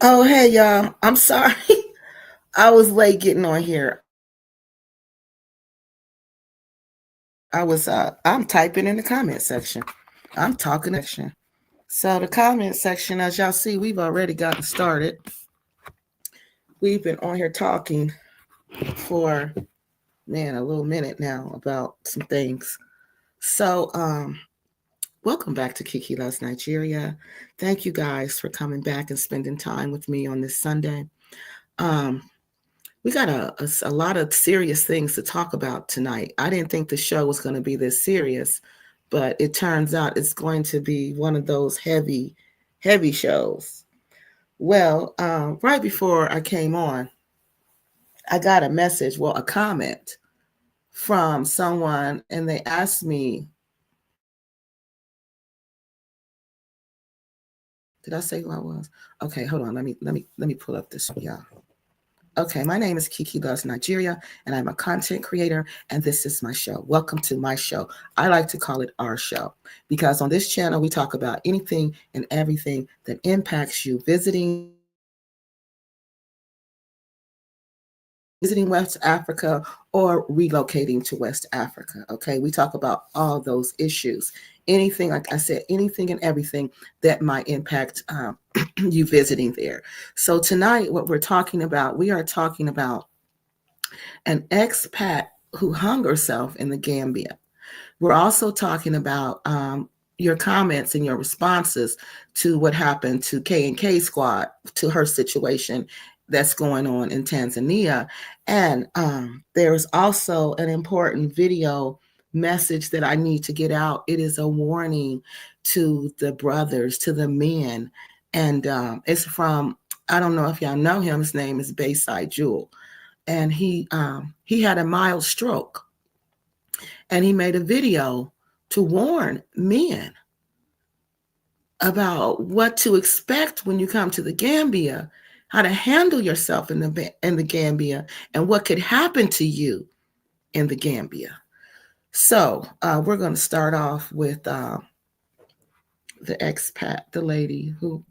Oh, hey, y'all. I'm sorry. I was late getting on here. I'm typing in the comment section. I'm talking section. So the comment section, as y'all see, we've already gotten started. We've been on here talking for, man, a little minute now about some things. So, welcome back to Kiki Loves Nigeria. Thank you guys for coming back and spending time with me on this Sunday. Um, we got a lot of serious things to talk about tonight. I didn't think the show was going to be this serious, but it turns out it's going to be one of those heavy shows. Well, right before I came on, I got a message, well, a comment from someone, and they asked me, did I say who I was? Okay, hold on. Let me pull up this, y'all. Okay, my name is Kiki Loves Nigeria, and I'm a content creator, and this is my show. Welcome to my show. I like to call it our show because on this channel, we talk about anything and everything that impacts you visiting West Africa or relocating to West Africa. Okay, we talk about all those issues. Anything, like I said, anything and everything that might impact you visiting there. So tonight, what we're talking about, we are talking about an expat who hung herself in the Gambia. We're also talking about your comments and your responses to what happened to K&K Squad, to her situation that's going on in Tanzania. And there's also an important video message that I need to get out. It is a warning to the brothers, to the men. And it's from, I don't know if y'all know him, his name is Bayside Jewel. And he had a mild stroke, and he made a video to warn men about what to expect when you come to the Gambia, how to handle yourself in the Gambia, and what could happen to you in the Gambia. So we're going to start off with the expat, the lady who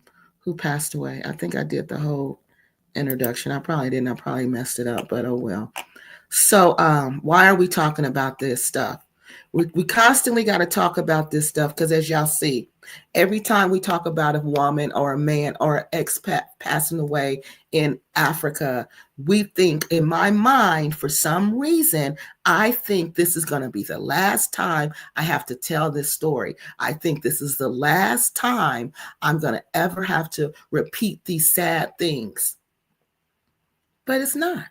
passed away. I think I did the whole introduction. I probably didn't. I probably messed it up, but oh well. So why are we talking about this stuff? We constantly got to talk about this stuff because, as y'all see, every time we talk about a woman or a man or an expat passing away in Africa, we think, in my mind, for some reason, I think this is going to be the last time I have to tell this story. I think this is the last time I'm going to ever have to repeat these sad things. But it's not.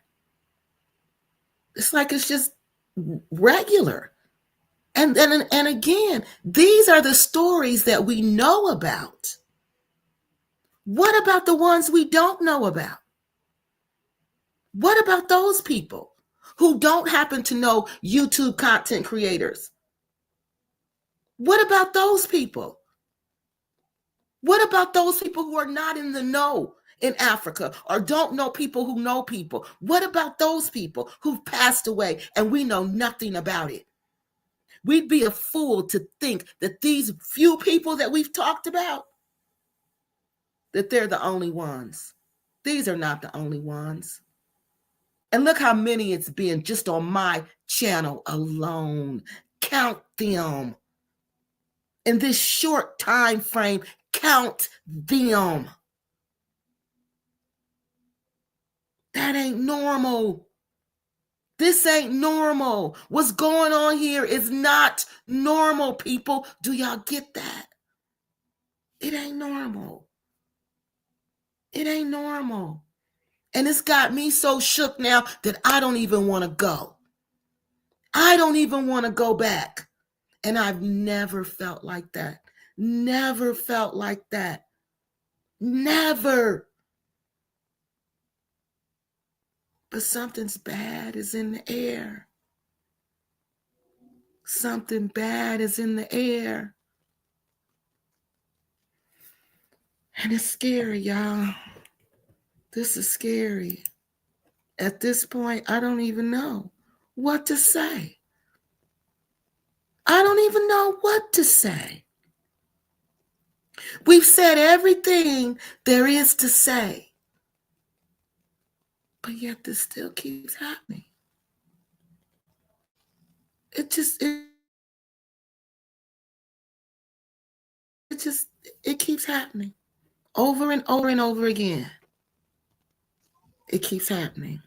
It's like it's just regular. And again, these are the stories that we know about. What about the ones we don't know about? What about those people who don't happen to know YouTube content creators? What about those people? What about those people who are not in the know in Africa or don't know people who know people? What about those people who've passed away and we know nothing about it? We'd be a fool to think that these few people that we've talked about, that they're the only ones. These are not the only ones. And look how many it's been just on my channel alone. Count them. In this short time frame, count them. That ain't normal. This ain't normal. What's going on here is not normal, people. Do y'all get that? It ain't normal. It ain't normal. And it's got me so shook now that I don't even want to go. I don't even want to go back. And I've never felt like that. Never felt like that. Never. But something's bad is in the air. Something bad is in the air. And it's scary, y'all. This is scary. At this point, I don't even know what to say. I don't even know what to say. We've said everything there is to say. But yet this still keeps happening. It keeps happening over and over and over again. It keeps happening.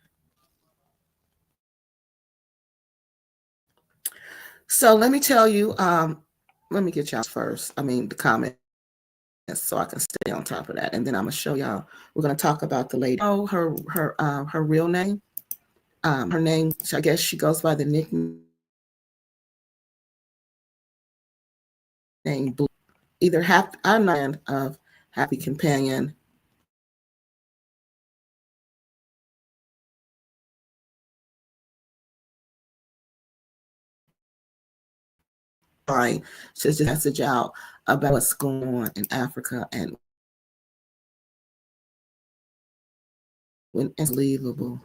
So let me tell you, let me get y'all first. I mean, the comments, so I can stay on top of that. And then I'm gonna show y'all. We're gonna talk about the lady. Oh, her real name. Her name, I guess she goes by the nickname Blue. Either happy, I'm not of Happy Companion. Fine, just message out about what's going on in Africa and when it's unbelievable.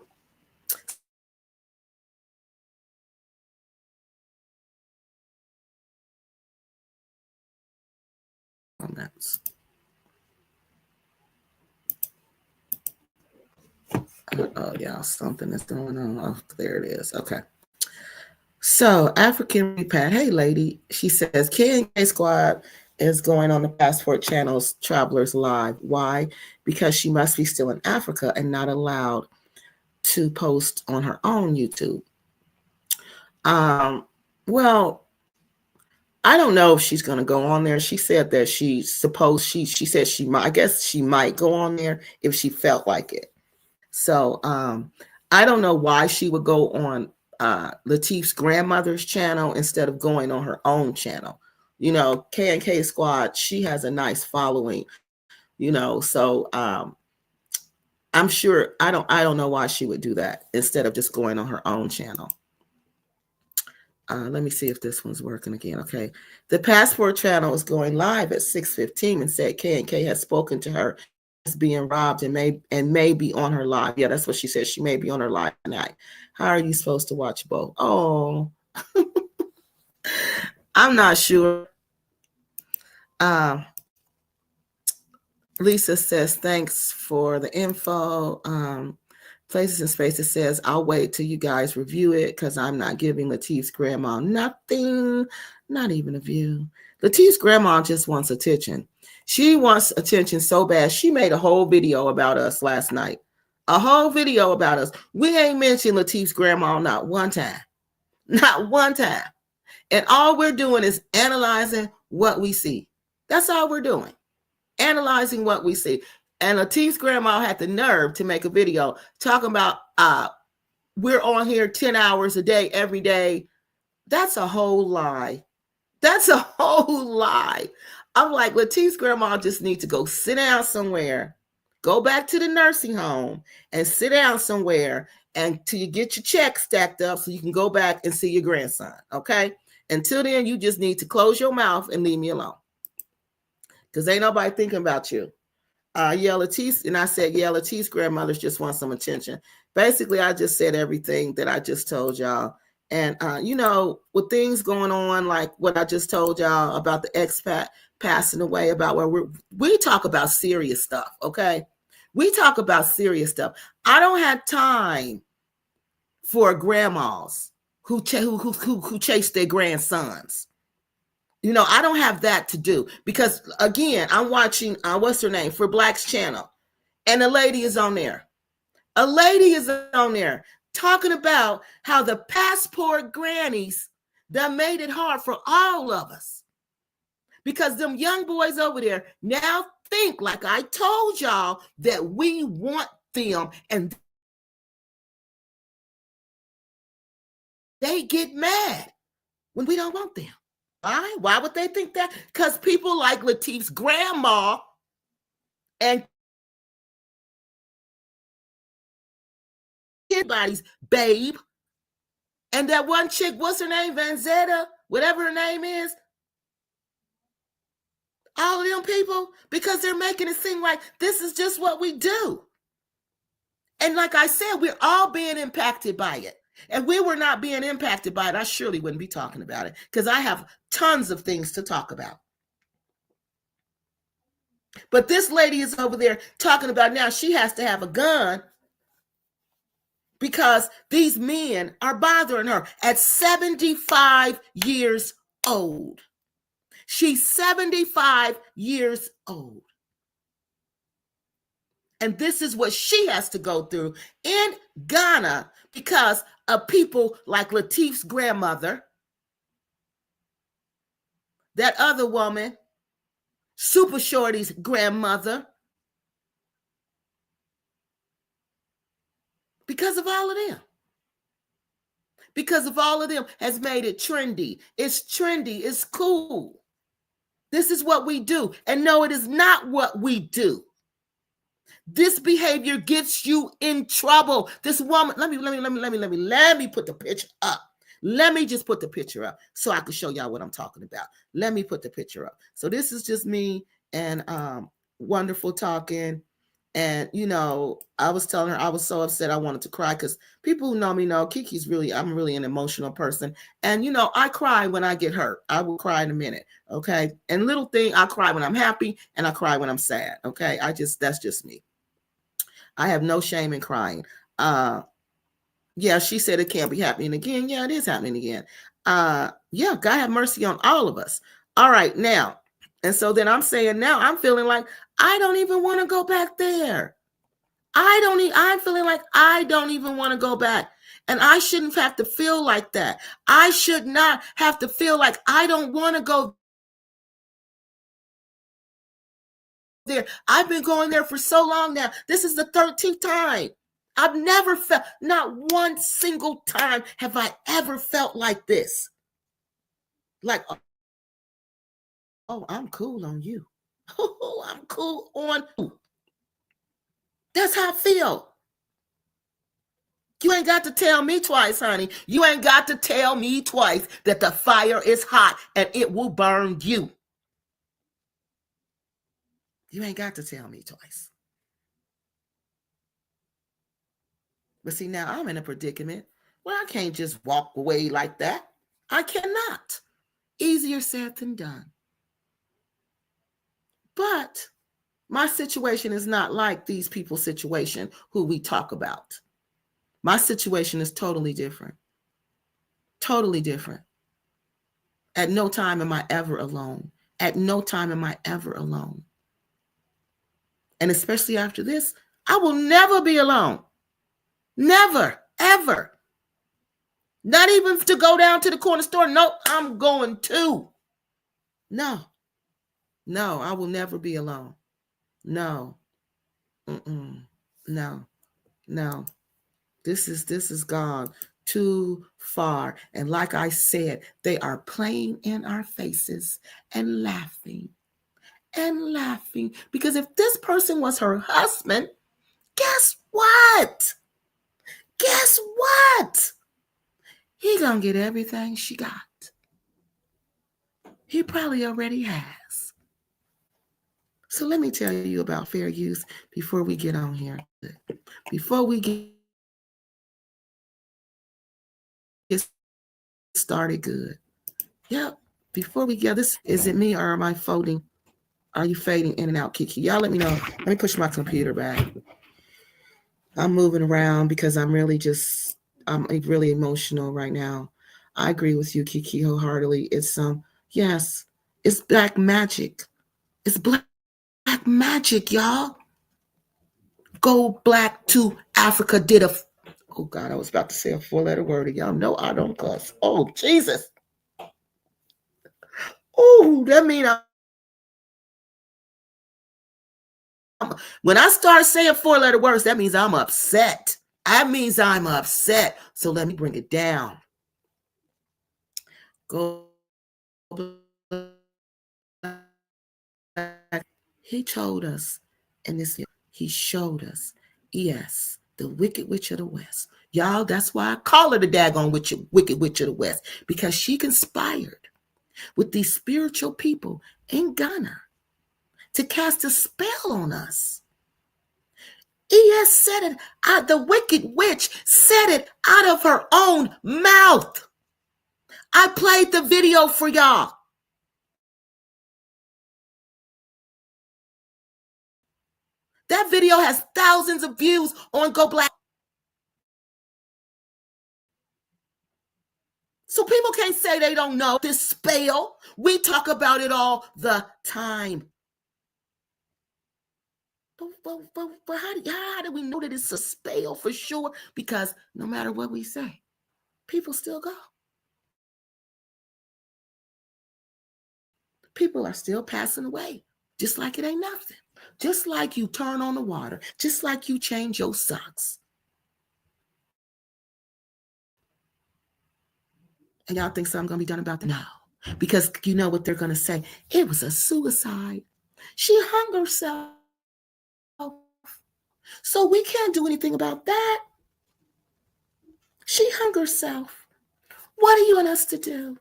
Comments. Oh yeah, something is going on. Oh, there it is. Okay. So African Repat, hey lady, she says K&K Squad is going on the Passport Channel's Travelers Live. Why? Because she must be still in Africa and not allowed to post on her own YouTube. Well, I don't know if she's going to go on there. She said that she said she might. I guess she might go on there if she felt like it. So I don't know why she would go on Latif's grandmother's channel instead of going on her own channel. You know, K&K Squad, she has a nice following, you know, so I'm sure I don't know why she would do that instead of just going on her own channel. Let me see if this one's working again. Okay. The Passport Channel is going live at 6:15 and said K&K has spoken to her as being robbed and may be on her live. Yeah, that's what she said. She may be on her live tonight. How are you supposed to watch both? Oh, I'm not sure. Lisa says, thanks for the info. Places and Spaces says, I'll wait till you guys review it because I'm not giving Latif's grandma nothing, not even a view. Latif's grandma just wants attention. She wants attention so bad. She made a whole video about us last night. A whole video about us. We ain't mentioned Latif's grandma not one time. Not one time. And all we're doing is analyzing what we see. That's all we're doing. Analyzing what we see. And Latif's grandma had the nerve to make a video talking about we're on here 10 hours a day, every day. That's a whole lie. That's a whole lie. I'm like, Latif's grandma just needs to go sit down somewhere, go back to the nursing home and sit down somewhere until you get your check stacked up so you can go back and see your grandson. Okay. Until then, you just need to close your mouth and leave me alone. Because ain't nobody thinking about you. Yeah, Latif's, and I said, yeah, Latif's grandmothers just want some attention. Basically, I just said everything that I just told y'all. And, you know, with things going on, like what I just told y'all about the expat passing away, about where we talk about serious stuff, okay? We talk about serious stuff. I don't have time for grandmas who chase their grandsons. You know, I don't have that to do because, again, I'm watching, what's her name, For Black's channel. And a lady is on there. A lady is on there talking about how the passport grannies that made it hard for all of us. Because them young boys over there now think, like I told y'all, that we want them and they get mad when we don't want them. Why? Why would they think that? Because people like Latif's grandma and everybody's babe. And that one chick, what's her name? Vanzetta, whatever her name is. All of them people, because they're making it seem like this is just what we do. And like I said, we're all being impacted by it. If we were not being impacted by it, I surely wouldn't be talking about it because I have tons of things to talk about. But this lady is over there talking about now she has to have a gun because these men are bothering her at 75 years old. She's 75 years old. And this is what she has to go through in Ghana because of people like Latif's grandmother, that other woman, Super Shorty's grandmother, because of all of them. Because of all of them has made it trendy. It's trendy. It's cool. This is what we do. And no, it is not what we do. This behavior gets you in trouble. This woman, let me put the picture up. Let me just put the picture up so I can show y'all what I'm talking about. Let me put the picture up. So this is just me and Wonderful talking. And, you know, I was telling her I was so upset I wanted to cry because people who know me know I'm really an emotional person. And, you know, I cry when I get hurt. I will cry in a minute. Okay. And little thing, I cry when I'm happy and I cry when I'm sad. Okay. That's just me. I have no shame in crying. Yeah, she said it can't be happening again. Yeah, it is happening again. Yeah, God have mercy on all of us. All right, now. And so then I'm saying now I'm feeling like I don't even want to go back there. I'm feeling like I don't even want to go back. And I shouldn't have to feel like that. I should not have to feel like I don't want to go there. I've been going there for so long now. This is the 13th time. I've never felt, not one single time have I ever felt like this. Like, oh, I'm cool on you. Oh, I'm cool on you. That's how I feel. You ain't got to tell me twice, honey. You ain't got to tell me twice that the fire is hot and it will burn you. You ain't got to tell me twice. But see, now I'm in a predicament where I can't just walk away like that. I cannot. Easier said than done. But my situation is not like these people's situation who we talk about. My situation is totally different. Totally different. At no time am I ever alone. At no time am I ever alone. And especially after this, I will never be alone. Never, ever. Not even to go down to the corner store. No, I'm going to. No, I will never be alone. No, no. This is gone too far. And like I said, they are playing in our faces and laughing. Because if this person was her husband, guess what? He gonna get everything she got. He probably already has. So let me tell you about fair use before we get on here. Before we get started good. Yep. Before we get this, is it me or am I folding? Are you fading in and out, Kiki? Y'all let me know. Let me push my computer back. I'm moving around because I'm really emotional right now. I agree with you, Kiki, wholeheartedly. It's yes, it's black magic. It's black magic, y'all. Go black to Africa did oh God, I was about to say a 4-letter word. Y'all know I don't cuss. Oh, Jesus. Oh, that means when I start saying 4-letter words, that means I'm upset. So let me bring it down. Go. He told us in this, he showed us, yes, the Wicked Witch of the West. Y'all, that's why I call her the daggone Wicked Witch of the West, because she conspired with these spiritual people in Ghana to cast a spell on us. He said it, the Wicked Witch said it out of her own mouth. I played the video for y'all. That video has thousands of views on Go Black. can't say they don't know this spell. We talk about it all the time. But how do we know that it's a spell for sure? Because no matter what we say, people still go. People are still passing away, just like it ain't nothing. Just like you turn on the water, just like you change your socks. And y'all think something's going to be done about that? No, because you know what they're going to say? It was a suicide. She hung herself. So we can't do anything about that. She hung herself. What do you want us to do?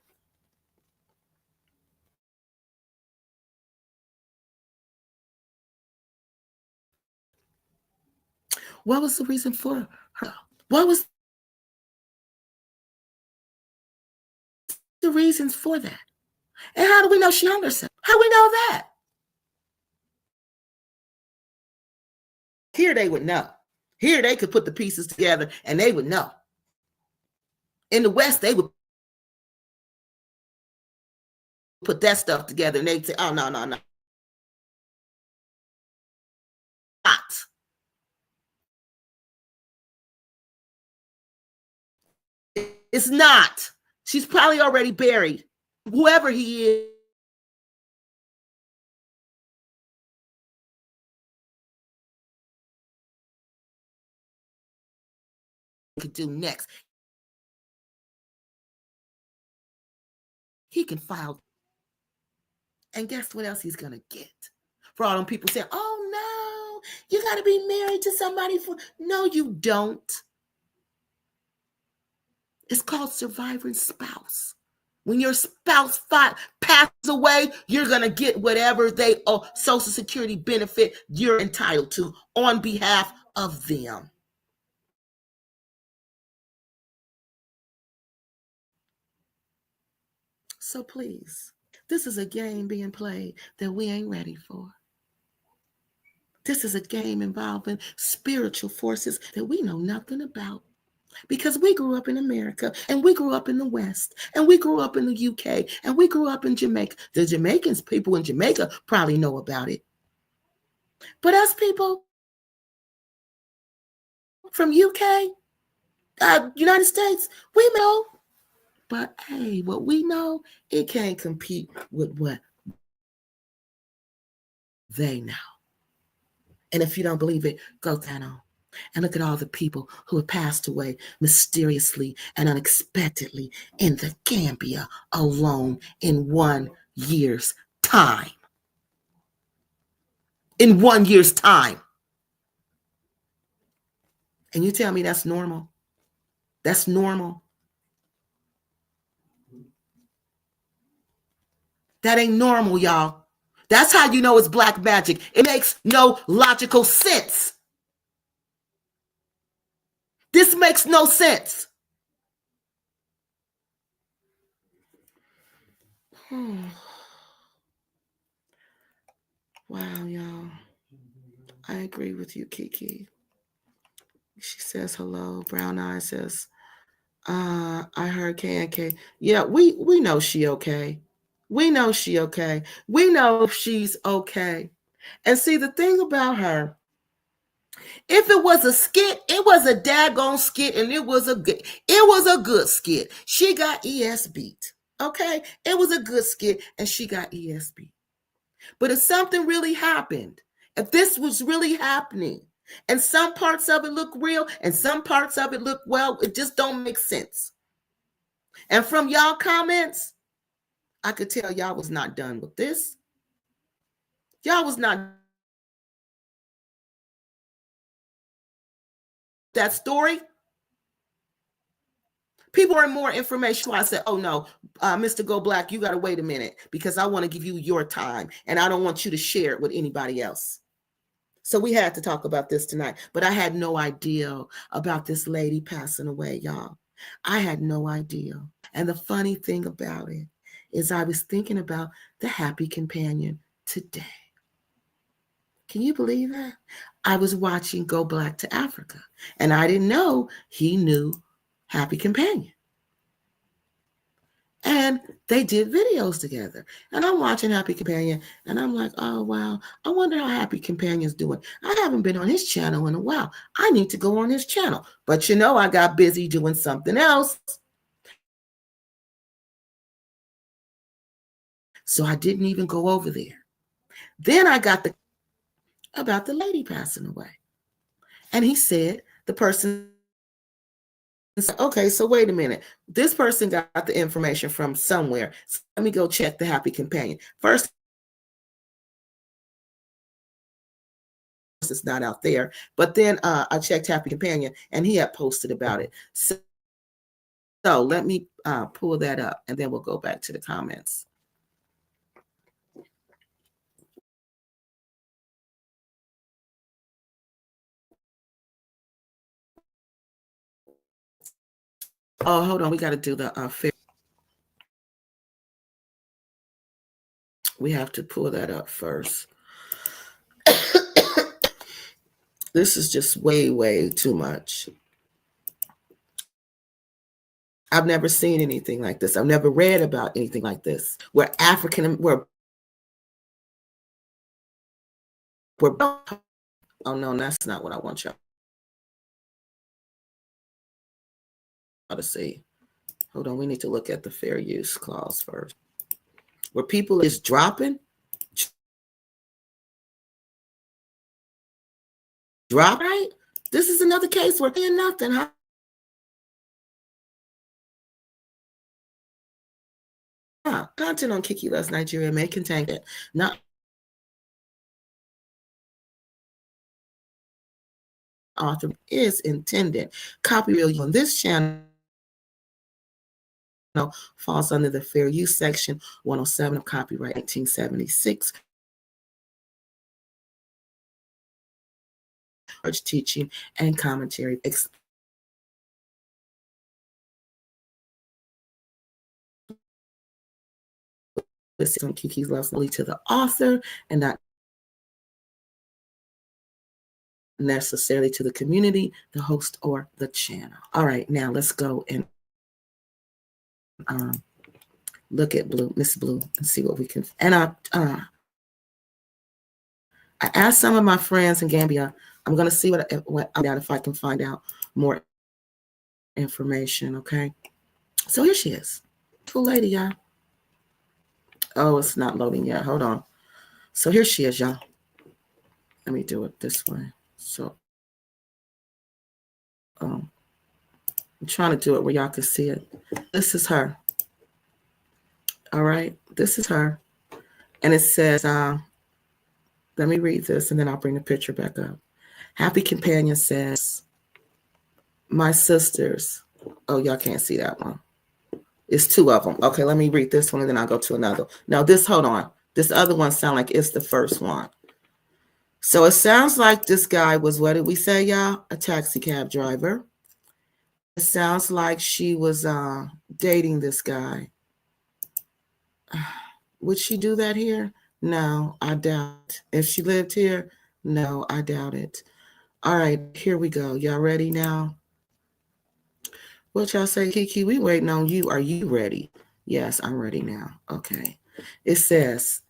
What was the reason for her? What was the reasons for that? And how do we know she hung herself? How do we know that? Here they would know. Here they could put the pieces together and they would know. In the West, they would put that stuff together and they'd say, oh, no. Not. It's not. She's probably already buried. Whoever he is. Could do next. He can file. And guess what else he's going to get? For all them people saying, oh, no, you got to be married to somebody for. No, you don't. It's called surviving spouse. When your spouse passes away, you're going to get whatever they owe, Social Security benefit you're entitled to on behalf of them. So please, this is a game being played that we ain't ready for. This is a game involving spiritual forces that we know nothing about. Because we grew up in America and we grew up in the West and we grew up in the UK and we grew up in Jamaica. The Jamaicans, people in Jamaica probably know about it. But us people from UK, United States, we know. But hey, what we know, it can't compete with what they know. And if you don't believe it, go down on. And look at all the people who have passed away mysteriously and unexpectedly in the Gambia alone in 1 year's time. In 1 year's time. And you tell me that's normal? That's normal? That ain't normal, y'all. That's how you know it's black magic. It makes no logical sense. This makes no sense. Wow, y'all. I agree with you, Kiki. She says hello. Brown Eye says, I heard KNK. Yeah, we know she okay. We know she okay. We know she's okay. And see, the thing about her, if it was a skit, it was a daggone skit, and it was a good skit. She got ES beat. Okay? It was a good skit, and she got ES beat. But if something really happened, if this was really happening, and some parts of it look real, and some parts of it look, well, it just don't make sense. And from y'all comments, I could tell y'all was not done with this. Y'all was not that story. People want more information. So I said, oh no, Mr. Go Black, you got to wait a minute because I want to give you your time and I don't want you to share it with anybody else. So we had to talk about this tonight, but I had no idea about this lady passing away, y'all. I had no idea. And the funny thing about it is I was thinking about the happy companion today. Can you believe that? I was watching Go Black to Africa, and I didn't know he knew Happy Companion. And they did videos together. And I'm watching Happy Companion, and I'm like, oh, wow, I wonder how Happy Companion's doing. I haven't been on his channel in a while. I need to go on his channel. But I got busy doing something else. So I didn't even go over there. Then I got about the lady passing away. And he said, the person said, okay, so wait a minute. This person got the information from somewhere. So let me go check the Happy Companion. First, it's not out there. But then I checked Happy Companion, and he had posted about it. So let me pull that up, and then we'll go back to the comments. Oh, hold on. We got to do the fair. We have to pull that up first. This is just way, way too much. I've never seen anything like this. I've never read about anything like this. We're oh no, that's not what I want y'all to see. Hold on, we need to look at the fair use clause first. Where people is dropping, right? This is another case where paying nothing, huh? Content on Kiki Loves Nigeria may contain it. Not author is intended. Copyright on this channel falls under the fair use section 107 of copyright 1976. Teaching and commentary. On Kiki's love only to the author and not necessarily to the community, the host, or the channel. All right, now let's go and look at Miss Blue, and see what we can. And I asked some of my friends in Gambia. I'm going to see what if I can find out more information. Okay, so here she is, cool lady, y'all. Oh, it's not loading yet. Hold on. So here she is, y'all. Let me do it this way. So, I'm trying to do it where y'all can see it. This is her. All right, this is her. And it says, let me read this, and then I'll bring the picture back up. Happy Companion says, my sisters. Oh, y'all can't see that one. It's two of them. Okay, let me read this one, and then I'll go to another. Now, hold on. This other one sounds like it's the first one. So it sounds like this guy was, what did we say, y'all? A taxi cab driver. It sounds like she was dating this guy. Would she do that here? No, I doubt. If she lived here, no, I doubt it. All right, here we go. Y'all ready now? What y'all say, Kiki? We waiting on you. Are you ready? Yes, I'm ready now. Okay. He says,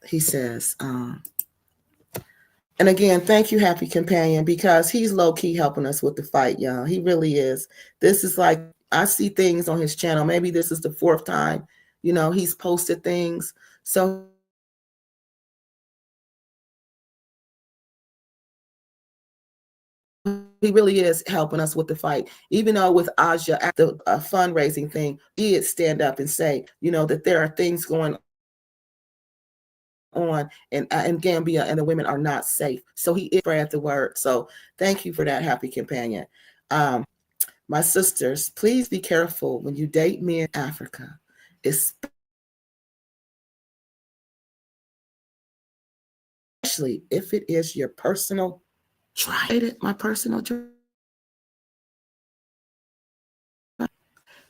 and again, thank you, Happy Companion, because he's low-key helping us with the fight, y'all. He really is. This is like, I see things on his channel. Maybe this is the fourth time, he's posted things. So he really is helping us with the fight. Even though with Aja, at the fundraising thing, he did stand up and say, that there are things going on in Gambia, and the women are not safe. So he spread the word. So thank you for that, Happy Companion. My sisters, please be careful when you date men in Africa, especially if it is your personal drive. My personal drive.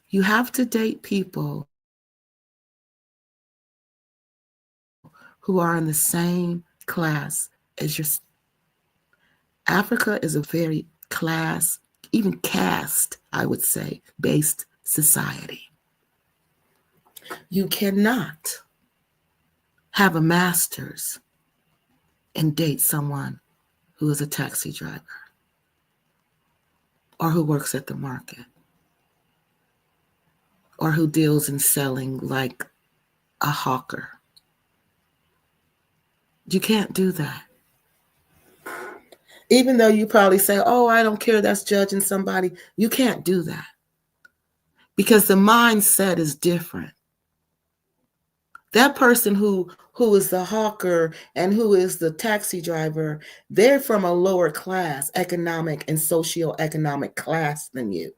You have to date people who are in the same class as your. Africa is a very class, even caste, I would say, based society. You cannot have a master's and date someone who is a taxi driver or who works at the market or who deals in selling like a hawker. You can't do that. Even though you probably say, oh, I don't care, that's judging somebody. You can't do that because the mindset is different. That person who is the hawker and who is the taxi driver, they're from a lower class, economic and socioeconomic class than you.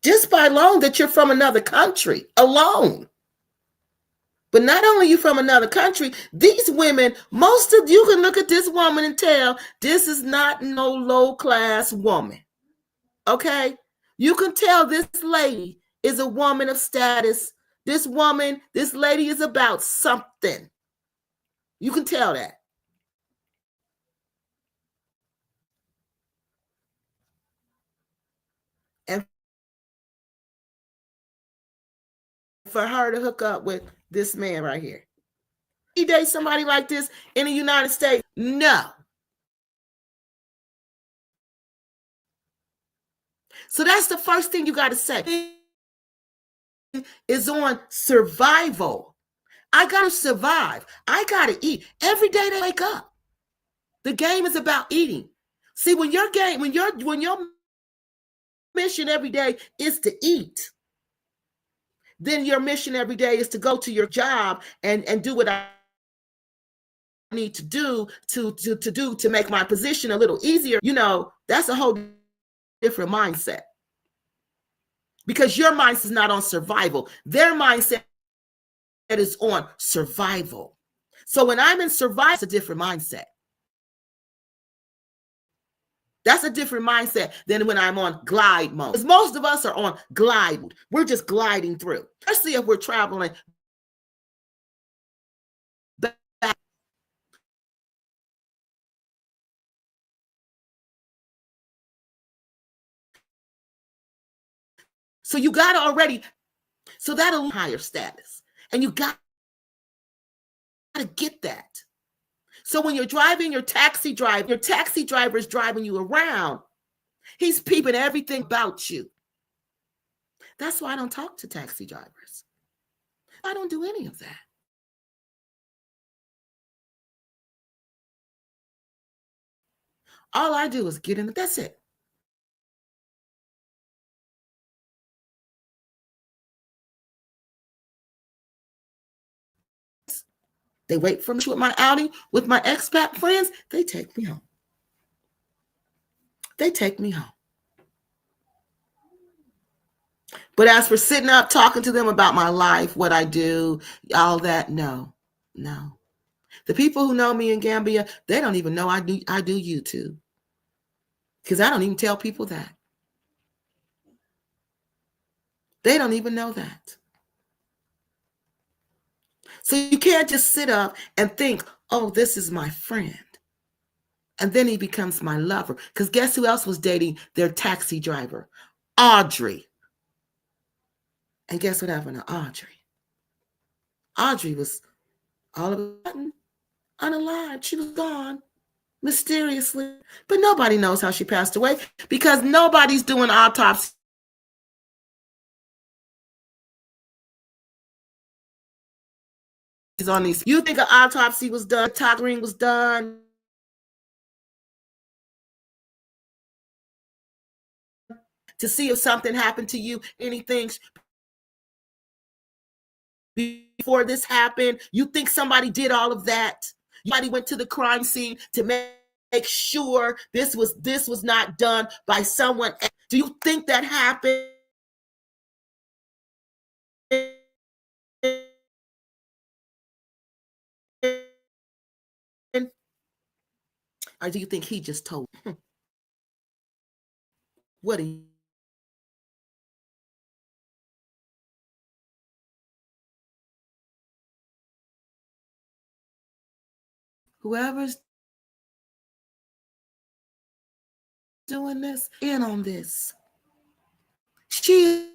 Just by alone that you're from another country alone. But not only you from another country, these women, most of you can look at this woman and tell this is not no low class woman. Okay? You can tell this lady is a woman of status. This woman, this lady is about something. You can tell that. And for her to hook up with this man right here. You date somebody like this in the United States? No. So that's the first thing you got to say is on survival. I got to survive. I got to eat. Every day they wake up. The game is about eating. See, when your mission every day is to eat, then your mission every day is to go to your job and do what I need to do to make my position a little easier. You know, that's a whole different mindset. Because your mindset is not on survival. Their mindset is on survival. So when I'm in survival, it's a different mindset. That's a different mindset than when I'm on glide mode. Because most of us are on glide mode. We're just gliding through, especially if we're traveling back. So you got to already, so that'll higher status. And you got to get that. So when you're driving your taxi driver is driving you around. He's peeping everything about you. That's why I don't talk to taxi drivers. I don't do any of that. All I do is get in. That's it. They wait for me with my outing with my expat friends. They take me home. They take me home. But as for sitting up talking to them about my life, what I do, all that, no. The people who know me in Gambia, they don't even know I do YouTube. Because I don't even tell people that. They don't even know that. So you can't just sit up and think, oh, this is my friend. And then he becomes my lover. Because guess who else was dating their taxi driver? Audrey. And guess what happened to Audrey? Audrey was all of a sudden unalive. She was gone mysteriously. But nobody knows how she passed away because nobody's doing autopsies on these. You think an autopsy was done, toxicology was done, to see if something happened to you, anything before this happened. You think somebody did all of that? Somebody went to the crime scene to make sure this was not done by someone else. Do you think that happened? Or do you think he just told what he whoever's doing this in on this? She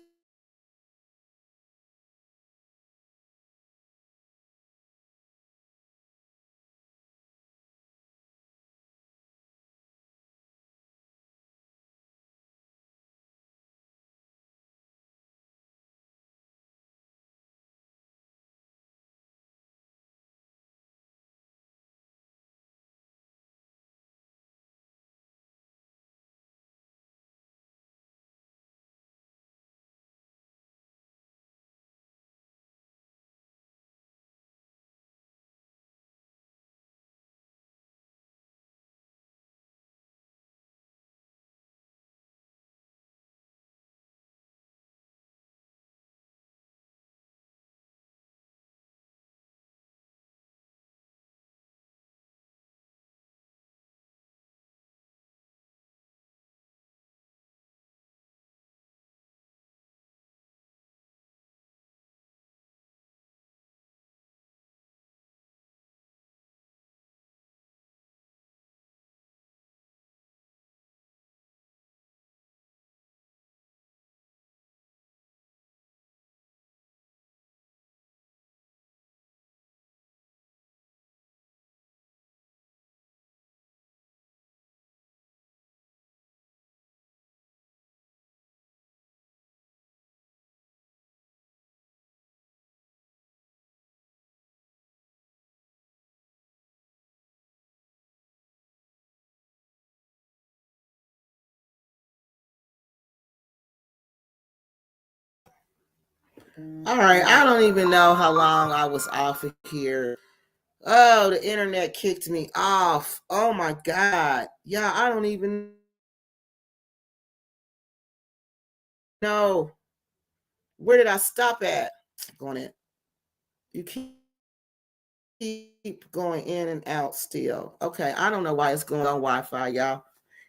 All right, I don't even know how long I was off of here. Oh, the internet kicked me off. Oh my God. Yeah, I don't even know. Where did I stop at? Going in. You keep going in and out still. Okay, I don't know why it's going on Wi-Fi, y'all.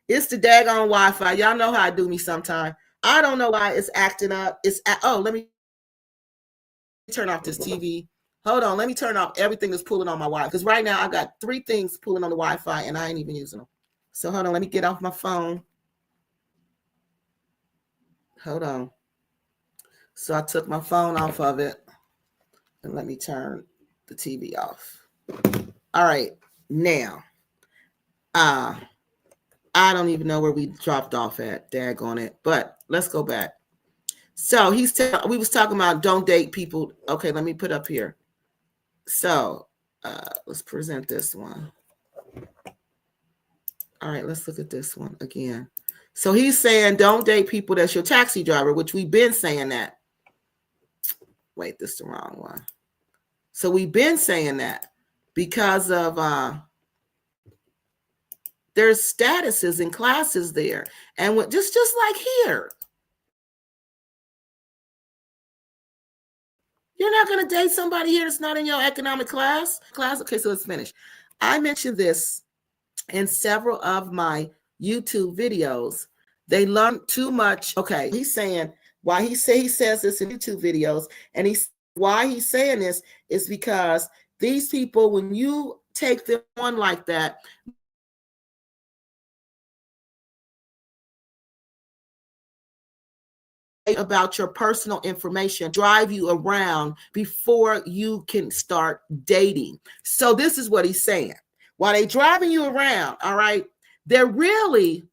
It's the daggone Wi-Fi. Y'all know how I do me sometime. I don't know why it's acting up. Let me turn off this TV. Hold on, let me turn off everything that's pulling on my Wi-Fi. Because right now I got 3 things pulling on the Wi-Fi and I ain't even using them. So hold on, let me get off my phone. Hold on. So I took my phone off of it. And let me turn the TV off. All right, now. I don't even know where we dropped off at. Daggone it. But let's go back. So we was talking about don't date people. Okay, let me put up here. So let's present this one. All right, let's look at this one again. So he's saying don't date people that's your taxi driver, which we've been saying that. Wait, this is the wrong one. So we've been saying that because of there's statuses and classes there. And just like here. You're not going to date somebody here that's not in your economic class. Okay, so it's finished. I mentioned this in several of my YouTube videos. They learn too much. Okay, he's saying why he says this in YouTube videos, and why he's saying this is because these people, when you take them on like that, about your personal information, drive you around before you can start dating. So this is what he's saying. While they driving you around, all right, they're really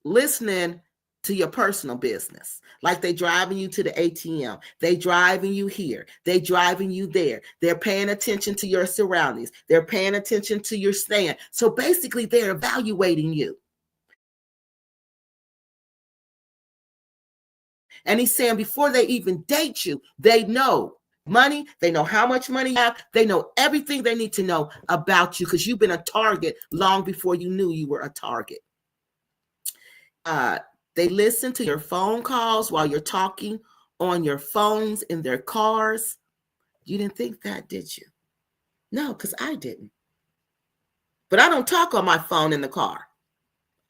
listening to your personal business. Like they driving you to the ATM. They driving you here. They driving you there. They're paying attention to your surroundings. They're paying attention to your stand. So basically they're evaluating you. And he's saying before they even date you, they know money, they know how much money you have, they know everything they need to know about you because you've been a target long before you knew you were a target. They listen to your phone calls while you're talking on your phones in their cars. You didn't think that, did you? No, because I didn't. But I don't talk on my phone in the car.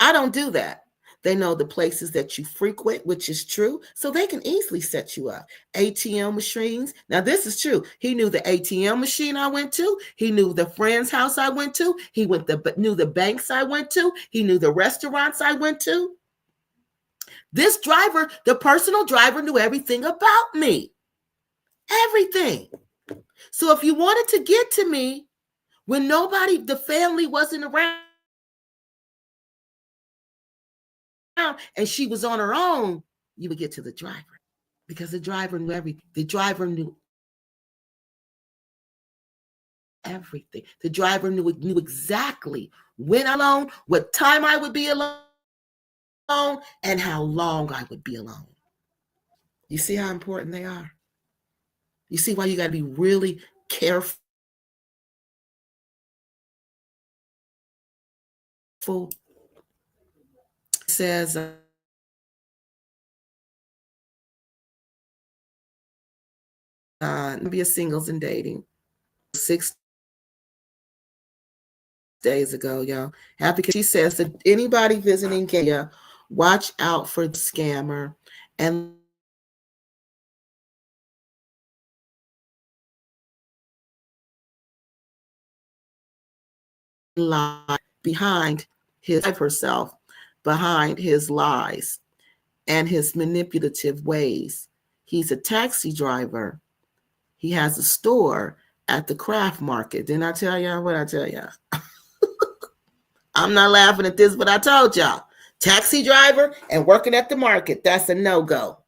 I don't do that. They know the places that you frequent, which is true. So they can easily set you up. ATM machines. Now, this is true. He knew the ATM machine I went to. He knew the friend's house I went to. He knew the banks I went to. He knew the restaurants I went to. This driver, the personal driver, knew everything about me. Everything. So if you wanted to get to me when the family wasn't around, and she was on her own, you would get to the driver because the driver knew everything. The driver knew everything. The driver knew exactly when alone, what time I would be alone, and how long I would be alone. You see how important they are? You see why you got to be really careful. It says be a singles and dating 6 days ago, y'all. She says that anybody visiting Gambia, watch out for the scammer and lie behind herself behind his lies and his manipulative ways. He's a taxi driver. He has a store at the craft market. Didn't I tell y'all what I tell y'all? I'm not laughing at this, but I told y'all. Taxi driver and working at the market, that's a no-go.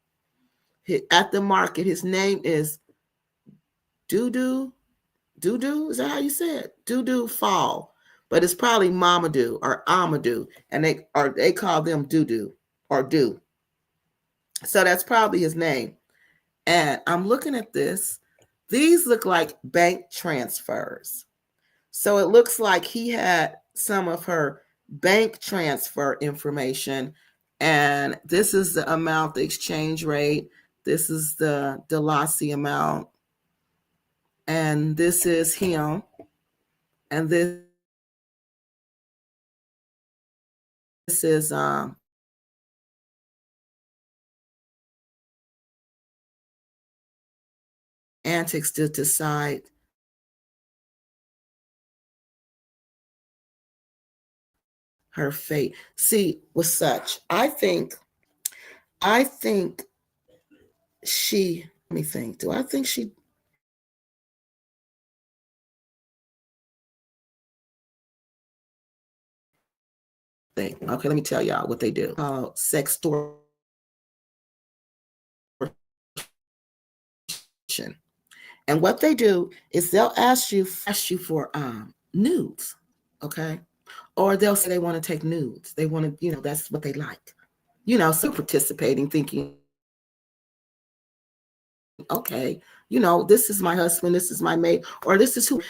At the market, his name is Dudu. Dudu, is that how you say it? Dudu Fall. But it's probably Mamadou or Amadou. And they call them Dudu or Do. So that's probably his name. And I'm looking at this. These look like bank transfers. So it looks like he had some of her bank transfer information. And this is the amount, the exchange rate. This is the Delasi amount. And this is him. And this is antics to decide her fate. See, with such, I think she, let me think, do I think she, think, okay, let me tell y'all what they do. Sextortion. And what they do is they'll ask you for nudes, okay? Or they'll say they want to take nudes. They want to, that's what they like. So participating, thinking, okay, this is my husband, this is my mate, or this is who,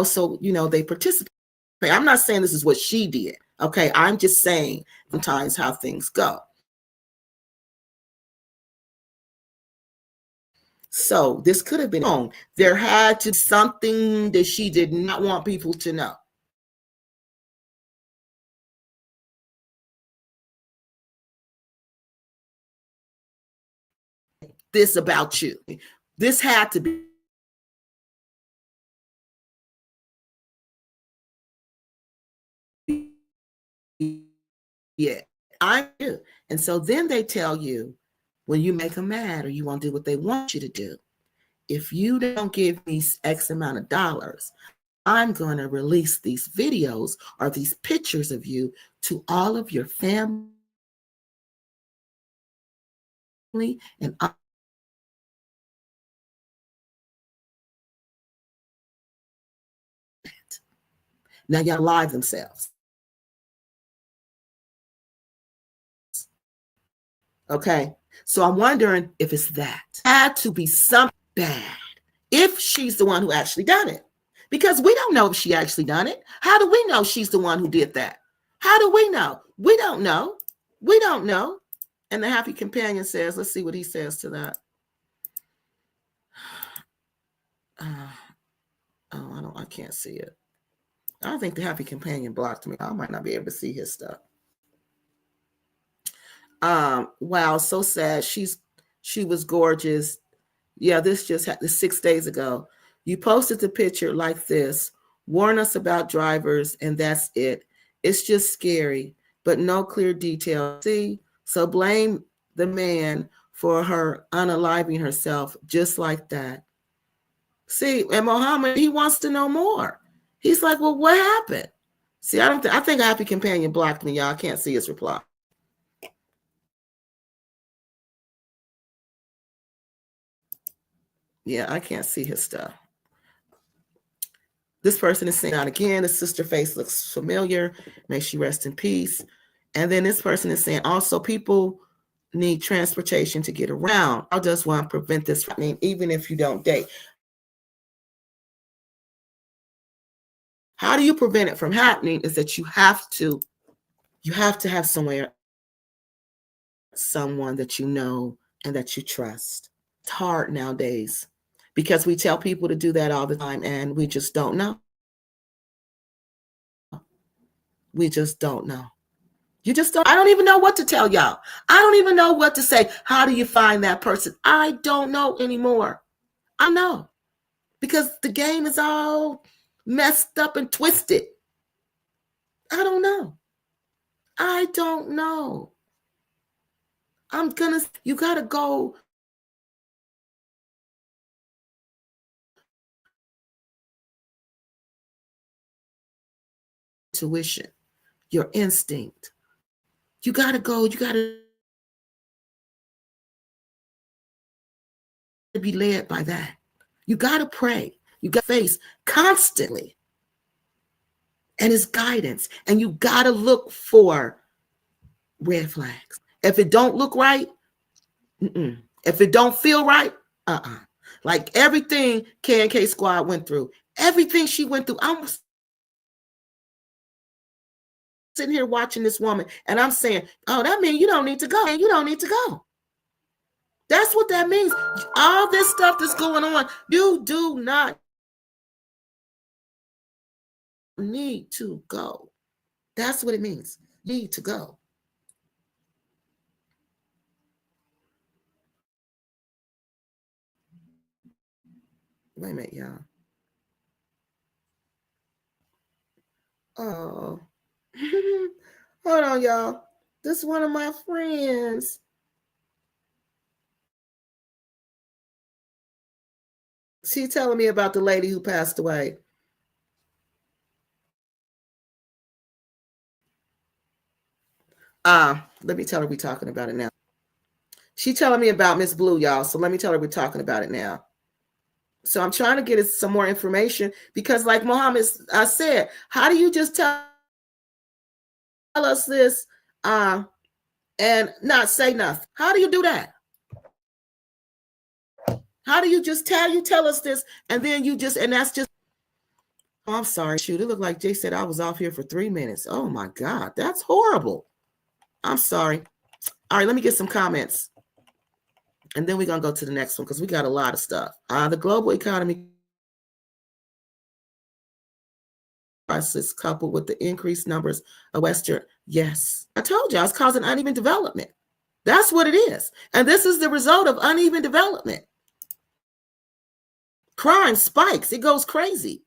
so, they participate. I'm not saying this is what she did, okay? I'm just saying sometimes how things go. So this could have been known. There had to be something that she did not want people to know. This about you. This had to be. Yeah, I do. And so then they tell you when you make them mad or you won't do what they want you to do, if you don't give me X amount of dollars, I'm going to release these videos or these pictures of you to all of your family and now y'all lie themselves. Okay. So I'm wondering if it's that. Had to be something bad if she's the one who actually done it. Because we don't know if she actually done it. How do we know she's the one who did that? How do we know? We don't know. We don't know. And the happy companion says, let's see what he says to that. I can't see it. I think the happy companion blocked me. I might not be able to see his stuff. Wow, so sad. She was gorgeous. Yeah, this just happened 6 days ago. You posted the picture like this. Warn us about drivers, and that's it. It's just scary, but no clear detail. See? So blame the man for her unaliving herself just like that. See, and Mohammed, he wants to know more. He's like, well, what happened? See, I think Happy Companion blocked me, y'all. I can't see his reply. Yeah, I can't see his stuff. This person is saying out again, the sister face looks familiar. May she rest in peace. And then this person is saying also people need transportation to get around. I just want to prevent this from happening, even if you don't date. How do you prevent it from happening is that you have to have someone that you know and that you trust. It's hard nowadays because we tell people to do that all the time and we just don't know. We just don't know. You just don't. I don't even know what to tell y'all. I don't even know what to say. How do you find that person? I don't know anymore. I know because the game is all messed up and twisted. I don't know. I don't know. You got to go. Intuition, your instinct. You got to go. You got to be led by that. You got to pray. You got to face constantly. And it's guidance. And you got to look for red flags. If it don't look right, if it don't feel right, Like everything K&K Squad went through, everything she went through, I'm sitting here watching this woman and I'm saying, oh, that means you don't need to go. You don't need to go. That's what that means. All this stuff that's going on, you do not need to go. That's what it means. You need to go. Wait a minute, y'all. Oh. Hold on, y'all. This is one of my friends. She telling me about the lady who passed away. Let me tell her we're talking about it now. She telling me about Miss Blue, y'all. So let me tell her we're talking about it now. So I'm trying to get some more information because, like Mohammed said, how do you just tell us this and not say nothing? How do you do that? How do you just tell us this and then you just, and that's just, oh, I'm sorry. Shoot, it looked like Jay said I was off here for 3 minutes. Oh my God, that's horrible. I'm sorry. All right, let me get some comments. And then we're going to go to the next one because we got a lot of stuff. The global economy crisis coupled with the increased numbers of Western, yes. I told you, I was causing uneven development. That's what it is. And this is the result of uneven development. Crime spikes. It goes crazy.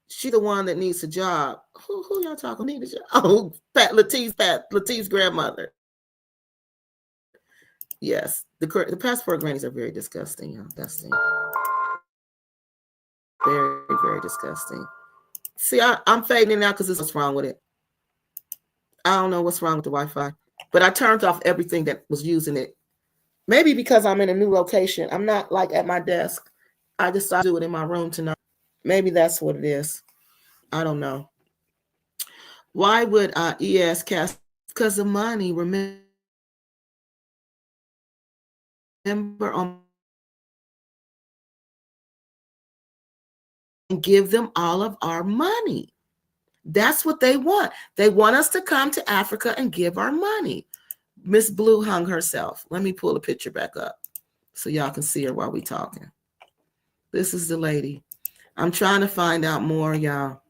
She the one that needs a job. Who y'all talking? Need a job? Oh, Latif's grandmother. Yes, the passport grannies are very disgusting, y'all. Disgusting. Very, very disgusting. See, I'm fading out because this is what's wrong with it. I don't know what's wrong with the Wi-Fi, but I turned off everything that was using it. Maybe because I'm in a new location. I'm not like at my desk. I decided to do it in my room tonight. Maybe that's what it is. I don't know. Why would ES cast? Because of money. Remember on and give them all of our money. That's what they want. They want us to come to Africa and give our money. Miss Blue hung herself. Let me pull the picture back up so y'all can see her while we talking. This is the lady. I'm trying to find out more, y'all.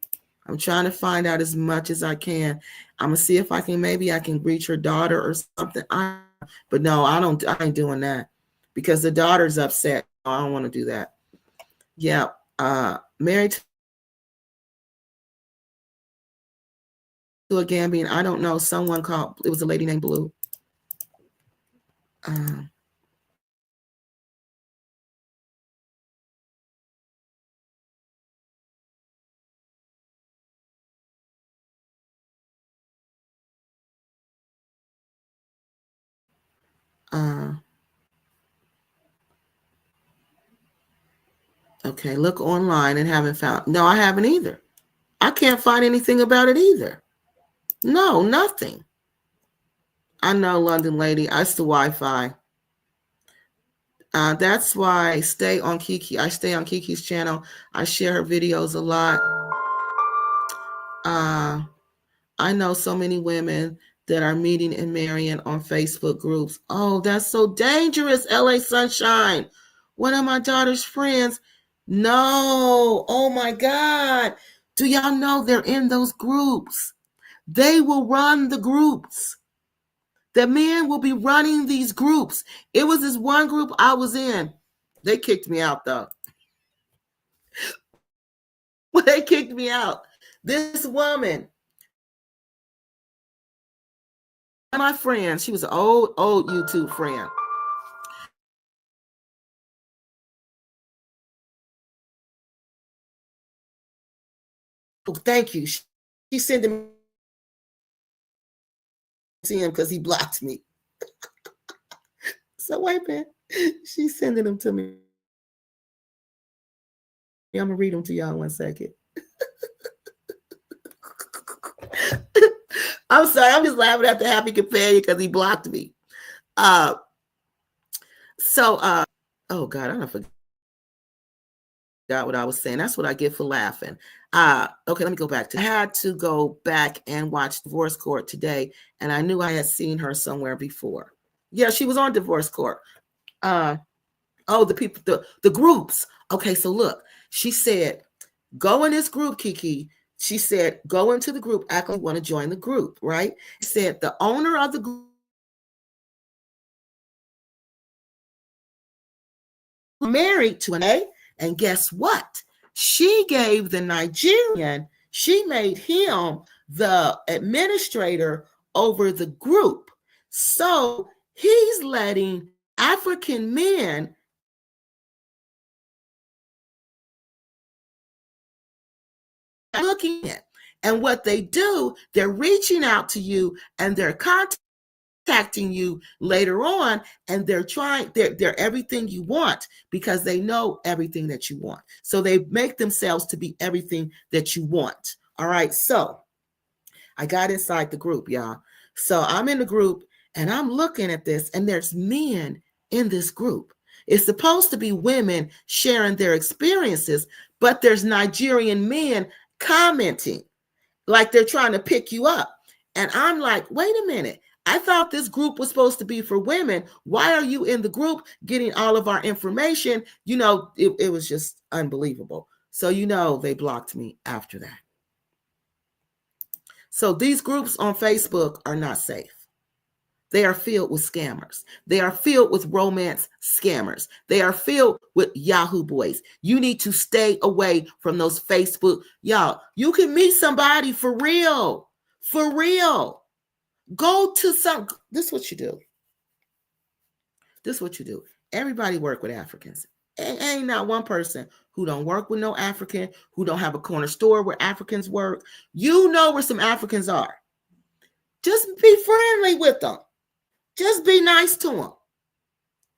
I'm trying to find out as much as I can. I'm gonna see if I can, maybe I can reach her daughter or something. But no, I ain't doing that because the daughter's upset. I don't want to do that. Yeah. Married to a Gambian. I don't know. Someone called, it was a lady named Blue. Okay, look online and haven't found. No, I haven't either. I can't find anything about it either. No, nothing. I know, London lady. It's the Wi-Fi. That's why I stay on Kiki. I stay on Kiki's channel. I share her videos a lot. I know so many women that are meeting and marrying on Facebook groups. Oh, that's so dangerous, LA Sunshine. One of my daughter's friends. No. Oh my God. Do y'all know they're in those groups? They will run the groups. The men will be running these groups. It was this one group I was in. They kicked me out though. They kicked me out. This woman, my friend, she was an old YouTube friend. Oh, thank you. She sent him to him because he blocked me. So wait a minute. She's sending them to me. I'm gonna read them to y'all in 1 second. I'm sorry, I'm just laughing at the happy companion because he blocked me. So Oh God, I don't forget what I was saying. That's what I get for laughing. Okay, let me go back to. I had to go back and watch Divorce Court today, and I knew I had seen her somewhere before. Yeah, she was on Divorce Court. Oh, the people, the groups. Okay, so look, she said, go in this group, Kiki. She said, go into the group, act like you want to join the group, right? She said the owner of the group married to an A, and guess what? She gave the Nigerian, she made him the administrator over the group. So he's letting African men looking at. And what they do, they're reaching out to you and they're contacting you later on, and they're everything you want because they know everything that you want. So they make themselves to be everything that you want. All right. So I got inside the group, y'all. So I'm in the group and I'm looking at this, and there's men in this group. It's supposed to be women sharing their experiences, but there's Nigerian men commenting like they're trying to pick you up. And I'm like, wait a minute. I thought this group was supposed to be for women. Why are you in the group getting all of our information? It was just unbelievable. So, they blocked me after that. So these groups on Facebook are not safe. They are filled with scammers. They are filled with romance scammers. They are filled with Yahoo boys. You need to stay away from those Facebook. Y'all, you can meet somebody for real. For real. Go to this is what you do. This is what you do. Everybody work with Africans. Ain't not one person who don't work with no African, who don't have a corner store where Africans work. You know where some Africans are. Just be friendly with them. Just be nice to them.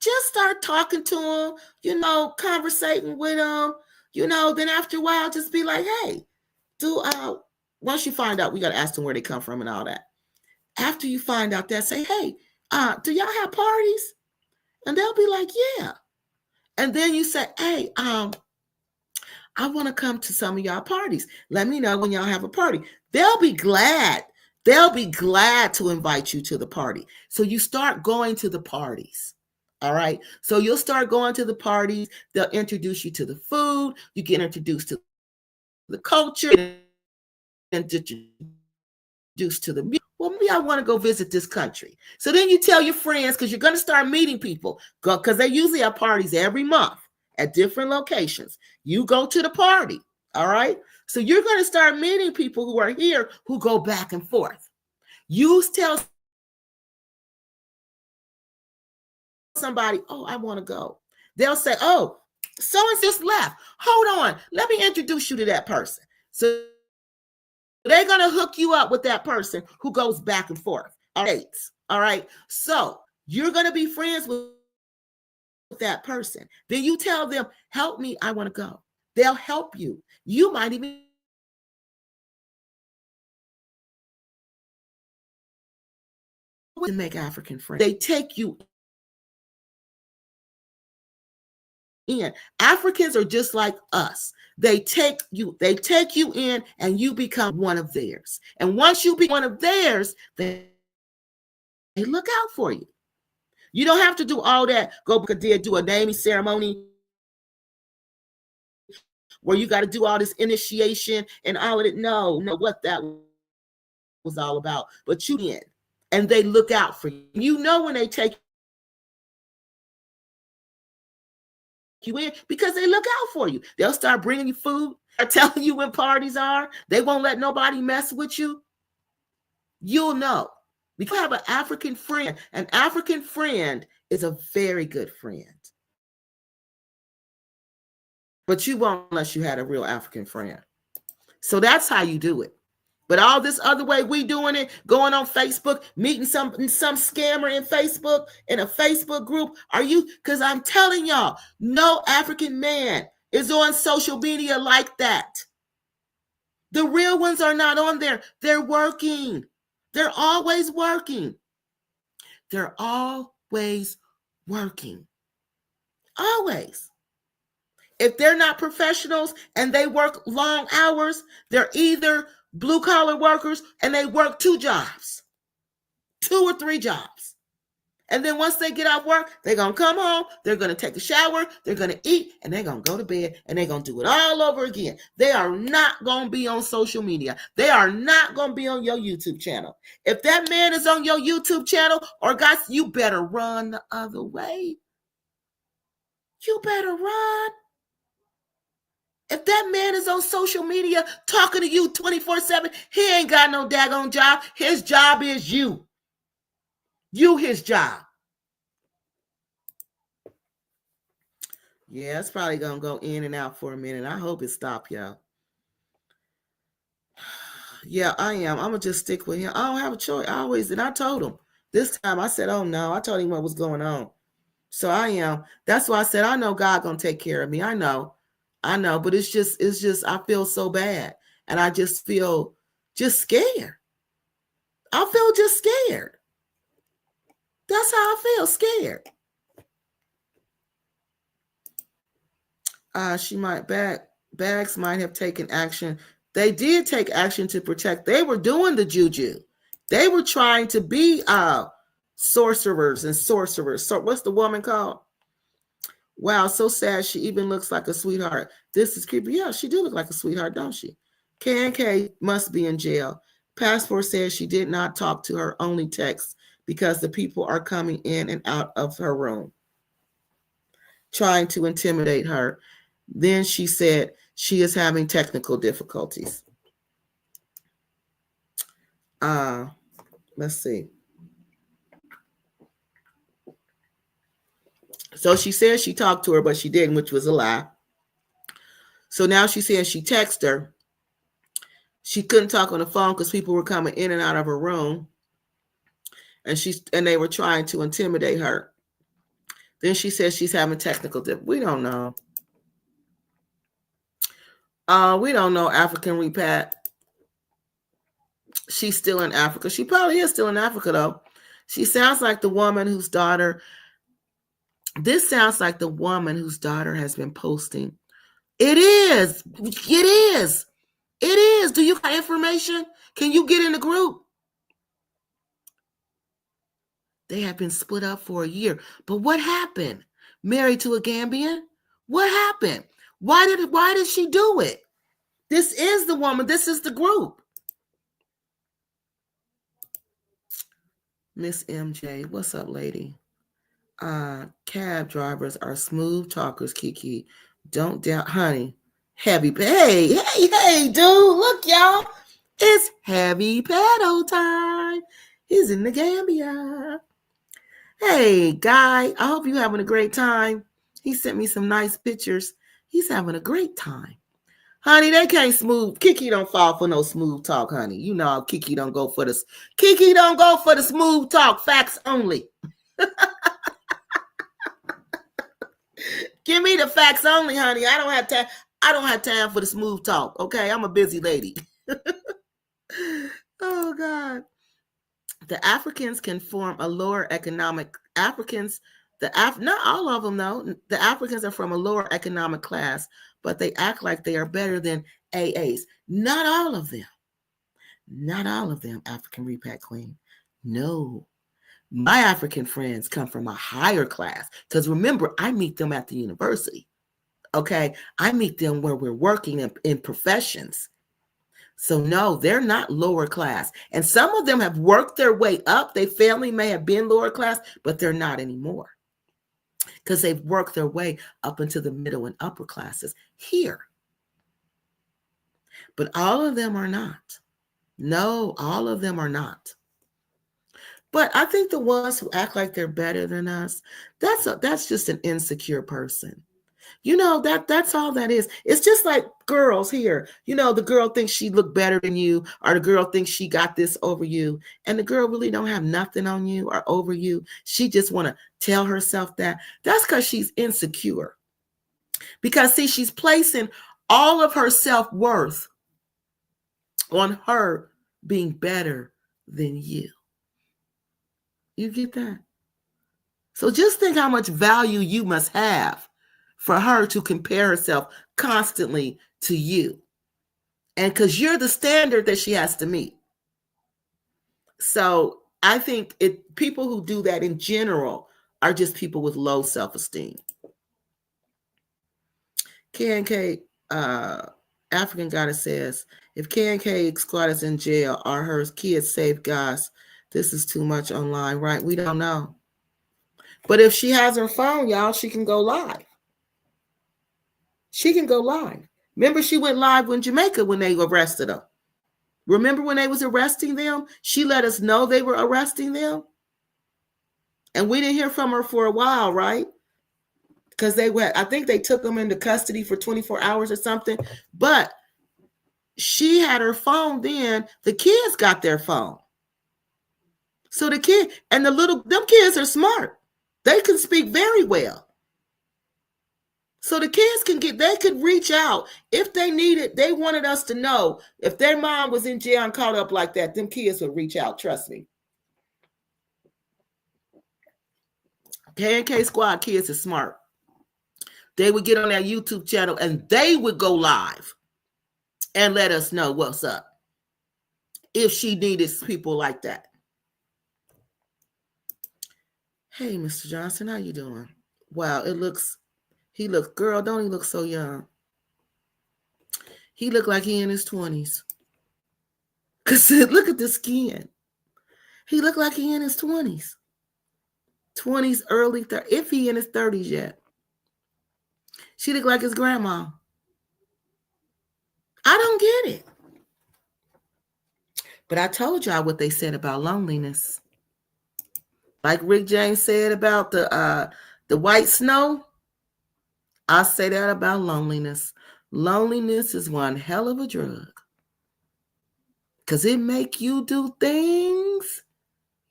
Just start talking to them, conversating with them, then after a while, just be like, hey, once you find out, we got to ask them where they come from and all that. After you find out that, say, hey, do y'all have parties? And they'll be like, yeah. And then you say, hey, I want to come to some of y'all parties. Let me know when y'all have a party. They'll be glad. They'll be glad to invite you to the party. So you start going to the parties. All right. So you'll start going to the parties. They'll introduce you to the food. You get introduced to the culture, and introduced to the music. Well, maybe I want to go visit this country. So then you tell your friends, because you're going to start meeting people, because they usually have parties every month at different locations. You go to the party. All right. So you're going to start meeting people who are here who go back and forth. You tell somebody, oh, I want to go. They'll say, oh, someone just left. Hold on. Let me introduce you to that person. So they're going to hook you up with that person who goes back and forth. All right. So you're going to be friends with that person. Then you tell them, help me. I want to go. They'll help you. You might even make African friends. They take you in. Africans are just like us. They take you in, and you become one of theirs. And once you become one of theirs, they look out for you. You don't have to do all that. Go do a naming ceremony where you got to do all this initiation and all of it. No, what that was all about. But you in, and they look out for you. You know when they take you in, because they look out for you. They'll start bringing you food. They're telling you when parties are. They won't let nobody mess with you. You'll know. Because you have an African friend. An African friend is a very good friend. But you won't unless you had a real African friend. So that's how you do it. But all this other way we doing it, going on Facebook, meeting some scammer in Facebook, in a Facebook group. Because I'm telling y'all, no African man is on social media like that. The real ones are not on there. They're working. They're always working. They're always working. Always. If they're not professionals and they work long hours, they're either blue collar workers and they work 2 jobs, 2 or 3 jobs. And then once they get off work, they're going to come home, they're going to take a shower, they're going to eat, and they're going to go to bed, and they're going to do it all over again. They are not going to be on social media. They are not going to be on your YouTube channel. If that man is on your YouTube channel, or guys, you better run the other way. You better run. If that man is on social media talking to you 24/7, he ain't got no daggone job. His job is you. You his job. Yeah, it's probably going to go in and out for a minute. I hope it stopped, y'all. Yeah, I am. I'm going to just stick with him. I don't have a choice. And I told him. This time I said, oh, no. I told him what was going on. So I am. That's why I said, I know God going to take care of me. I know. But it's just, I feel so bad. And I just feel just scared. I feel just scared. That's how I feel, scared. Bags might have taken action. They did take action to protect. They were doing the juju. They were trying to be sorcerers and sorcerers. So what's the woman called? Wow, so sad. She even looks like a sweetheart. This is creepy. Yeah, she do look like a sweetheart, don't she? K&K must be in jail. Passport says she did not talk to her, only text, because the people are coming in and out of her room, trying to intimidate her. Then she said she is having technical difficulties. Let's see. So she said she talked to her, but she didn't, which was a lie. So now she says she texted her. She couldn't talk on the phone because people were coming in and out of her room, and they were trying to intimidate her. Then she says she's having technical difficulties. We don't know. We don't know African repat. She's still in Africa. She probably is still in Africa, though. She sounds like the woman whose daughter. This sounds like the woman whose daughter has been posting. It is. It is. It is. Do you got information? Can you get in the group? They have been split up for a year. But what happened? Married to a Gambian? What happened? Why did she do it? This is the woman. This is the group. Miss MJ, what's up, lady? Cab drivers are smooth talkers, Kiki. Don't doubt, honey. Heavy, hey, dude, look, y'all. It's heavy pedal time. He's in the Gambia. Hey, Guy, I hope you're having a great time. He sent me some nice pictures. He's having a great time. Honey, they can't smooth. Kiki don't fall for no smooth talk, honey. You know Kiki don't go for this. Kiki don't go for the smooth talk. Facts only. Give me the facts only, honey. I don't have time. I don't have time for the smooth talk. Okay, I'm a busy lady. Oh God. The Africans can form a lower economic. Not all of them though. The Africans are from a lower economic class, but they act like they are better than AAs. Not all of them. Not all of them, African repat queen. No. My African friends come from a higher class because remember, I meet them at the university. Okay. I meet them where we're working in professions. So no, they're not lower class. And some of them have worked their way up. Their family may have been lower class, but they're not anymore because they've worked their way up into the middle and upper classes here. But all of them are not. No, all of them are not. But I think the ones who act like they're better than us, that's just an insecure person. You know, that's all that is. It's just like girls here. You know, the girl thinks she look better than you, or the girl thinks she got this over you. And the girl really don't have nothing on you or over you. She just want to tell herself that. That's because she's insecure. Because see, she's placing all of her self-worth on her being better than you. You get that? So just think how much value you must have for her to compare herself constantly to you. And because you're the standard that she has to meet. So I think people who do that in general are just people with low self-esteem. K&K African Goddess says, if K&K Squad is in jail, are her kids safe, guys? This is too much online, right? We don't know. But if she has her phone, y'all, she can go live. She can go live. Remember, she went live in Jamaica when they arrested her. Remember when they was arresting them? She let us know they were arresting them. And we didn't hear from her for a while, right? Because I think they took them into custody for 24 hours or something. But she had her phone then. The kids got their phone. So the kid and them kids are smart. They can speak very well. So the kids they could reach out if they needed, they wanted us to know if their mom was in jail and caught up like that, them kids would reach out, trust me. K&K Squad kids are smart. They would get on their YouTube channel and they would go live and let us know what's up if she needed people like that. Hey, Mr. Johnson, how you doing? Wow, girl, don't he look so young? He looked like he in his 20s. Because look at the skin. He looked like he in his 20s. 20s, early 30s, if he in his 30s yet. She looked like his grandma. I don't get it. But I told y'all what they said about loneliness. Like Rick James said about the white snow, I say that about loneliness. Loneliness is one hell of a drug. Because it make you do things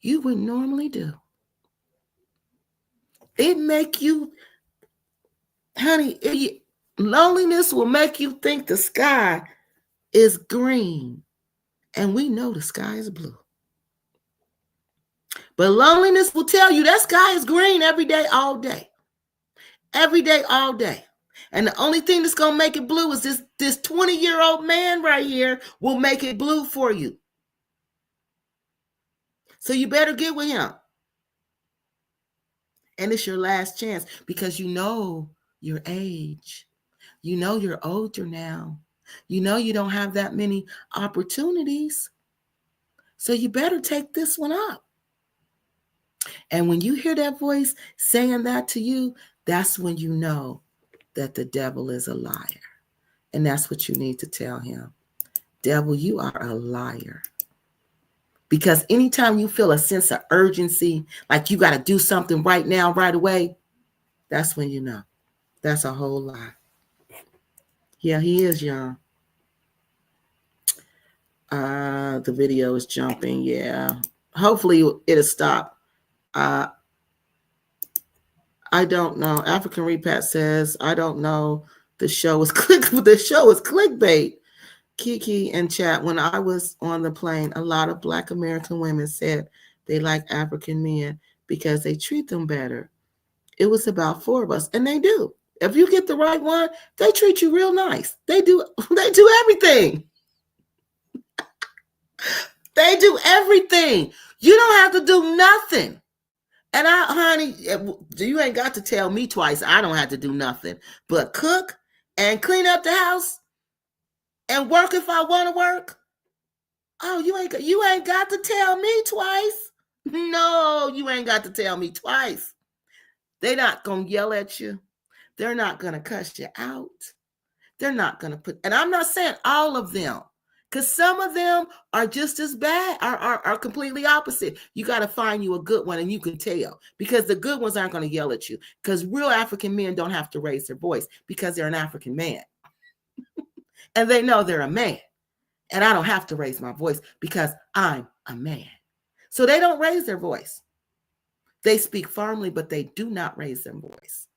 you would normally do. It make you, honey, loneliness will make you think the sky is green. And we know the sky is blue. But loneliness will tell you that sky is green every day, all day. Every day, all day. And the only thing that's going to make it blue is this 20-year-old man right here will make it blue for you. So you better get with him. And it's your last chance because you know your age. You know you're older now. You know you don't have that many opportunities. So you better take this one up. And when you hear that voice saying that to you, that's when you know that the devil is a liar. And that's what you need to tell him. Devil, you are a liar. Because anytime you feel a sense of urgency, like you got to do something right now, right away, that's when you know. That's a whole lie. Yeah, he is young. The video is jumping. Yeah. Hopefully it'll stop. I don't know. African Repat says, I don't know. The show is clickbait. Kiki in chat, when I was on the plane, a lot of Black American women said they like African men because they treat them better. It was about 4 of us, and they do. If you get the right one, they treat you real nice. They do everything. They do everything. You don't have to do nothing. And honey, you ain't got to tell me twice. I don't have to do nothing but cook and clean up the house and work if I want to work. Oh, you ain't got to tell me twice. No, you ain't got to tell me twice. They're not going to yell at you. They're not going to cuss you out. They're not going to and I'm not saying all of them, because some of them are just as bad, are completely opposite. You got to find you a good one, and you can tell, because the good ones aren't going to yell at you, because real African men don't have to raise their voice because they're an African man. And they know they're a man. And I don't have to raise my voice because I'm a man. So they don't raise their voice. They speak firmly, but they do not raise their voice.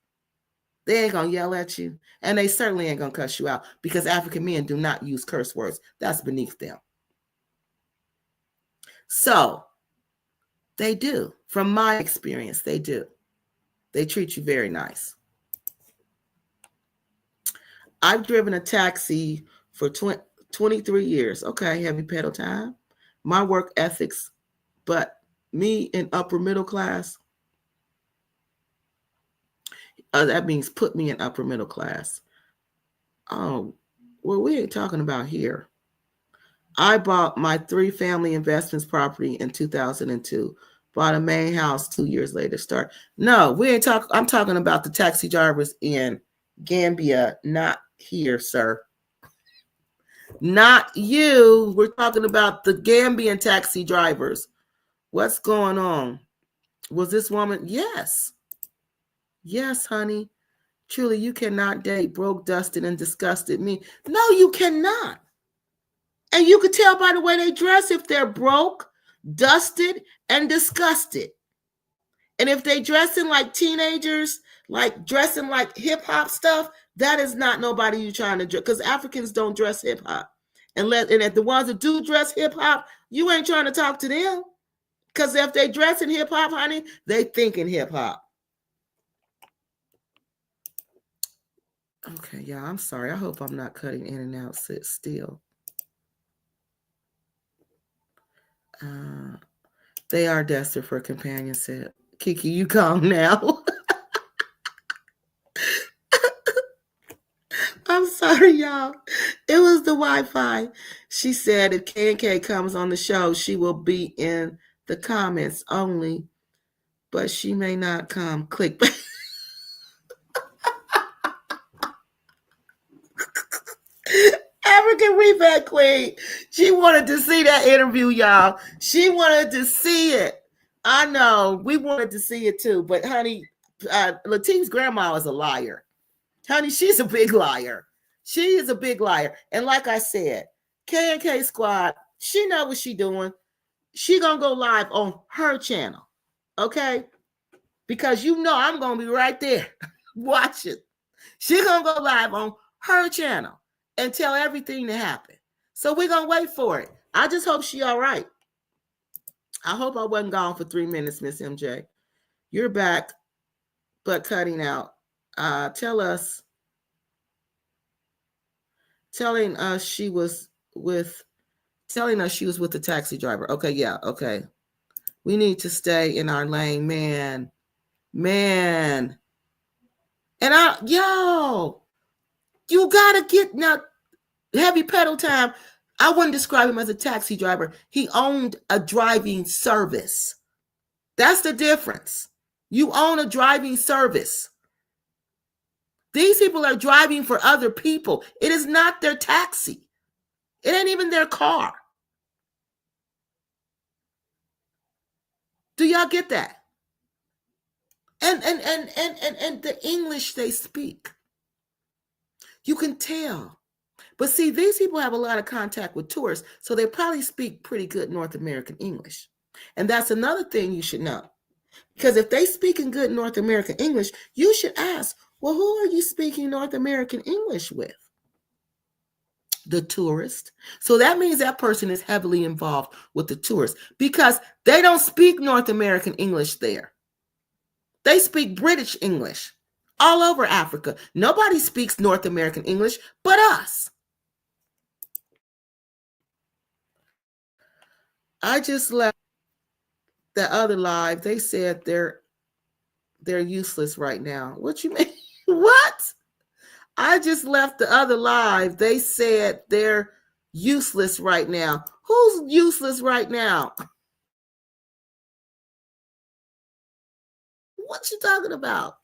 They ain't going to yell at you. And they certainly ain't going to cuss you out, because African men do not use curse words. That's beneath them. So they do. From my experience, they do. They treat you very nice. I've driven a taxi for 23 years. Okay, heavy pedal time. My work ethics, but me in upper middle class, that means put me in upper middle class. Oh, well, we ain't talking about here. I bought my 3-family investments property in 2002. Bought a main house 2 years later. Start. No, we ain't talking. I'm talking about the taxi drivers in Gambia, not here, sir. Not you. We're talking about the Gambian taxi drivers. What's going on? Was this woman? Yes. Yes, honey. Truly, you cannot date broke, dusted, and disgusted me. No, you cannot. And you could tell by the way they dress if they're broke, dusted, and disgusted. And if they dressing like teenagers, like dressing like hip hop stuff, that is not nobody you trying to dress. Because Africans don't dress hip hop. And if the ones that do dress hip hop, you ain't trying to talk to them. Because if they dress in hip hop, honey, they thinking hip hop. Okay, yeah, I'm sorry. I hope I'm not cutting in and out. Sit still. They are desperate for companionship. Kiki, you calm now. I'm sorry, y'all. It was the Wi-Fi. She said if K&K comes on the show, she will be in the comments only, but she may not come. Click. African Rebate Queen. She wanted to see that interview, y'all. She wanted to see it. I know. We wanted to see it too. But, honey, Latif's grandma is a liar. Honey, she's a big liar. She is a big liar. And like I said, K&K Squad, she know what she doing. She going to go live on her channel. Okay? Because you know I'm going to be right there. Watch it. She going to go live on her channel and tell everything that happened. So we're going to wait for it. I just hope she all right. I hope I wasn't gone for 3 minutes, Miss MJ. You're back, but cutting out. Telling us she was with the taxi driver. Okay, yeah, okay. We need to stay in our lane, man. And you gotta get now. Heavy pedal time. I wouldn't describe him as a taxi driver. He owned a driving service. That's the difference. You own a driving service. These people are driving for other people. It is not their taxi. It ain't even their car. Do y'all get that? And the English they speak. You can tell. But see, these people have a lot of contact with tourists, so they probably speak pretty good North American English. And that's another thing you should know. Because if they speak in good North American English, you should ask, well, who are you speaking North American English with? The tourist. So that means that person is heavily involved with the tourist because they don't speak North American English there. They speak British English all over Africa. Nobody speaks North American English but us. I just left the other live. They said they're useless right now. What you mean? What? I just left the other live. They said they're useless right now. Who's useless right now? What you talking about?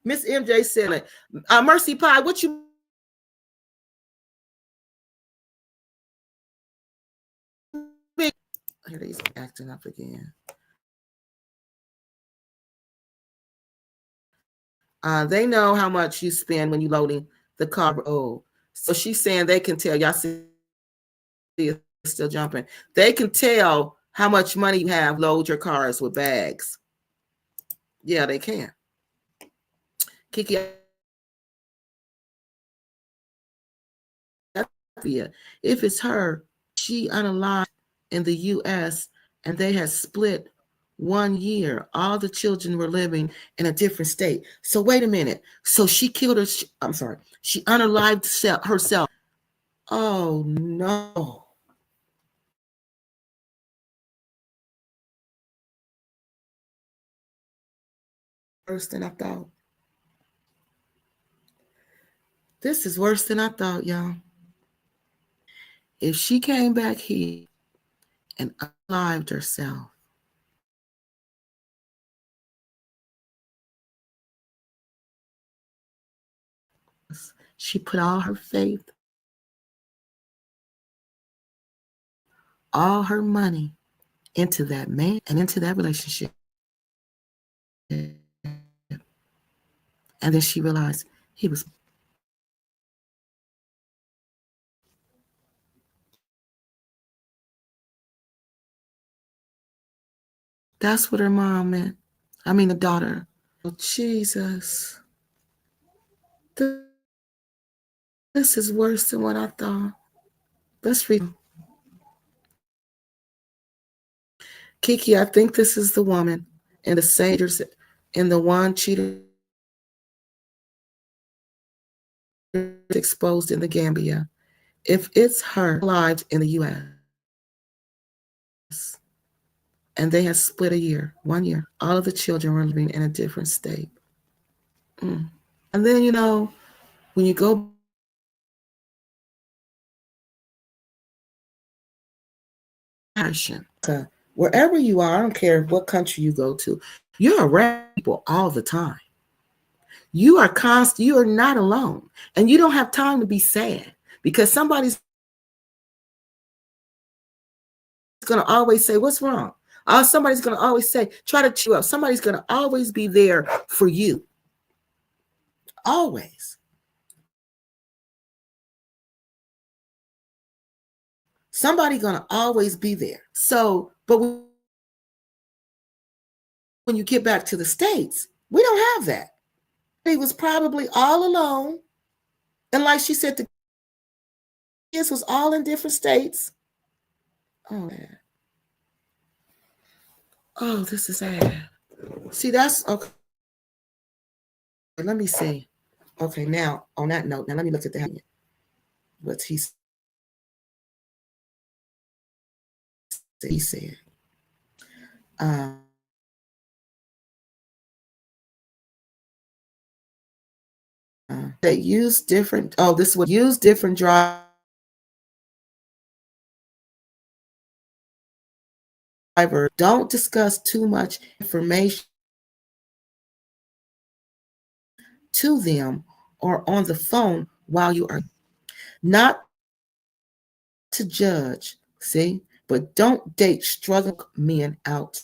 Miss MJ said, Mercy Pie, what you mean? Here he's acting up again. They know how much you spend when you loading the car. Oh, so she's saying they can tell. Y'all see it's still jumping. They can tell how much money you have. Load your cars with bags. Yeah, they can. Kiki, if it's her, she unaligned in the U.S. and they had split 1 year, all the children were living in a different state. So wait a minute. So she killed her. I'm sorry. She unalived herself. Oh no. Worse than I thought. This is worse than I thought, y'all. If she came back here and unalived herself, she put all her faith, all her money into that man and into that relationship. And then she realized he was. That's what her mom meant. I mean, the daughter. Oh, Jesus. This is worse than what I thought. Let's read. Kiki, I think this is the woman and the satyrs and the one cheater exposed in the Gambia. If it's her lives in the US and they had split 1 year, all of the children were living in a different state. And then, when you go to wherever you are, I don't care what country you go to, you're around people all the time. You are not alone. And you don't have time to be sad because somebody's going to always say, what's wrong? Somebody's going to always say, try to cheer up. Somebody's going to always be there for you. Always. Somebody's going to always be there. So, but when you get back to the States, we don't have that. He was probably all alone. And like she said, the kids was all in different states. Oh, man. Oh, this is sad. See, that's okay. Let me see. Okay, now on that note, now let me look at that. What he said. They use different. Oh, this would use different drivers. Don't discuss too much information to them or on the phone while you are not to judge. See, but don't date struggling men out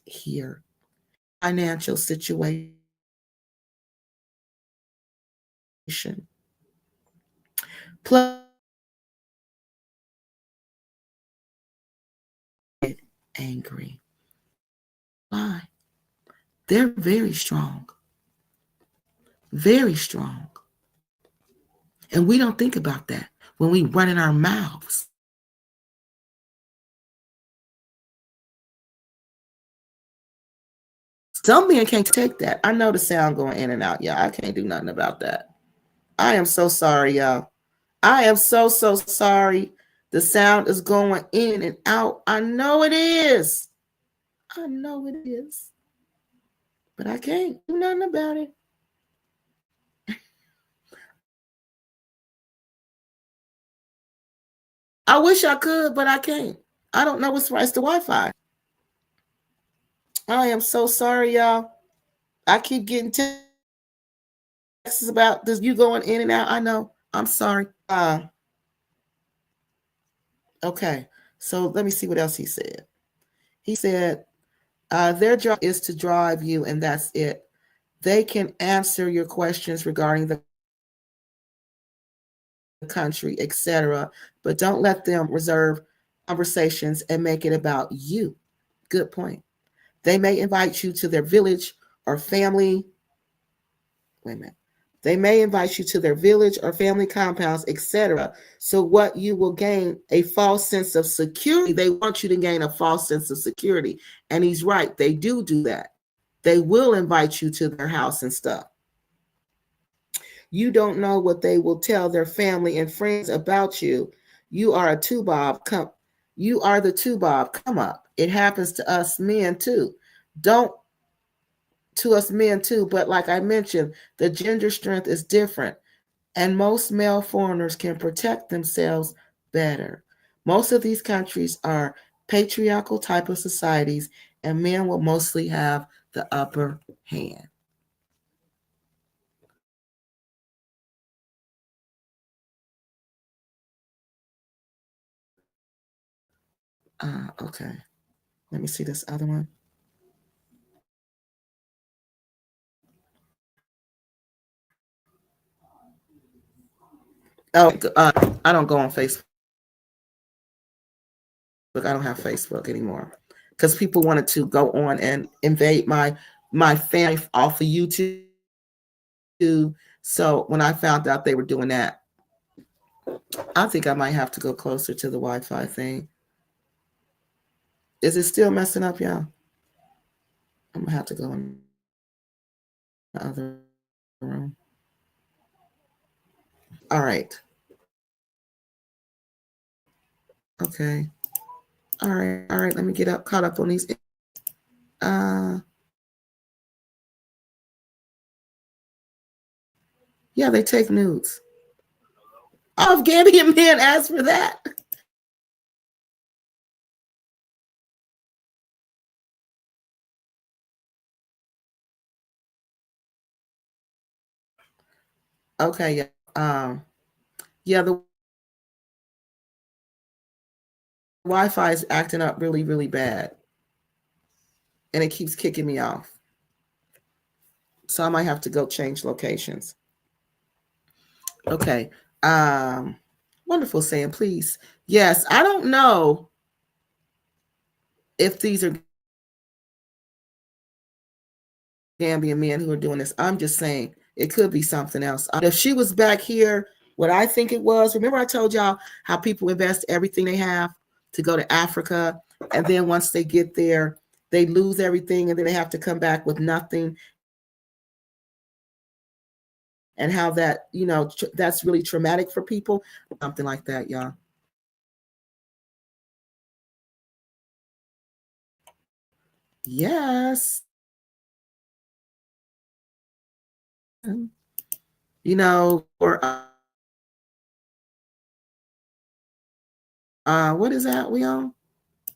here. Financial situation. Plus, angry. Why? They're very strong. Very strong. And we don't think about that when we run in our mouths. Some men can't take that. I know the sound going in and out, y'all. I can't do nothing about that. I am so sorry, y'all. I am so sorry. The sound is going in and out. I know it is. I know it is. But I can't do nothing about it. I wish I could, but I can't. I don't know what's right. It's the Wi-Fi. I am so sorry, y'all. I keep getting texts about this, you going in and out. I know. I'm sorry. Okay. So let me see what else he said. He said, their job is to drive you, and that's it. They can answer your questions regarding the country, etc., but don't let them reserve conversations and make it about you. Good point. They may invite you to their village or family. Wait a minute. They may invite you to their village or family compounds, etc. So what you will gain a false sense of security. They want you to gain a false sense of security. And he's right. They do that. They will invite you to their house and stuff. You don't know what they will tell their family and friends about you. You are a two-bob. You are the two-bob. Come up. It happens to us men too. To us men too, but like I mentioned, the gender strength is different, and most male foreigners can protect themselves better. Most of these countries are patriarchal type of societies, and men will mostly have the upper hand. Okay, let me see this other one. Oh, I don't go on Facebook. I don't have Facebook anymore because people wanted to go on and invade my family off of YouTube. So when I found out they were doing that, I think I might have to go closer to the Wi-Fi thing. Is it still messing up, y'all? I'm gonna have to go in the other room. All right. Okay. All right. All right. Let me get caught up on these. Yeah, they take nudes. Oh, if Gambian men ask for that. Okay. Yeah. Yeah. The Wi-Fi is acting up really, really bad, and it keeps kicking me off. So I might have to go change locations. Okay. Wonderful, Sam. Please. Yes, I don't know if these are Gambian men who are doing this. I'm just saying it could be something else. If she was back here, what I think it was, remember I told y'all how people invest everything they have to go to Africa, and then once they get there, they lose everything, and then they have to come back with nothing. And how that, that's really traumatic for people. Something like that, y'all. Yes. Or what is that we on?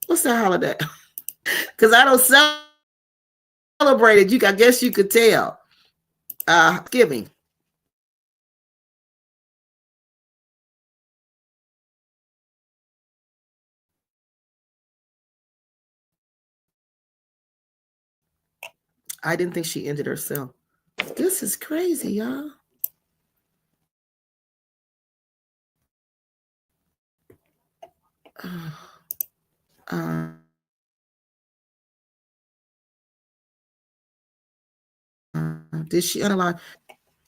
What's that holiday? Because I don't celebrate it. I guess you could tell. Thanksgiving. I didn't think she ended herself. This is crazy, y'all. Did she unalive?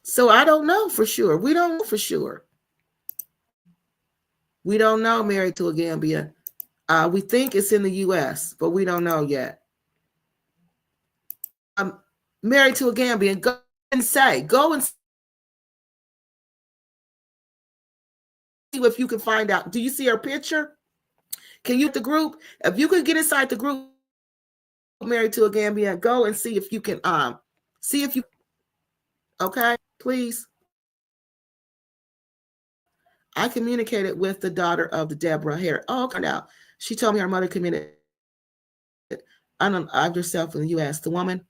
So I don't know for sure. We don't know for sure. We don't know. Married to a Gambia. We think it's in the U.S., but we don't know yet. Married to a Gambian. Go and see if you can find out. Do you see her picture? Can you the group? If you can get inside the group, married to a Gambian, go and see if you can see if you okay, please. I communicated with the daughter of the Deborah here. Oh, okay, now she told me her mother committed unalived herself in the U.S. The woman,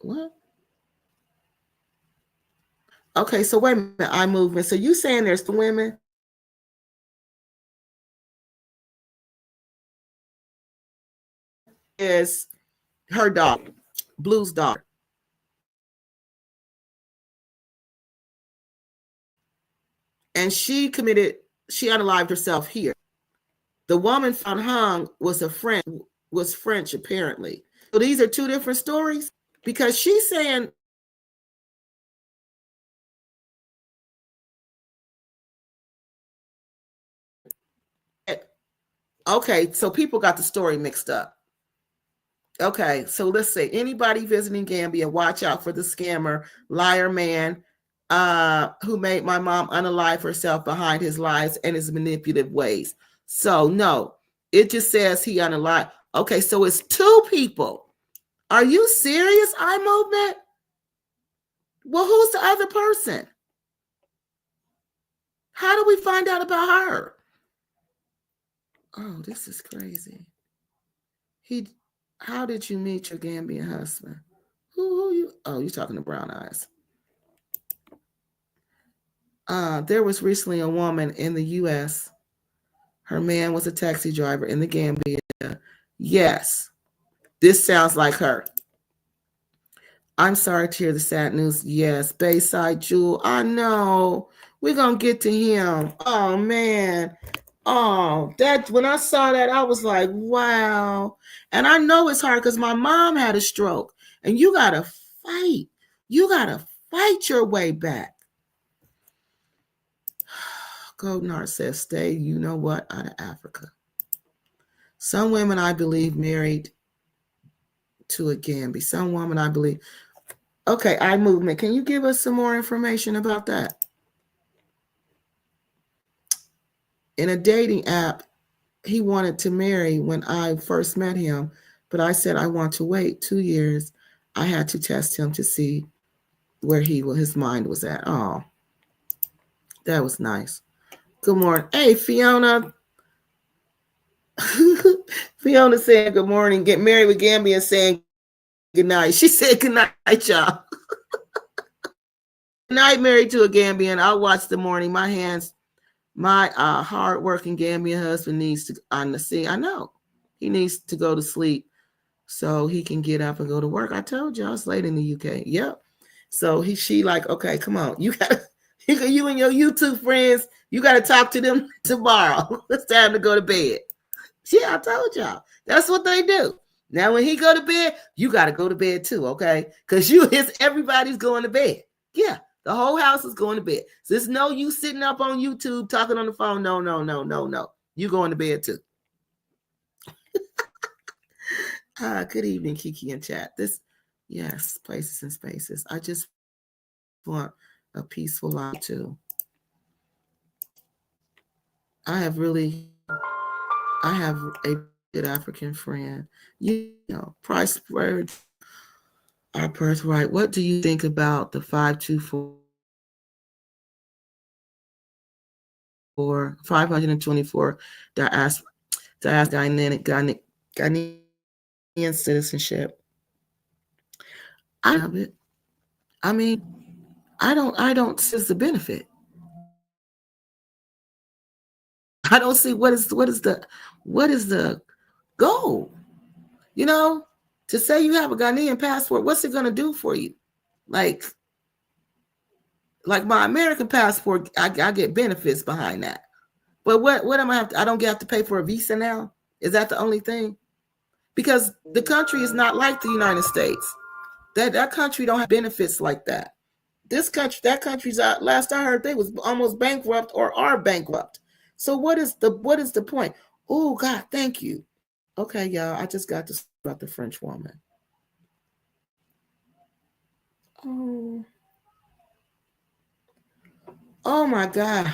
what? Okay, so wait a minute. I movement. So you saying there's the women? Is her daughter, Blue's daughter. And she unalived herself here. The woman found hung was French apparently. So these are two different stories because she's saying Okay, so people got the story mixed up. Okay, so let's say anybody visiting Gambia, watch out for the scammer, liar man, who made my mom unalive herself behind his lies and his manipulative ways. So no, it just says he unalive. Okay, so it's two people. Are you serious, eye movement? Well, who's the other person? How do we find out about her? Oh, this is crazy. How did you meet your Gambian husband? Who you? Oh, you're talking to Brown Eyes. There was recently a woman in the U.S. Her man was a taxi driver in the Gambia. Yes, this sounds like her. I'm sorry to hear the sad news. Yes, Bayside Jewel. I know. We're going to get to him. Oh, man. Oh, that when I saw that, I was like, wow. And I know it's hard because my mom had a stroke. And you got to fight. You got to fight your way back. Goldnard says, stay, you know what, out of Africa. Some women, I believe, married to a Gambi. Some woman, I believe. Okay, eye movement. Can you give us some more information about that? In a dating app, he wanted to marry when I first met him, but I said I want to wait 2 years. I had to test him to see where his mind was at. Oh, that was nice. Good morning. Hey, Fiona. Fiona saying good morning. Get married with Gambia saying good night. She said good night, y'all. Good night, married to a Gambian. I'll watch the morning. My hands, my hard-working Gambian husband needs to on the sea. I know he needs to go to sleep so he can get up and go to work. I told y'all it's late in the UK. Yep. So she like, okay, come on. You and your YouTube friends, you gotta talk to them tomorrow. It's time to go to bed. Yeah, I told y'all. That's what they do. Now, when he go to bed, you got to go to bed too, okay? Because everybody's going to bed. Yeah, the whole house is going to bed. So there's no you sitting up on YouTube talking on the phone. No. You going to bed too. Good evening, Kiki and chat. Yes, places and spaces. I just want a peaceful life too. I have a good African friend. You know, price word our birthright. What do you think about the 524 diaspora Ghanaian citizenship? I love it. I mean, I don't see the benefit. I don't see what is the goal. You know, to say you have a Ghanaian passport, what's it going to do for you? Like my American passport, I get benefits behind that. But what am I have to? I don't have to pay for a visa now. Is that the only thing? Because the country is not like the United States. That country don't have benefits like that. That country's out. Last I heard, they was almost bankrupt or are bankrupt. So what is the point? Oh God, thank you. Okay, y'all. I just got to say about the French woman. Oh my God.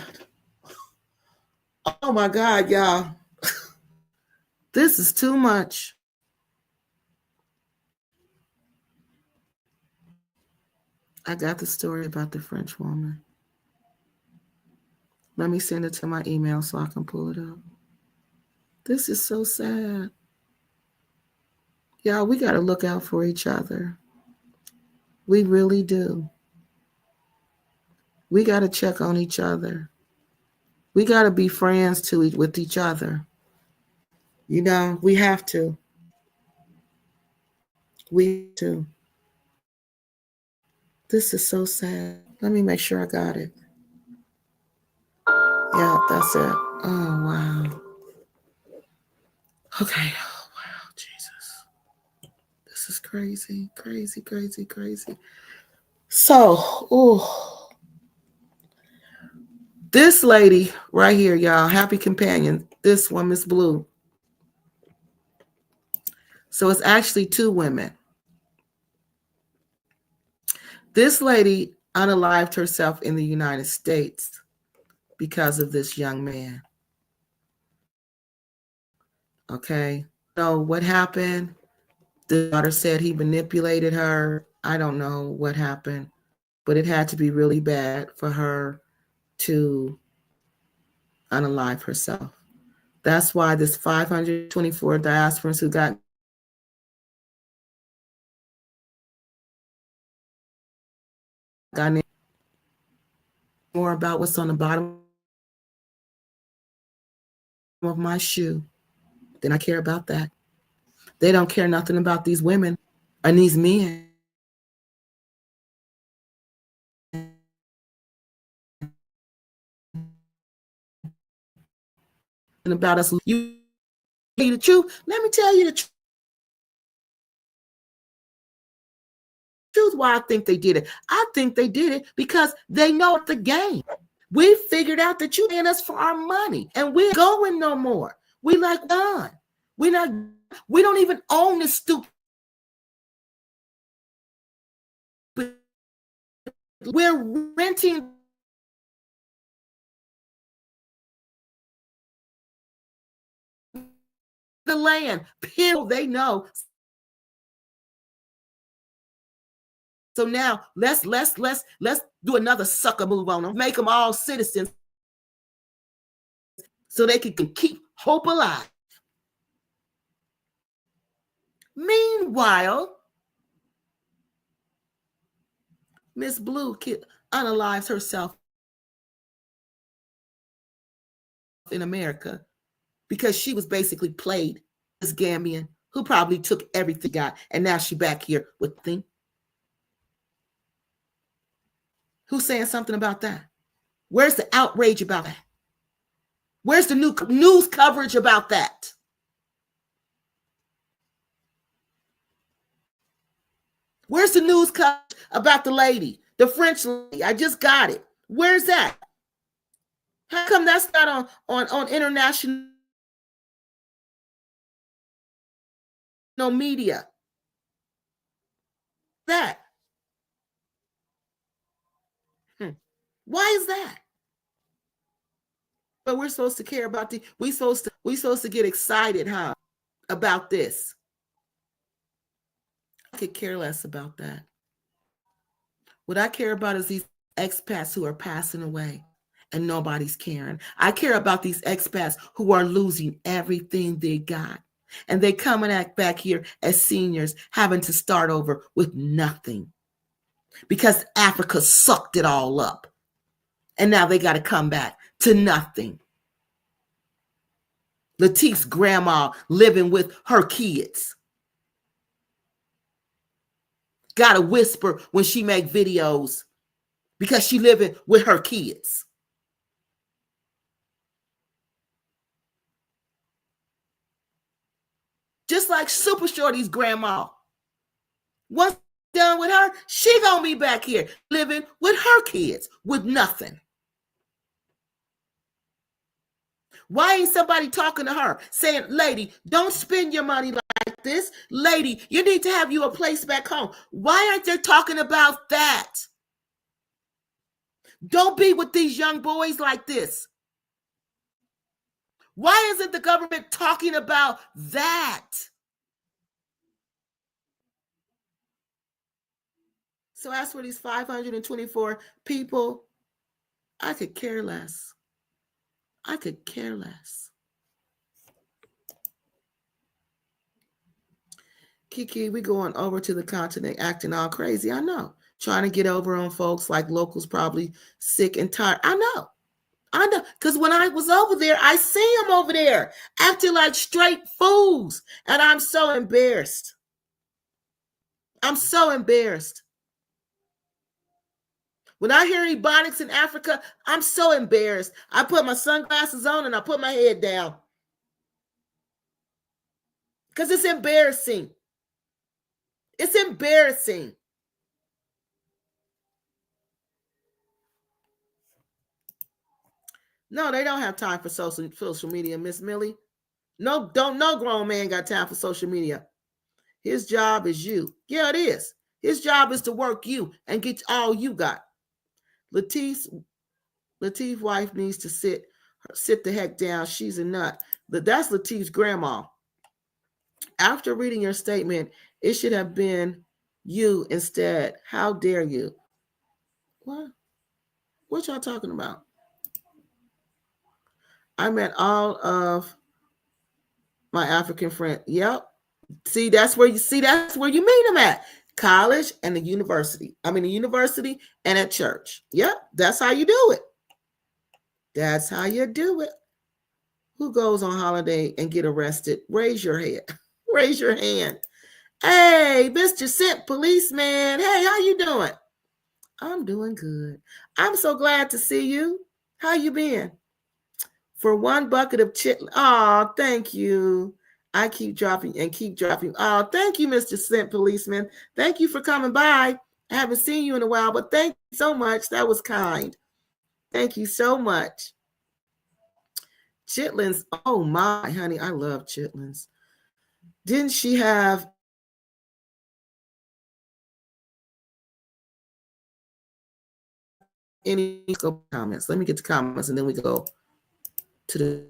Oh my God, y'all. This is too much. I got the story about the French woman. Let me send it to my email so I can pull it up. This is so sad. Y'all, we got to look out for each other. We really do. We got to check on each other. We got to be friends with each other. You know, we have to. We do. This is so sad. Let me make sure I got it. Yeah, that's it. Oh, wow. Okay. Oh, wow, Jesus. This is crazy, crazy, crazy, crazy. So, this lady right here, y'all, happy companion. This one, Miss Blue. So it's actually two women. This lady unalived herself in the United States because of this young man. Okay. So what happened? The daughter said he manipulated her. I don't know what happened, but it had to be really bad for her to unalive herself. That's why this 524 diasporans who got more about what's on the bottom of my shoe, then I care about that. They don't care nothing about these women and these men. And about us, you the truth. Let me tell you the truth. Why I think they did it. I think they did it because they know the game. We figured out that you paying us for our money, and we're going no more. We like done. We don't even own this stupid. We're renting the land. They know. So now let's do another sucker move on them. Make them all citizens so they can keep hope alive. Meanwhile, Miss Blue unalives herself in America because she was basically played as Gambian who probably took everything got, and now she back here with the thing. Who's saying something about that? Where's the outrage about that? Where's the new news coverage about that? Where's the news coverage about the lady, the French lady? I just got it. Where's that? How come that's not on international media? That. Why is that? But we're supposed to care about we supposed to get excited, huh? About this. I could care less about that. What I care about is these expats who are passing away and nobody's caring. I care about these expats who are losing everything they got. And they coming back here as seniors, having to start over with nothing. Because Africa sucked it all up. And now they got to come back to nothing. Latif's grandma living with her kids. Got to whisper when she make videos because she living with her kids. Just like Super Shorty's grandma. Once done with her, she gonna be back here living with her kids with nothing. Why ain't somebody talking to her saying, lady, don't spend your money like this. Lady, you need to have you a place back home. Why aren't they talking about that? Don't be with these young boys like this. Why isn't the government talking about that? So as for these 524 people, I could care less. I could care less. Kiki, we going over to the continent acting all crazy. I know. Trying to get over on folks like locals probably sick and tired. I know. Because when I was over there, I see them over there acting like straight fools. And I'm so embarrassed. I'm so embarrassed. When I hear Ebonics in Africa, I'm so embarrassed. I put my sunglasses on and I put my head down. Because it's embarrassing. It's embarrassing. No, they don't have time for social media, Miss Millie. No grown man got time for social media. His job is you. Yeah, it is. His job is to work you and get all you got. Latif's wife needs to sit the heck down. She's a nut. But that's Latif's grandma. After reading your statement, it should have been you instead. How dare you? What? What y'all talking about? I met all of my African friends. Yep. See, that's where you meet them at. College and the university. The university and at church. Yep. That's how you do it. That's how you do it. Who goes on holiday and get arrested? Raise your hand. Raise your hand. Hey, Mr. Scent Policeman. Hey, how you doing? I'm doing good. I'm so glad to see you. How you been? For one bucket of chitlin. Oh, thank you. I keep dropping. Oh, thank you, Mr. Scent Policeman. Thank you for coming by. I haven't seen you in a while, but thank you so much. That was kind. Thank you so much. Chitlins. Oh, my, honey. I love chitlins. Didn't she have any comments? Let me get the comments and then we go to the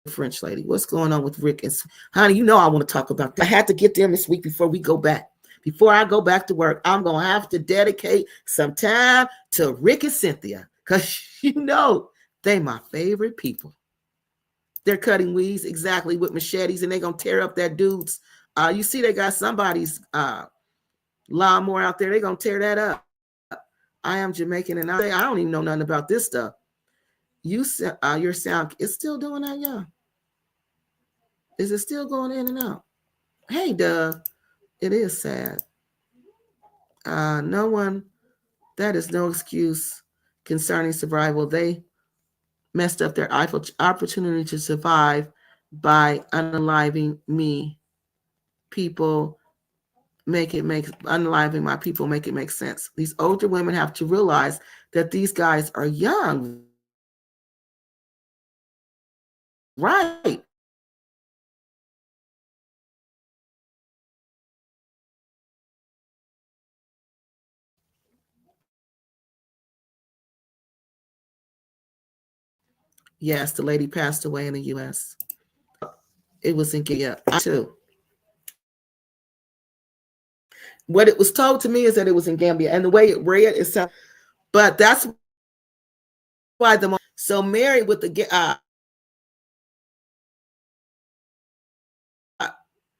French lady. What's going on with Rick and honey? You know I want to talk about that. I had to get them this week before we go back. Before I go back to work, I'm gonna have to dedicate some time to Rick and Cynthia because you know they my favorite people. They're cutting weeds exactly with machetes, and they're gonna tear up that dude's. You see, they got somebody's lawnmower out there. They're gonna tear that up. I am Jamaican, and I don't even know nothing about this stuff. Your sound is still doing that, yeah. Is it still going in and out? Hey, Doug, it is sad. No one, that is no excuse concerning survival. They messed up their opportunity to survive by unaliving me. People unaliving my people make it make sense. These older women have to realize that these guys are young. Right. Yes, the lady passed away in the U.S. It was in Gambia too. What it was told to me is that it was in Gambia, and the way it read is, but that's why so married with the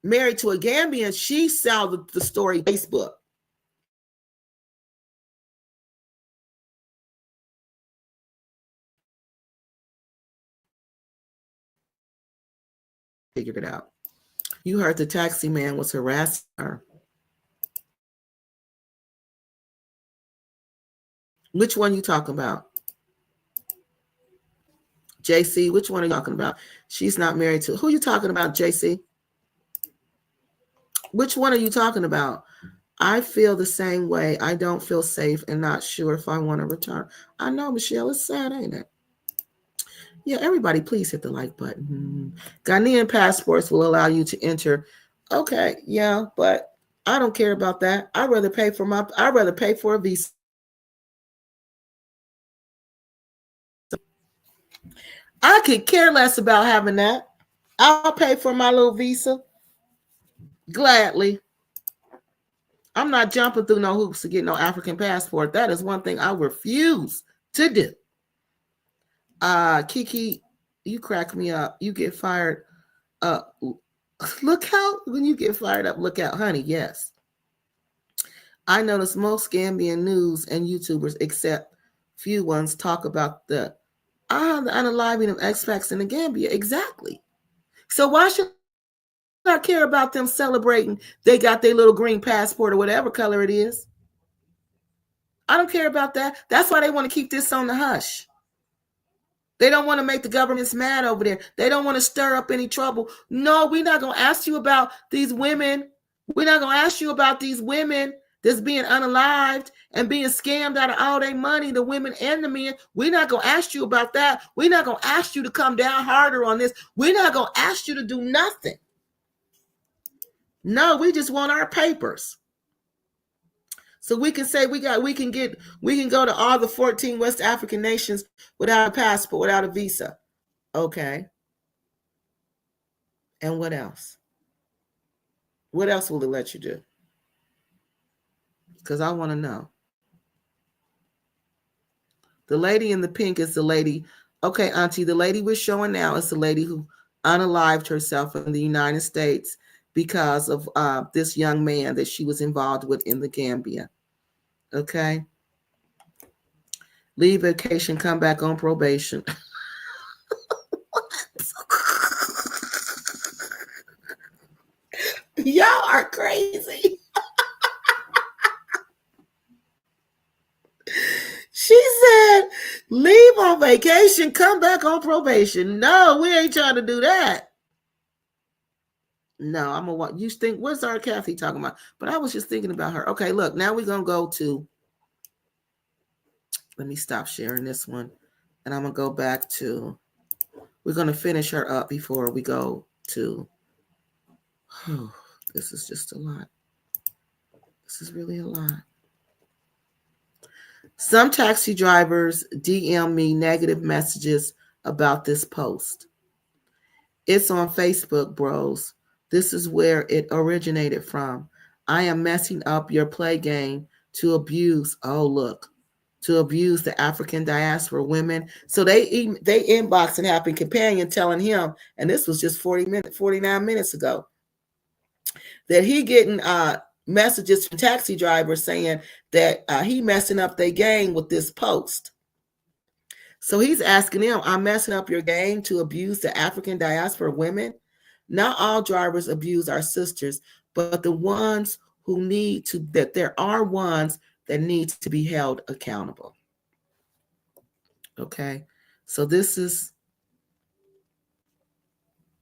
married to a Gambian, she saw the story on Facebook. Figured it out. You heard the taxi man was harassing her. Which one you talking about? JC, which one are you talking about? She's not married to. Who are you talking about, JC? Which one are you talking about? I feel the same way. I don't feel safe and not sure if I want to return. I know, Michelle, it's sad, ain't it? Yeah, everybody, please hit the like button. Ghanaian passports will allow you to enter. Okay, yeah, but I don't care about that. I'd rather pay for a visa. I could care less about having that. I'll pay for my little visa gladly. I'm not jumping through no hoops to get no African passport. That is one thing I refuse to do. Kiki, you crack me up. You get fired. Look out when you get fired up. Look out, honey. Yes. I notice most Gambian news and YouTubers, except few ones, talk about the unaliving of expats in the Gambia. Exactly. So why should I care about them celebrating they got their little green passport or whatever color it is? I don't care about that. That's why they want to keep this on the hush. They don't want to make the governments mad over there. They don't want to stir up any trouble. No, we're not going to ask you about these women. We're not going to ask you about these women that's being unalived and being scammed out of all their money, the women and the men. We're not going to ask you about that. We're not going to ask you to come down harder on this. We're not going to ask you to do nothing. No, we just want our papers. So we can say we can go to all the 14 West African nations without a passport, without a visa. Okay. And what else? What else will it let you do? Because I want to know. The lady in the pink is the lady. Okay, Auntie, the lady we're showing now is the lady who unalived herself in the United States because of this young man that she was involved with in the Gambia. Okay. Leave vacation, come back on probation. Y'all are crazy. She said, leave on vacation, come back on probation. No, we ain't trying to do that. No, I'm gonna you think what's our Kathy talking about? But I was just thinking about her. Okay, look, now we're gonna go to, let me stop sharing this one. And I'm gonna go back to, we're gonna finish her up before we go to, oh, this is just a lot. This is really a lot. Some taxi drivers DM me negative messages about this post. It's on Facebook, bros. This is where it originated from. I am messing up your play game to abuse. Oh, look. To abuse the African diaspora women. So they inboxed and Happy Companion telling him, and this was just 49 minutes ago, that he getting messages from taxi drivers saying that he messing up their game with this post. So he's asking them, I'm messing up your game to abuse the African diaspora women. Not all drivers abuse our sisters, but the ones who need to, that there are ones that need to be held accountable. Okay. So this is,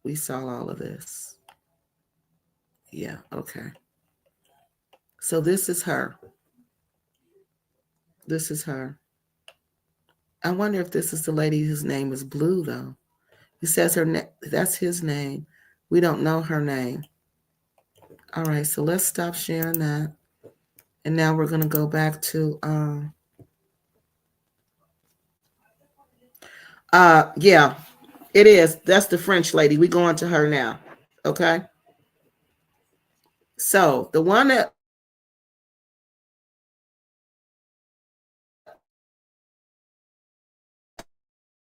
we saw all of this. Yeah. Okay. So this is her. This is her. I wonder if this is the lady whose name is Blue, though. He says that's his name. We don't know her name. All right, so let's stop sharing that. And now we're going to go back to, yeah, it is. That's the French lady. We go on to her now. Okay. So the one that,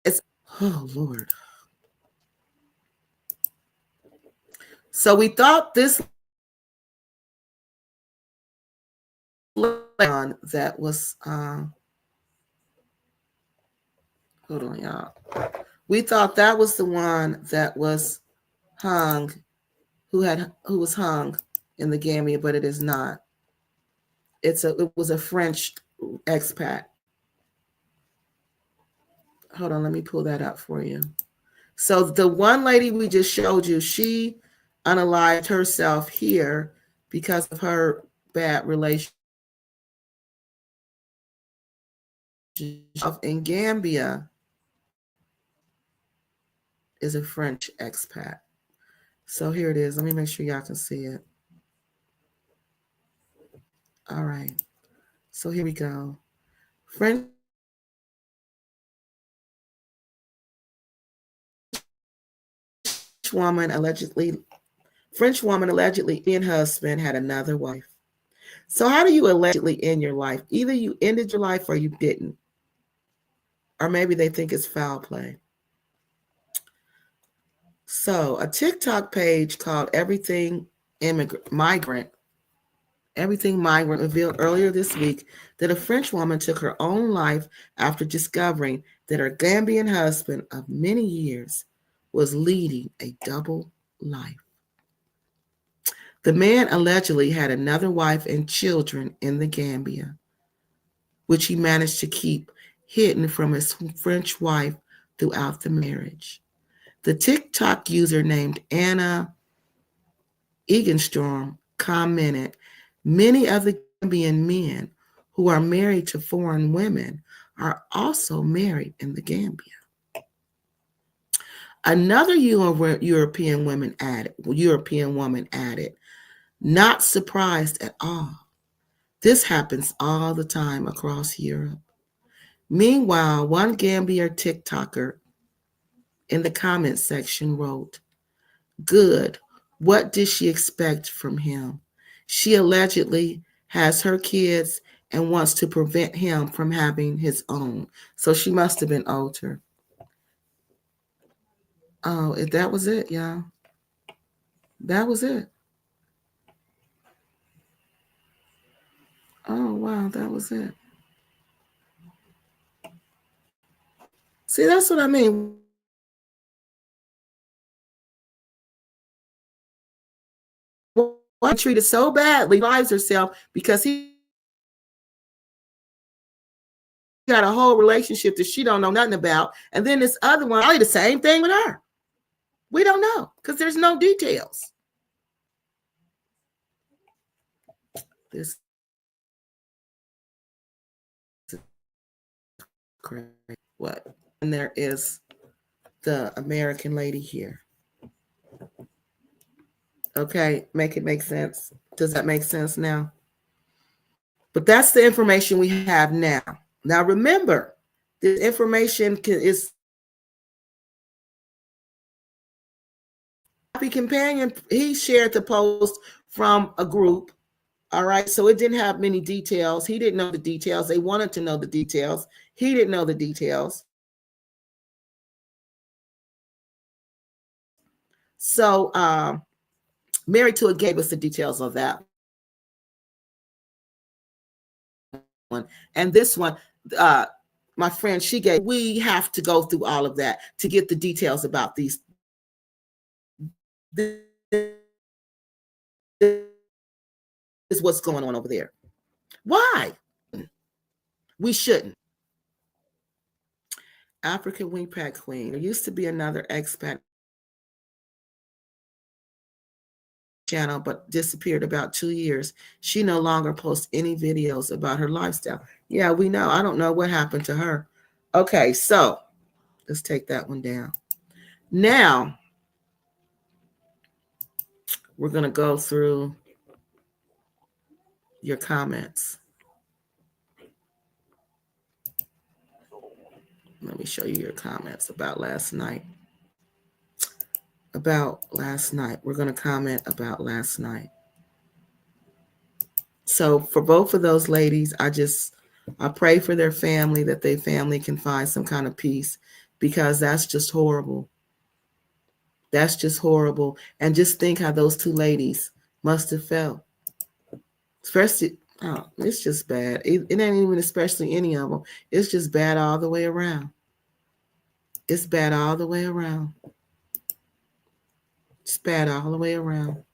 it's, oh, Lord. So we thought this that was, hold on, y'all. We thought that was the one that was hung, who was hung in the Gambia, but it is not. It was a French expat. Hold on, let me pull that up for you. So the one lady we just showed you, she unalived herself here because of her bad relationship in Gambia is a French expat. So here it is. Let me make sure y'all can see it. All right. So here we go. French woman allegedly, Indian husband had another wife. So how do you allegedly end your life? Either you ended your life or you didn't. Or maybe they think it's foul play. So a TikTok page called Everything Migrant revealed earlier this week that a French woman took her own life after discovering that her Gambian husband of many years was leading a double life. The man allegedly had another wife and children in the Gambia, which he managed to keep hidden from his French wife throughout the marriage. The TikTok user named Anna Egenstrom commented, many of the Gambian men who are married to foreign women are also married in the Gambia. Another European woman added, not surprised at all. This happens all the time across Europe. Meanwhile, one Gambia TikToker in the comments section wrote, "Good. What did she expect from him? She allegedly has her kids and wants to prevent him from having his own." So she must have been older. Oh, that was it, y'all. That was it. Oh, wow, that was it. See, that's what I mean. Why treated so badly, lives herself because he got a whole relationship that she don't know nothing about, and then this other one, probably the same thing with her. We don't know because there's no details. This is crazy. What? And there is the American lady here. Okay, make it make sense. Does that make sense now? But that's the information we have now. Now remember, this information is Happy Companion. He shared the post from a group. All right, so it didn't have many details. He didn't know the details. They wanted to know the details. He didn't know the details. So Married to a gave us the details of that one. And this one, my friend, she gave, we have to go through all of that to get the details about these. This is what's going on over there. Why? We shouldn't. African Wing Pack Queen. There used to be another expat channel, but disappeared about 2 years. She no longer posts any videos about her lifestyle. Yeah, we know. I don't know what happened to her. Okay, so let's take that one down. Now, we're going to go through your comments. Let me show you your comments about last night. We're going to comment about last night. So for both of those ladies, I pray for their family, that their family can find some kind of peace, because that's just horrible. That's just horrible. And just think how those two ladies must have felt. Especially, it's just bad. It ain't even especially any of them. It's just bad all the way around. It's bad all the way around. It's bad all the way around.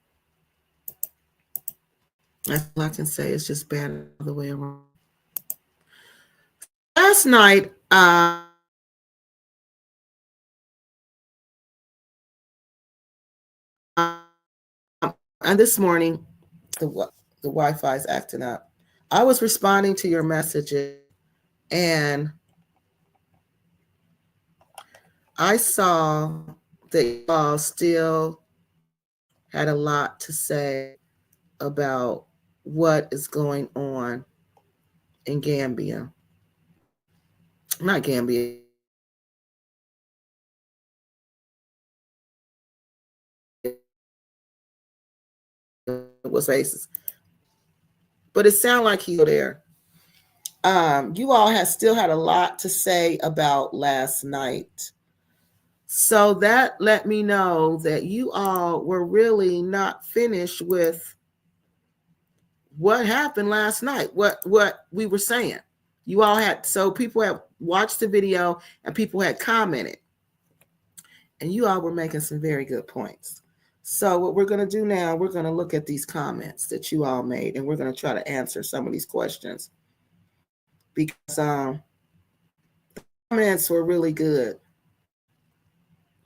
That's all I can say. It's just bad all the way around. Last night, and this morning, the Wi-Fi is acting up. I was responding to your messages, and I saw that you all still had a lot to say about what is going on in Gambia. Not Gambia. It was basis. But it sounded like he's there. You all still had a lot to say about last night. So that let me know that you all were really not finished with what happened last night, what we were saying. You all had, so people have watched the video and people had commented. And you all were making some very good points. So what we're going to do now, we're going to look at these comments that you all made, and we're going to try to answer some of these questions. Because the comments were really good.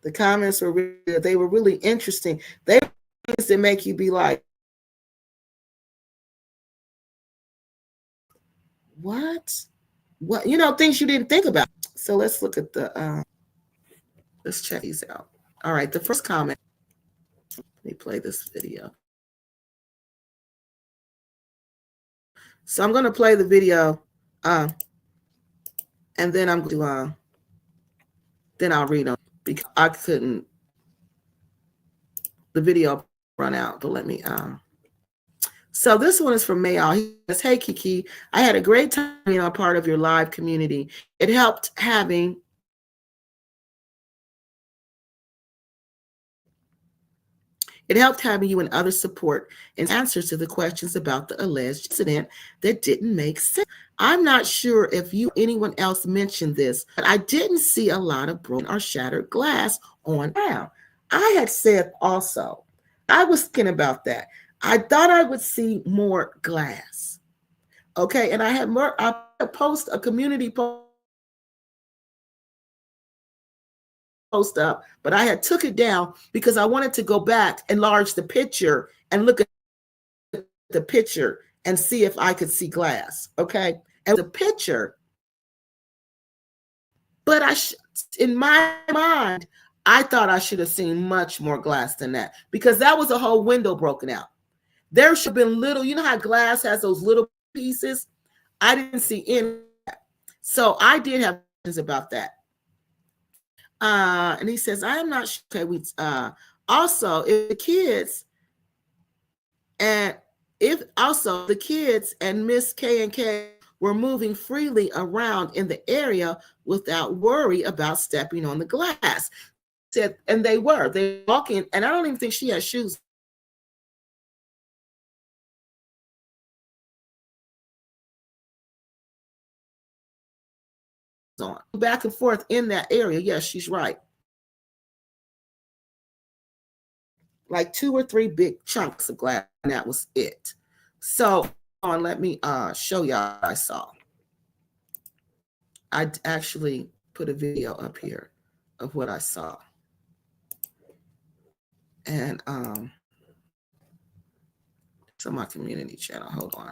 The comments were really good. They were really interesting. They were things that make you be like, What, things you didn't think about. So let's look at let's check these out. All right, the first comment. Let me play this video. So I'm going to play the video, and then I'm going to then I'll read them because I couldn't. The video run out, but let me. So this one is from Mayal. He says, "Hey Kiki, I had a great time being a part of your live community. It helped having." It helped having you and others support and answers to the questions about the alleged incident that didn't make sense. I'm not sure if anyone else mentioned this, but I didn't see a lot of broken or shattered glass on the ground. I had said also, I was thinking about that. I thought I would see more glass. Okay, and I post a community post up, but I had took it down because I wanted to go back, enlarge the picture, and look at the picture and see if I could see glass. Okay, and the picture, but in my mind, I thought I should have seen much more glass than that because that was a whole window broken out. There should have been little, you know how glass has those little pieces? I didn't see any. So I did have questions about that. And he says, I am not sure. Okay, also if the kids and Miss K&K were moving freely around in the area without worry about stepping on the glass. Said, and they were walking, and I don't even think she had shoes on. Back and forth in that area. Yes, she's right. Like 2 or 3 big chunks of glass, and that was it. So let me show y'all what I saw. I actually put a video up here of what I saw. And it's on my community channel. Hold on.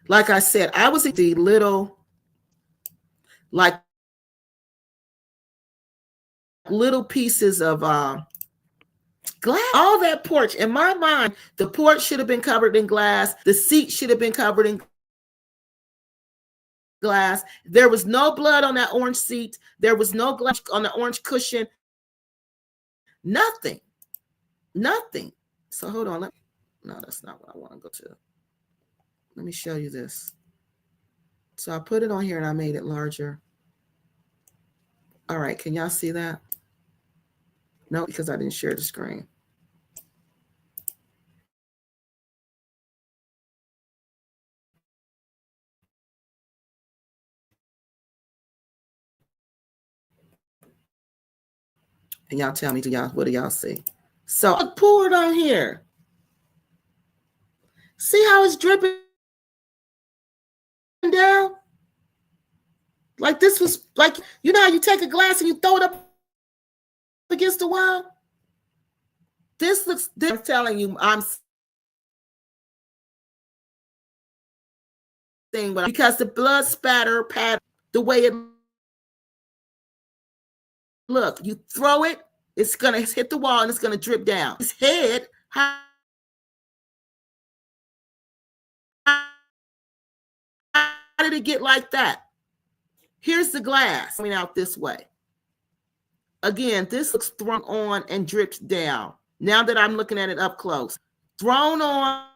Like I said, I was at the little pieces of glass. All that porch, in my mind, the porch should have been covered in glass. The seat should have been covered in glass. There was no blood on that orange seat. There was no glass on the orange cushion. Nothing. So hold on. No, that's not what I want to go to. Let me show you this. So I put it on here and I made it larger. All right, can y'all see that? No, because I didn't share the screen. And y'all tell me, what do y'all see? So I poured on here. See how it's dripping down? Like this was like, you know how you take a glass and you throw it up against the wall? This looks, I'm telling you, I'm saying, because the blood spatter pattern, the way it look, you throw it, it's gonna hit the wall and it's gonna drip down. His head, how did it get like that? Here's the glass coming out this way. Again, this looks thrown on and dripped down. Now that I'm looking at it up close, thrown on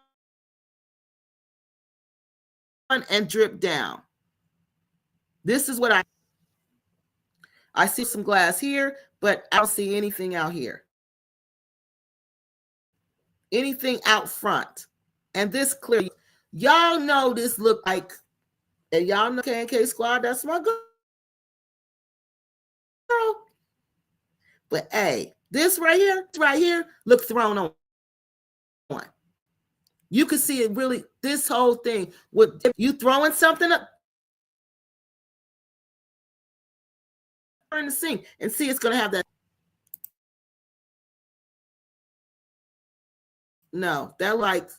and dripped down. This is what I see some glass here, but I don't see anything out here. Anything out front. And this clearly, y'all know this look like, and y'all know K&K Squad, that's my girl. But hey, this right here, look thrown on. You can see it really, this whole thing, with you throwing something up in the sink and see it's going to have that. No, that like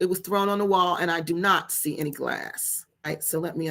it was thrown on the wall, and I do not see any glass. Right. So let me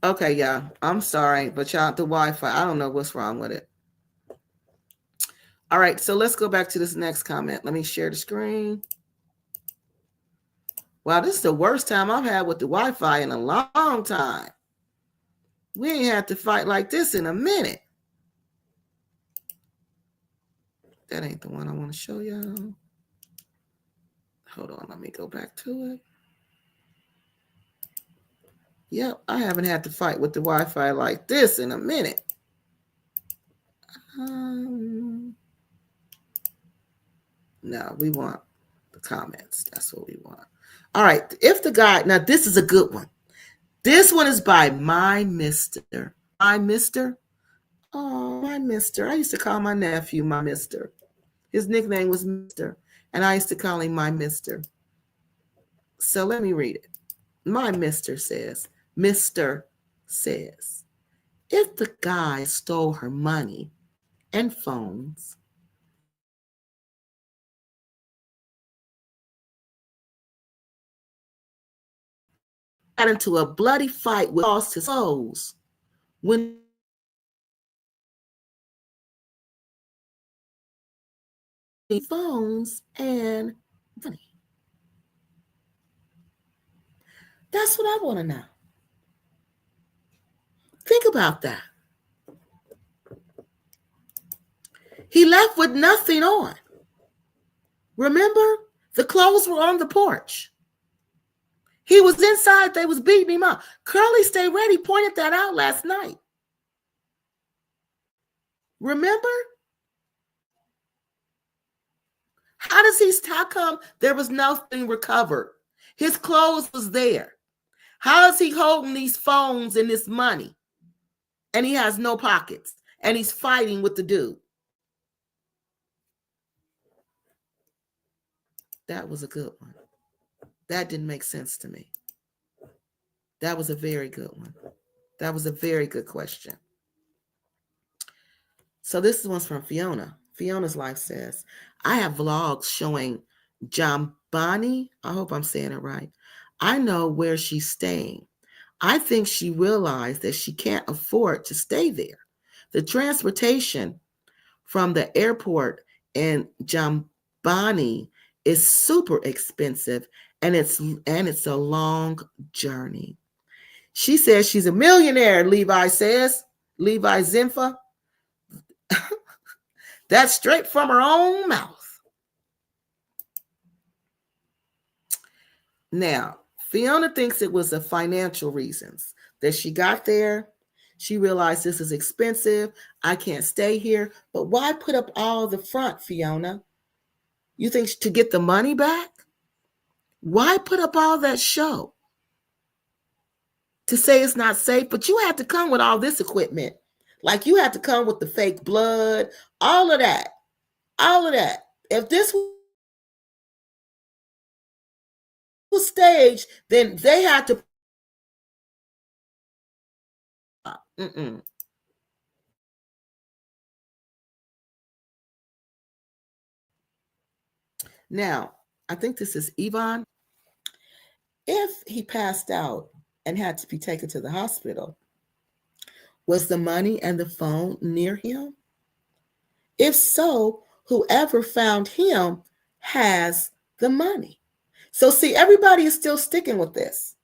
okay, yeah. I'm sorry, but y'all, the Wi-Fi, I don't know what's wrong with it. All right, so let's go back to this next comment. Let me share the screen. Wow, this is the worst time I've had with the Wi-Fi in a long time. We ain't had to fight like this in a minute. That ain't the one I want to show y'all. Hold on, let me go back to it. Yep, I haven't had to fight with the Wi-Fi like this in a minute. No, we want the comments. That's what we want. All right, if the guy, now this is a good one. This one is by My Mister. My Mister? Oh, My Mister. I used to call my nephew My Mister. His nickname was Mister, and I used to call him My Mister. So let me read it. My Mister says, if the guy stole her money and phones, got into a bloody fight with lost his clothes when phones and money. That's what I want to know. Think about that. He left with nothing on. Remember? The clothes were on the porch. He was inside. They was beating him up. Curly Stay Ready pointed that out last night. Remember? How come there was nothing recovered? His clothes was there. How is he holding these phones and this money? And he has no pockets. And he's fighting with the dude. That was a good one. That didn't make sense to me. That was a very good one. That was a very good question. So this one's from Fiona. Fiona's life says, I have vlogs showing Jambani. I hope I'm saying it right. I know where she's staying. I think she realized that she can't afford to stay there. The transportation from the airport in Jambani is super expensive, and it's a long journey. She says she's a millionaire, Levi says. Levi Zinfa. That's straight from her own mouth. Now, Fiona thinks it was the financial reasons that she got there. She realized this is expensive. I can't stay here. But why put up all the front, Fiona? You think to get the money back? Why put up all that show? To say it's not safe, but you had to come with all this equipment. Like you had to come with the fake blood, all of that. All of that. If this was staged, then they had to. Mm-mm. Now, I think this is Yvonne. If he passed out and had to be taken to the hospital, was the money and the phone near him? If so, whoever found him has the money. So, see, everybody is still sticking with this.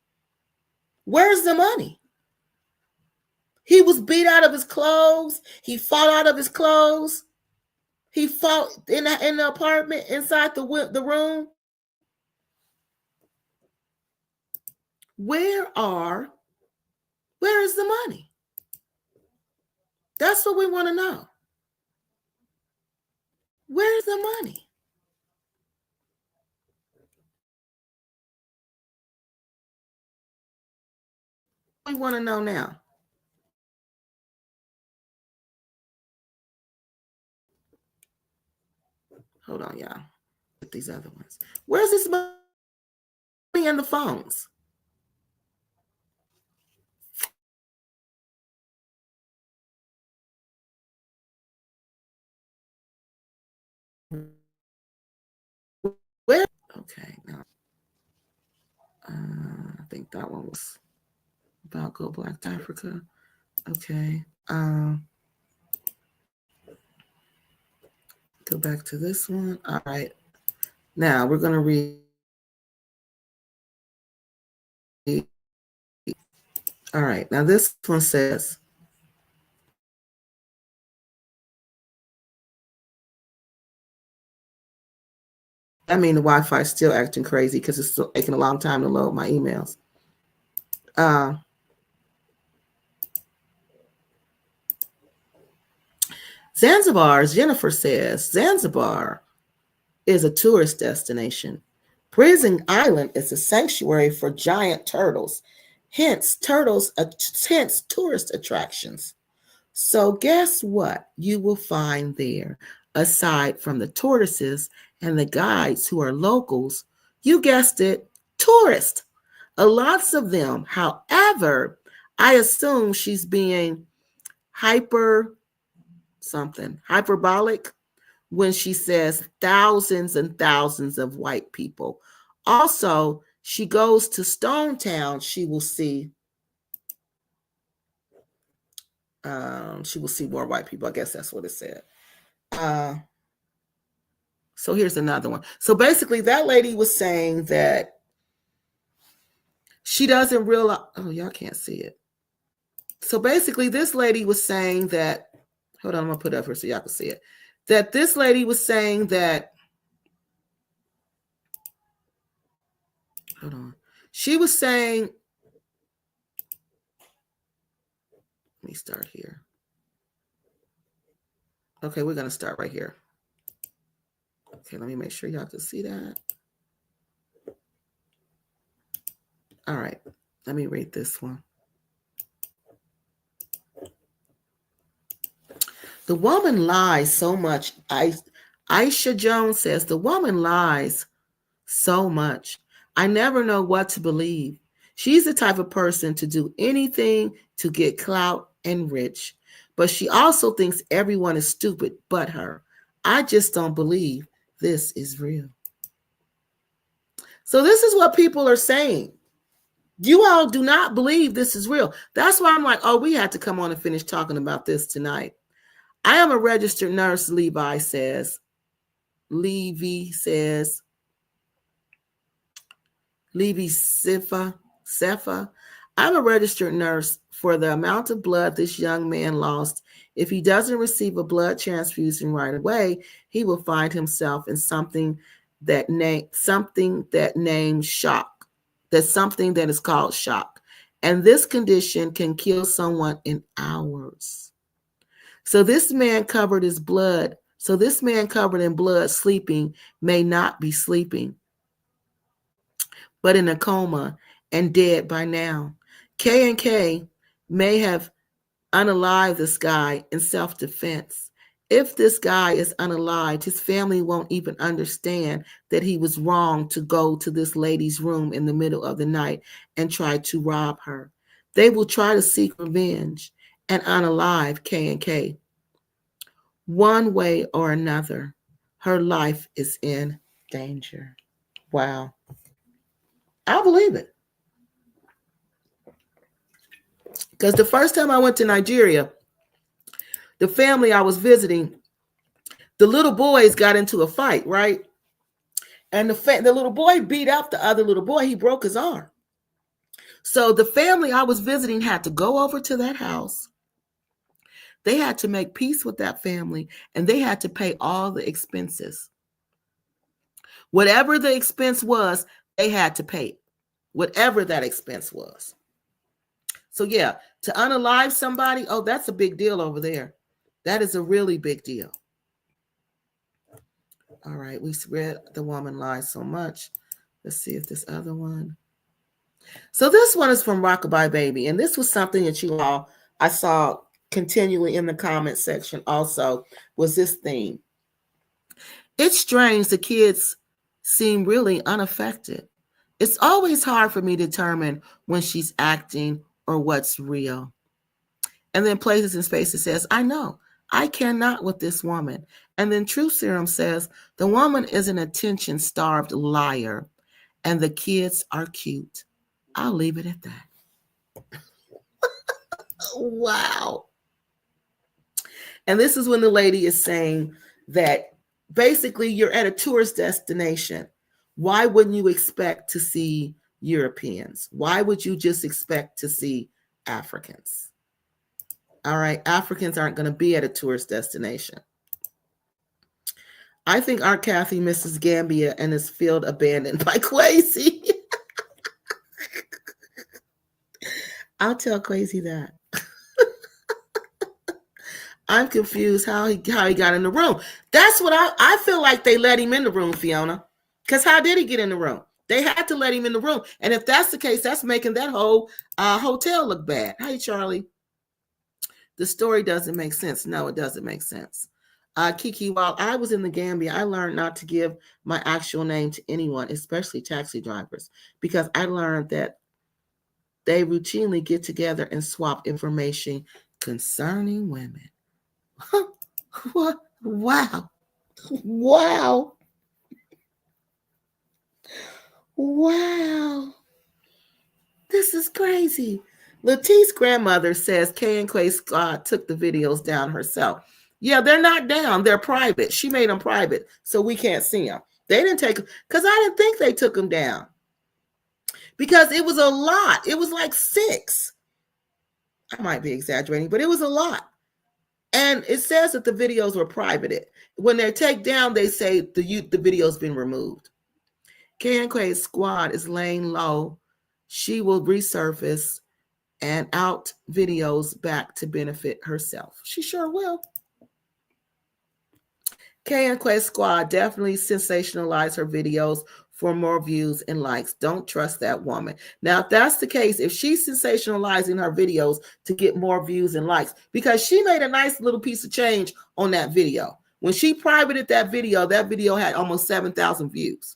Where's the money? He was beat out of his clothes. He fought out of his clothes. He fought in the apartment inside the room. Where is the money? That's what we want to know. Where's the money? We want to know now. Hold on, y'all. Get these other ones. Where's this money in the phones? Where? Okay, now I think that one was about Go Black to Africa. Okay. Go back to this one. All right. Now we're going to read. All right. Now this one says, I mean, the Wi-Fi is still acting crazy because it's still taking a long time to load my emails. Zanzibar, Jennifer says, Zanzibar is a tourist destination. Prison Island is a sanctuary for giant turtles, hence tourist attractions. So guess what you will find there, aside from the tortoises and the guides who are locals? You guessed it, tourists. Lots of them. However, I assume she's being hyperbolic when she says thousands and thousands of white people. Also, she goes to Stone Town, she will see more white people. I guess that's what it said. So here's another one. So basically, that lady was saying that she doesn't realize. Oh, y'all can't see it. So basically, this lady was saying that. Hold on, I'm gonna put it up here so y'all can see it. That this lady was saying that. Hold on. She was saying. Let me start here. Okay, we're gonna start right here. Okay, let me make sure y'all can see that. All right, let me read this one. The woman lies so much. Aisha Jones says, the woman lies so much. I never know what to believe. She's the type of person to do anything to get clout and rich. But she also thinks everyone is stupid but her. I just don't believe this is real. So this is what people are saying. You all do not believe this is real. That's why I'm like, oh, we had to come on and finish talking about this tonight. I am a registered nurse, Levi says. Levy Sefa. I'm a registered nurse. For the amount of blood this young man lost, if he doesn't receive a blood transfusion right away, he will find himself in something that names shock. That's something that is called shock. And this condition can kill someone in hours. So this man covered in blood, sleeping, may not be sleeping, but in a coma and dead by now. K&K may have unalived this guy in self-defense. If this guy is unalived, his family won't even understand that he was wrong to go to this lady's room in the middle of the night and try to rob her. They will try to seek revenge and unalive K&K. One way or another, her life is in danger. Wow. I believe it. Because the first time I went to Nigeria, the family I was visiting, the little boys got into a fight, right? And the little boy beat up the other little boy. He broke his arm. So the family I was visiting had to go over to that house. They had to make peace with that family, and they had to pay all the expenses. Whatever the expense was, they had to pay it. Whatever that expense was. So yeah, to unalive somebody, oh, that's a big deal over there. That is a really big deal. All right, we read The Woman Lies So Much. Let's see if this other one. So this one is from Rockabye Baby, and this was something that you all, I saw continually in the comment section also, was this theme. It's strange the kids seem really unaffected. It's always hard for me to determine when she's acting or what's real. And then Places and Spaces says, I know, I cannot with this woman. And then Truth Serum says, the woman is an attention-starved liar, and the kids are cute. I'll leave it at that. Wow. And this is when the lady is saying that basically you're at a tourist destination. Why wouldn't you expect to see Europeans? Why would you just expect to see Africans? All right, Africans aren't going to be at a tourist destination. I think Aunt Kathy misses Gambia and is field abandoned by Kwesi. I'll tell Kwesi that. I'm confused how he got in the room. That's what I feel like they let him in the room, Fiona. Because how did he get in the room? They had to let him in the room. And if that's the case, that's making that whole hotel look bad. Hey, Charlie. The story doesn't make sense. No, it doesn't make sense. Kiki, while I was in the Gambia, I learned not to give my actual name to anyone, especially taxi drivers, because I learned that they routinely get together and swap information concerning women. What? Wow. Wow. Wow. This is crazy. Latif's grandmother says K&K Squad took the videos down herself. Yeah, they're not down. They're private. She made them private, so we can't see them. They didn't take them because I didn't think they took them down because it was a lot. It was like 6. I might be exaggerating, but it was a lot. And it says that the videos were privated. When they're taken down, they say the video's been removed. K&K Squad is laying low. She will resurface and out videos back to benefit herself. She sure will. K&K Squad definitely sensationalize her videos for more views and likes. Don't trust that woman. Now, if that's the case, if she's sensationalizing her videos to get more views and likes, because she made a nice little piece of change on that video. When she privated that video had almost 7,000 views.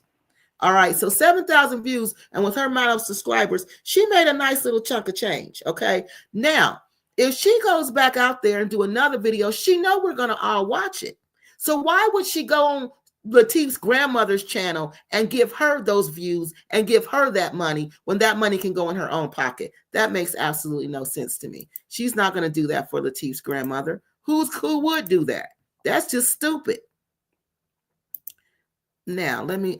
All right, so 7,000 views, and with her amount of subscribers, she made a nice little chunk of change, okay? Now, if she goes back out there and do another video, she know we're going to all watch it. So why would she go on Latif's grandmother's channel and give her those views and give her that money when that money can go in her own pocket? That makes absolutely no sense to me. She's not going to do that for Latif's grandmother. Who would do that? That's just stupid. Now, let me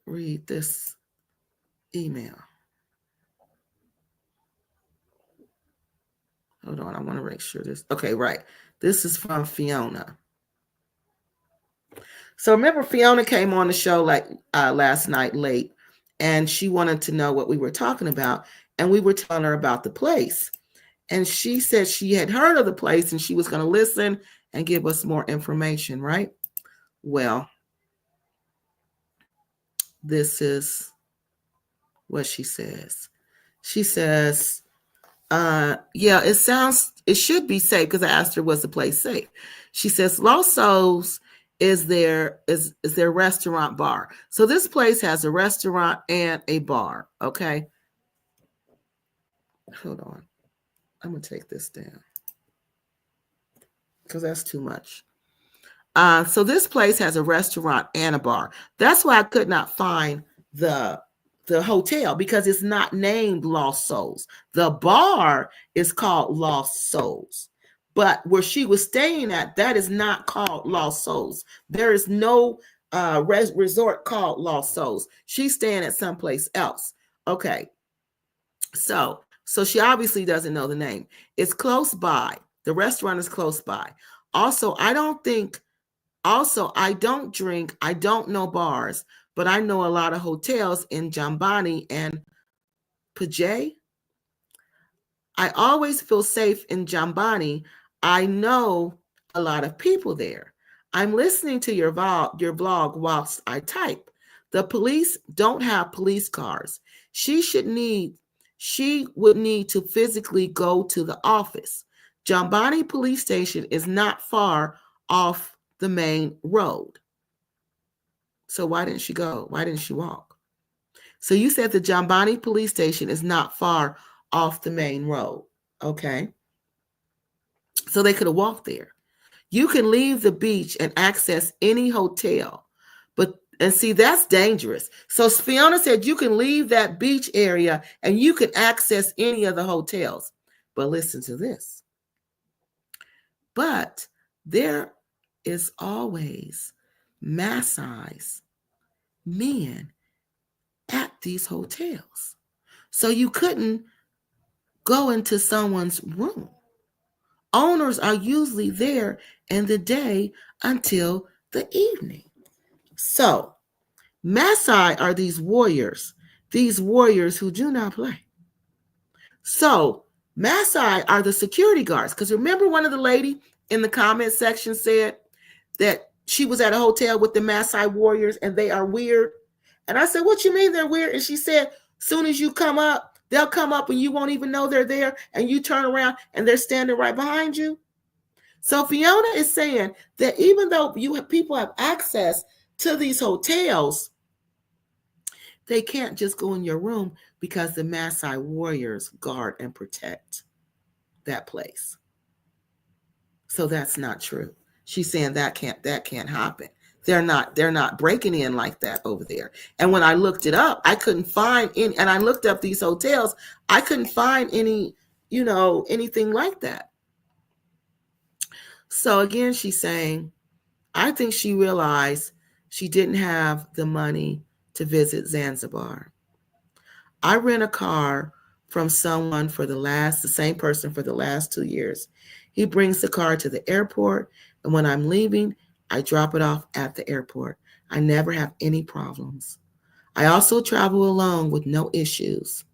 read this email. Hold on, I want to make sure this. Okay, right. This is from Fiona. So remember, Fiona came on the show like last night late, and she wanted to know what we were talking about, and we were telling her about the place. And she said she had heard of the place and she was going to listen and give us more information, right? Well, this is what she says. She says, yeah, it should be safe, because I asked her, was the place safe? She says, Los Souls is their restaurant bar. So this place has a restaurant and a bar, okay? Hold on. I'm going to take this down because that's too much. So this place has a restaurant and a bar. That's why I could not find the hotel, because it's not named Lost Souls. The bar is called Lost Souls, but where she was staying at, that is not called Lost Souls. There is no resort called Lost Souls. She's staying at someplace else. Okay, so she obviously doesn't know the name. It's close by. The restaurant is close by. Also, I don't drink. I don't know bars, but I know a lot of hotels in Jambani and Pajay, I always feel safe in Jambani. I know a lot of people there. I'm listening to your blog whilst I type. The police don't have police cars. She would need to physically go to the office. Jambani police station is not far off the main road. So why didn't she go? Why didn't she walk? So you said the Jambani police station is not far off the main road. Okay. So they could have walked there. You can leave the beach and access any hotel. And see, that's dangerous. So Fiona said you can leave that beach area and you can access any of the hotels. But listen to this. But there is always Maasai's men at these hotels. So you couldn't go into someone's room. Owners are usually there in the day until the evening. So Maasai are these warriors who do not play. So Maasai are the security guards. Because remember, one of the lady in the comment section said that she was at a hotel with the Maasai warriors and they are weird. And I said, what you mean they're weird? And she said, soon as you come up, they'll come up and you won't even know they're there. And you turn around and they're standing right behind you. So Fiona is saying that even though people have access to these hotels, they can't just go in your room because the Maasai warriors guard and protect that place. So that's not true. She's saying that can't happen. They're not breaking in like that over there. And when I looked it up, I couldn't find any, and I looked up these hotels, I couldn't find any, anything like that. So again, she's saying, I think she realized she didn't have the money to visit Zanzibar. I rent a car from someone the same person for the last 2 years. He brings the car to the airport, and when I'm leaving, I drop it off at the airport. I never have any problems. I also travel alone with no issues.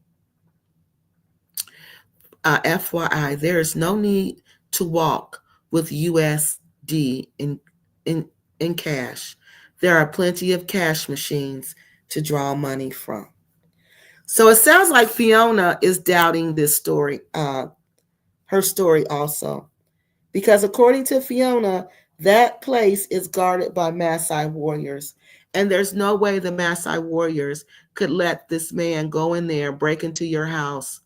FYI, there is no need to walk with USD in cash. There are plenty of cash machines to draw money from. So it sounds like Fiona is doubting this story, her story also. Because according to Fiona, that place is guarded by Maasai warriors. And there's no way the Maasai warriors could let this man go in there, break into your house,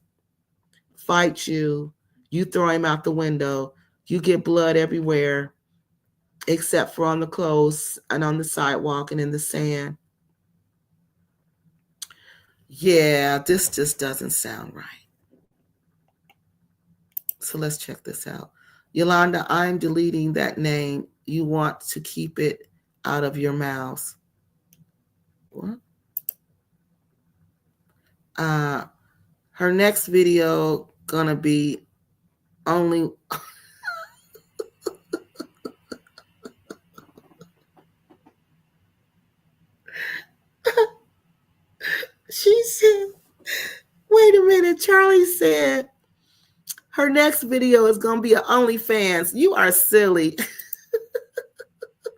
fight you, you throw him out the window, you get blood everywhere, except for on the clothes and on the sidewalk and in the sand. Yeah, this just doesn't sound right. So let's check this out. Yolanda, I'm deleting that name. You want to keep it out of your mouth. What? Her next video gonna be only... She said, wait a minute, Charlie said her next video is going to be an OnlyFans. You are silly.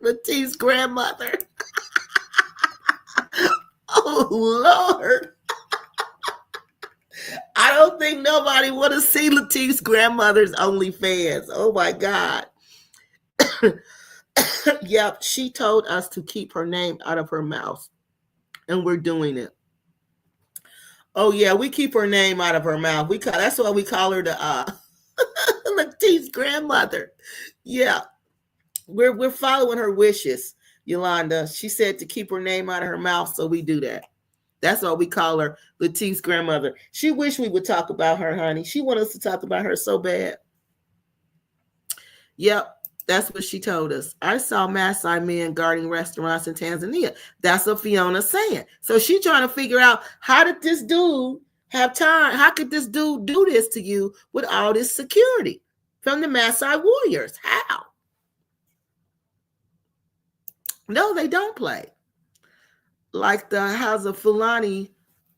Latif's grandmother. Oh, Lord. I don't think nobody want to see Latif's grandmother's OnlyFans. Oh, my God. Yep, she told us to keep her name out of her mouth, and we're doing it. Oh, yeah, we keep her name out of her mouth. That's why we call her the Latif's grandmother. Yeah, we're following her wishes, Yolanda. She said to keep her name out of her mouth, so we do that. That's why we call her Latif's grandmother. She wished we would talk about her, honey. She wanted us to talk about her so bad. Yep, that's what she told us. I saw Maasai men guarding restaurants in Tanzania. That's what Fiona's saying. So she's trying to figure out, how did this dude have time? How could this dude do this to you with all this security from the Maasai warriors? How? No, they don't play. Like the House of Fulani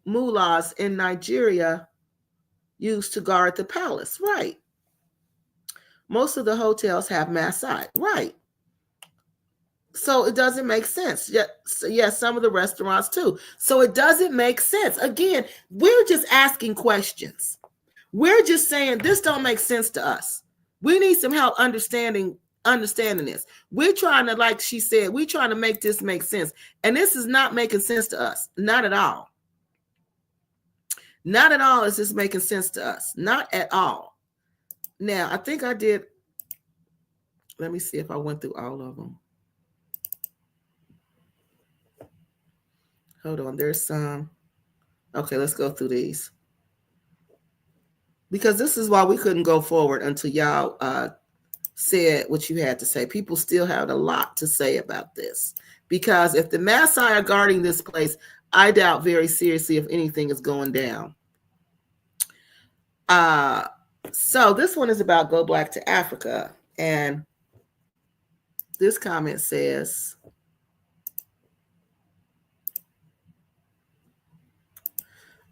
mullahs in Nigeria used to guard the palace. Right. Most of the hotels have Maasai. Right. So it doesn't make sense. Yes, some of the restaurants too. So it doesn't make sense. Again, we're just asking questions. We're just saying this don't make sense to us. We need some help understanding this. We're trying to, like she said, we're trying to make this make sense. And this is not making sense to us. Not at all. Not at all is this making sense to us. Not at all. Now, I think I did. Let me see if I went through all of them. Hold on. There's some. Okay, let's go through these. Because this is why we couldn't go forward until y'all said what you had to say. People still have a lot to say about this. Because if the Maasai are guarding this place, I doubt very seriously if anything is going down. So this one is about Go Black to Africa. And this comment says,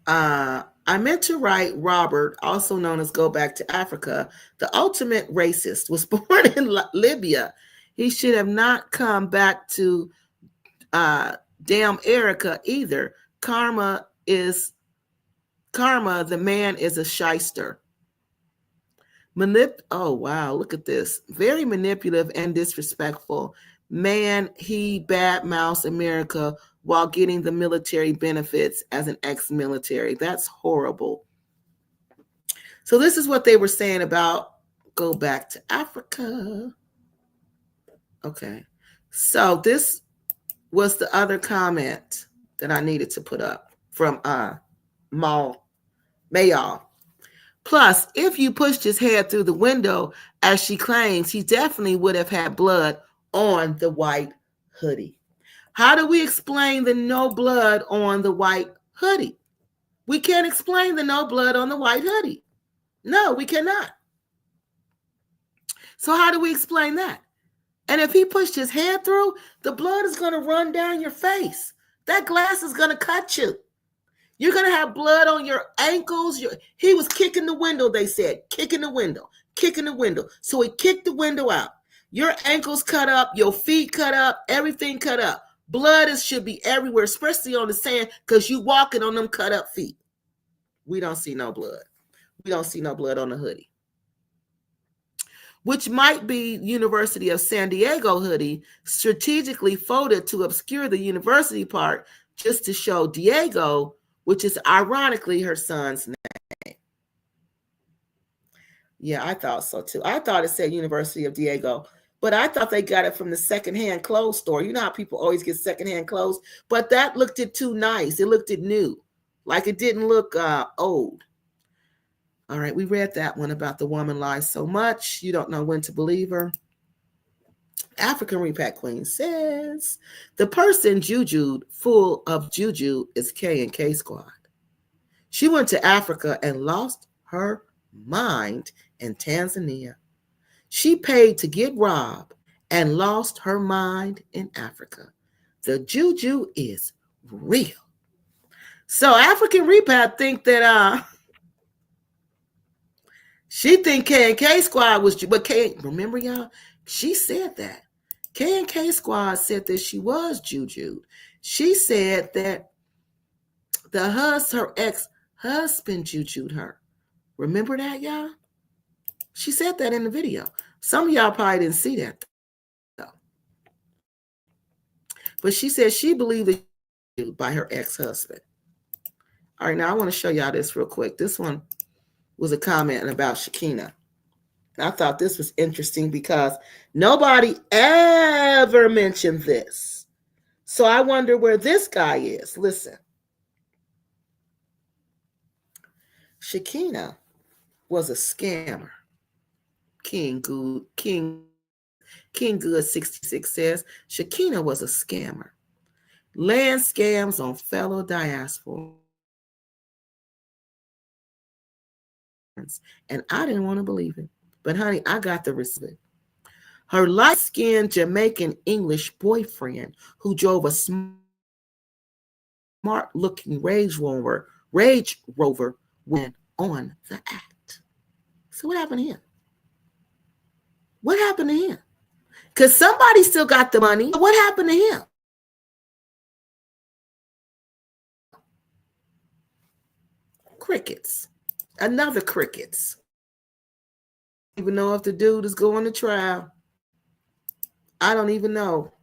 I meant to write Robert, also known as Go Back to Africa, the ultimate racist, was born in Libya. He should have not come back to damn Erica either. Karma, the man is a shyster. Oh, wow, look at this. Very manipulative and disrespectful. Man, he badmouths America while getting the military benefits as an ex-military. That's horrible. So this is what they were saying about Go Back to Africa. Okay. So this was the other comment that I needed to put up from Mayall. Plus, if you pushed his head through the window, as she claims, he definitely would have had blood on the white hoodie. How do we explain the no blood on the white hoodie? We can't explain the no blood on the white hoodie. No, we cannot. So how do we explain that? And if he pushed his head through, the blood is going to run down your face. That glass is going to cut you. You're going to have blood on your ankles. He was kicking the window, they said. Kicking the window. So he kicked the window out. Your ankles cut up, your feet cut up, everything cut up. Blood should be everywhere, especially on the sand, because you walking on them cut up feet. We don't see no blood. We don't see no blood on the hoodie. Which might be University of San Diego hoodie, strategically folded to obscure the university part, just to show Diego, which is ironically her son's name. Yeah, I thought so too. I thought it said University of Diego, but I thought they got it from the secondhand clothes store. You know how people always get secondhand clothes, but that looked it too nice. It looked it new, like it didn't look old. All right, we read that one about the woman lies so much you don't know when to believe her. African Repack Queen says, the person jujued full of juju is K&K Squad. She went to Africa and lost her mind in Tanzania. She paid to get robbed and lost her mind in Africa. The juju is real. So African Repack think that she think K&K Squad was, but remember y'all, she said that. K&K Squad said that she was jujued. She said that her ex-husband jujued her. Remember that, y'all? She said that in the video. Some of y'all probably didn't see that, though. But she said she believed it by her ex-husband. All right, now I want to show y'all this real quick. This one was a comment about Shakina. I thought this was interesting because nobody ever mentioned this. So I wonder where this guy is. Listen. Shakina was a scammer. King Good 66 says Shakina was a scammer. Land scams on fellow diaspora. And I didn't want to believe it. But honey, I got the receipt. Her light-skinned Jamaican English boyfriend who drove a small smart-looking Range Rover went on the act. So what happened to him? What happened to him? Because somebody still got the money. What happened to him? Crickets. Another crickets. Even know if the dude is going to trial. I don't even know.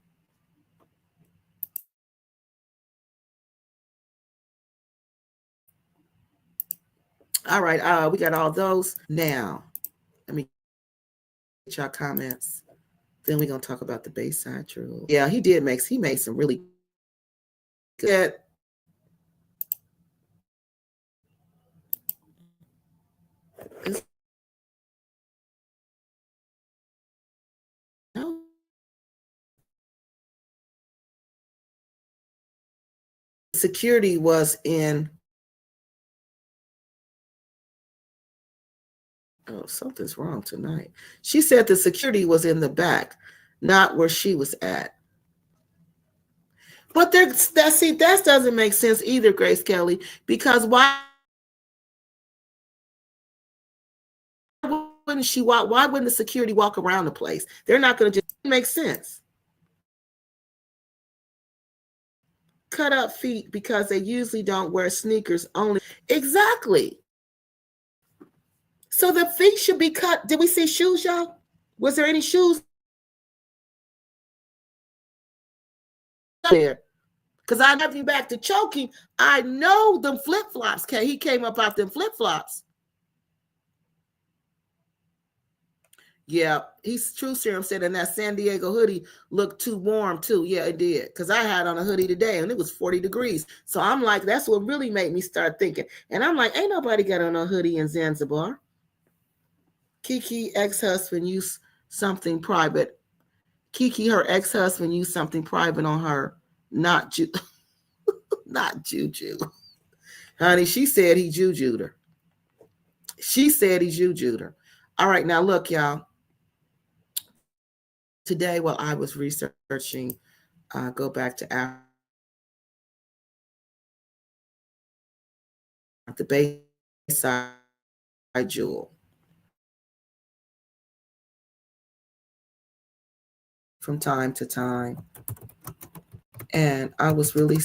All right, we got all those. Now, let me get y'all comments. Then we're going to talk about the Bayside Jewel. Yeah, he made some really good. Security was in. Oh, something's wrong tonight. She said the security was in the back, not where she was at. But that doesn't make sense either, Grace Kelly, because why wouldn't she walk? Why wouldn't the security walk around the place? They're not going to just make sense. Cut up feet because they usually don't wear sneakers only. Exactly. So the feet should be cut. Did we see shoes, y'all? Was there any shoes there? Because I have you back to choking. I know them flip-flops. He came up out them flip-flops. Yeah, he's True Serum said, and that San Diego hoodie looked too warm too. Yeah, it did. Because I had on a hoodie today and it was 40 degrees. So I'm like, that's what really made me start thinking. And I'm like, ain't nobody got on a hoodie in Zanzibar. Kiki ex-husband used something private. Kiki, her ex-husband, used something private on her. Not Juju. Honey, she said he jujued her. She said he jujued her. All right, now look, y'all. Today, while I was researching, go back to the Bayside Jewel. From time to time. And I was really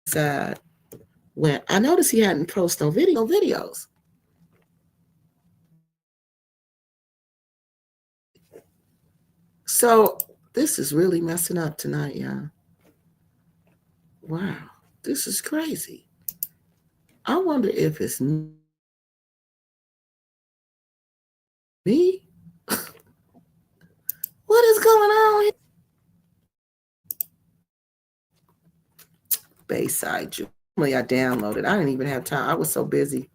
sad when I noticed he hadn't posted no videos. So this is really messing up tonight, y'all. Wow, this is crazy. I wonder if it's me. What is going on here? Bayside Jewel. I downloaded. I didn't even have time. I was so busy.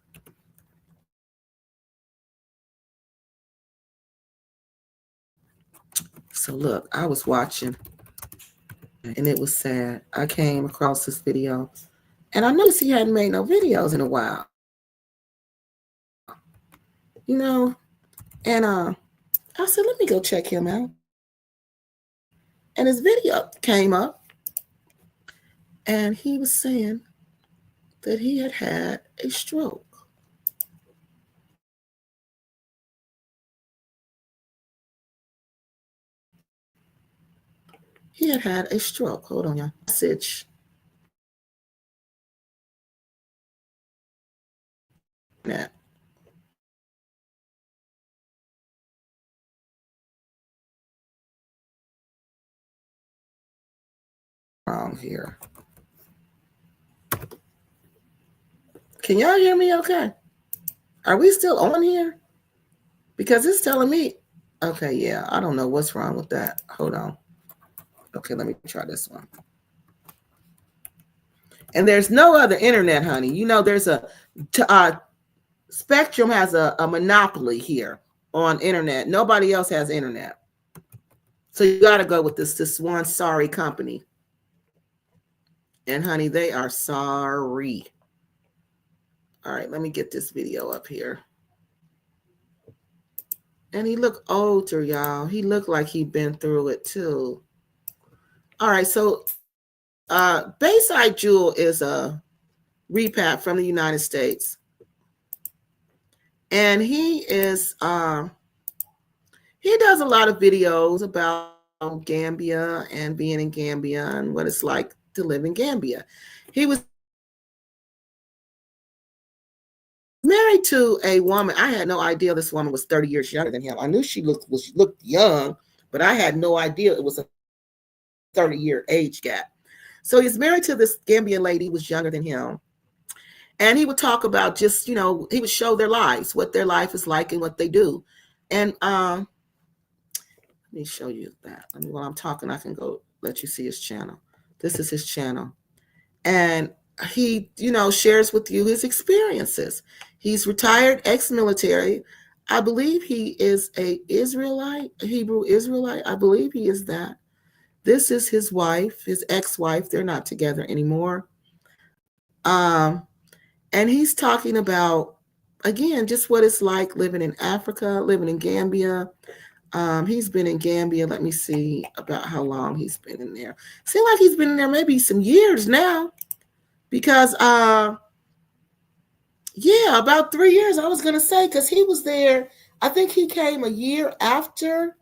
So look, I was watching and it was sad. I came across this video and I noticed he hadn't made no videos in a while. You know, and I said, let me go check him out. And his video came up and he was saying that he had had a stroke. He had had a stroke. Hold on, y'all. Message. That. Wrong here. Can y'all hear me okay? Are we still on here? Because it's telling me. Okay, yeah. I don't know what's wrong with that. Hold on. Okay, let me try this one. And there's no other internet, honey. You know, there's a Spectrum has a monopoly here on internet. Nobody else has internet. So you got to go with this one sorry company. And honey, they are sorry. All right, let me get this video up here. And he looked older, y'all. He looked like he'd been through it too. All right, so Bayside Jewel is a repat from the United States. And he is he does a lot of videos about Gambia and being in Gambia and what it's like to live in Gambia. He was married to a woman. I had no idea this woman was 30 years younger than him. I knew she looked young, but I had no idea it was a 30-year age gap. So he's married to this Gambian lady who was younger than him. And he would talk about just, he would show their lives, what their life is like and what they do. And let me show you that. While I'm talking, I can go let you see his channel. This is his channel. And he, shares with you his experiences. He's retired ex-military. I believe he is a Hebrew Israelite. I believe he is that. This is his wife, his ex-wife. They're not together anymore. And he's talking about, again, just what it's like living in Africa, living in Gambia. He's been in Gambia. Let me see about how long he's been in there. Seems like he's been in there maybe some years now. Because, about 3 years, I was going to say, because he was there. I think he came a year after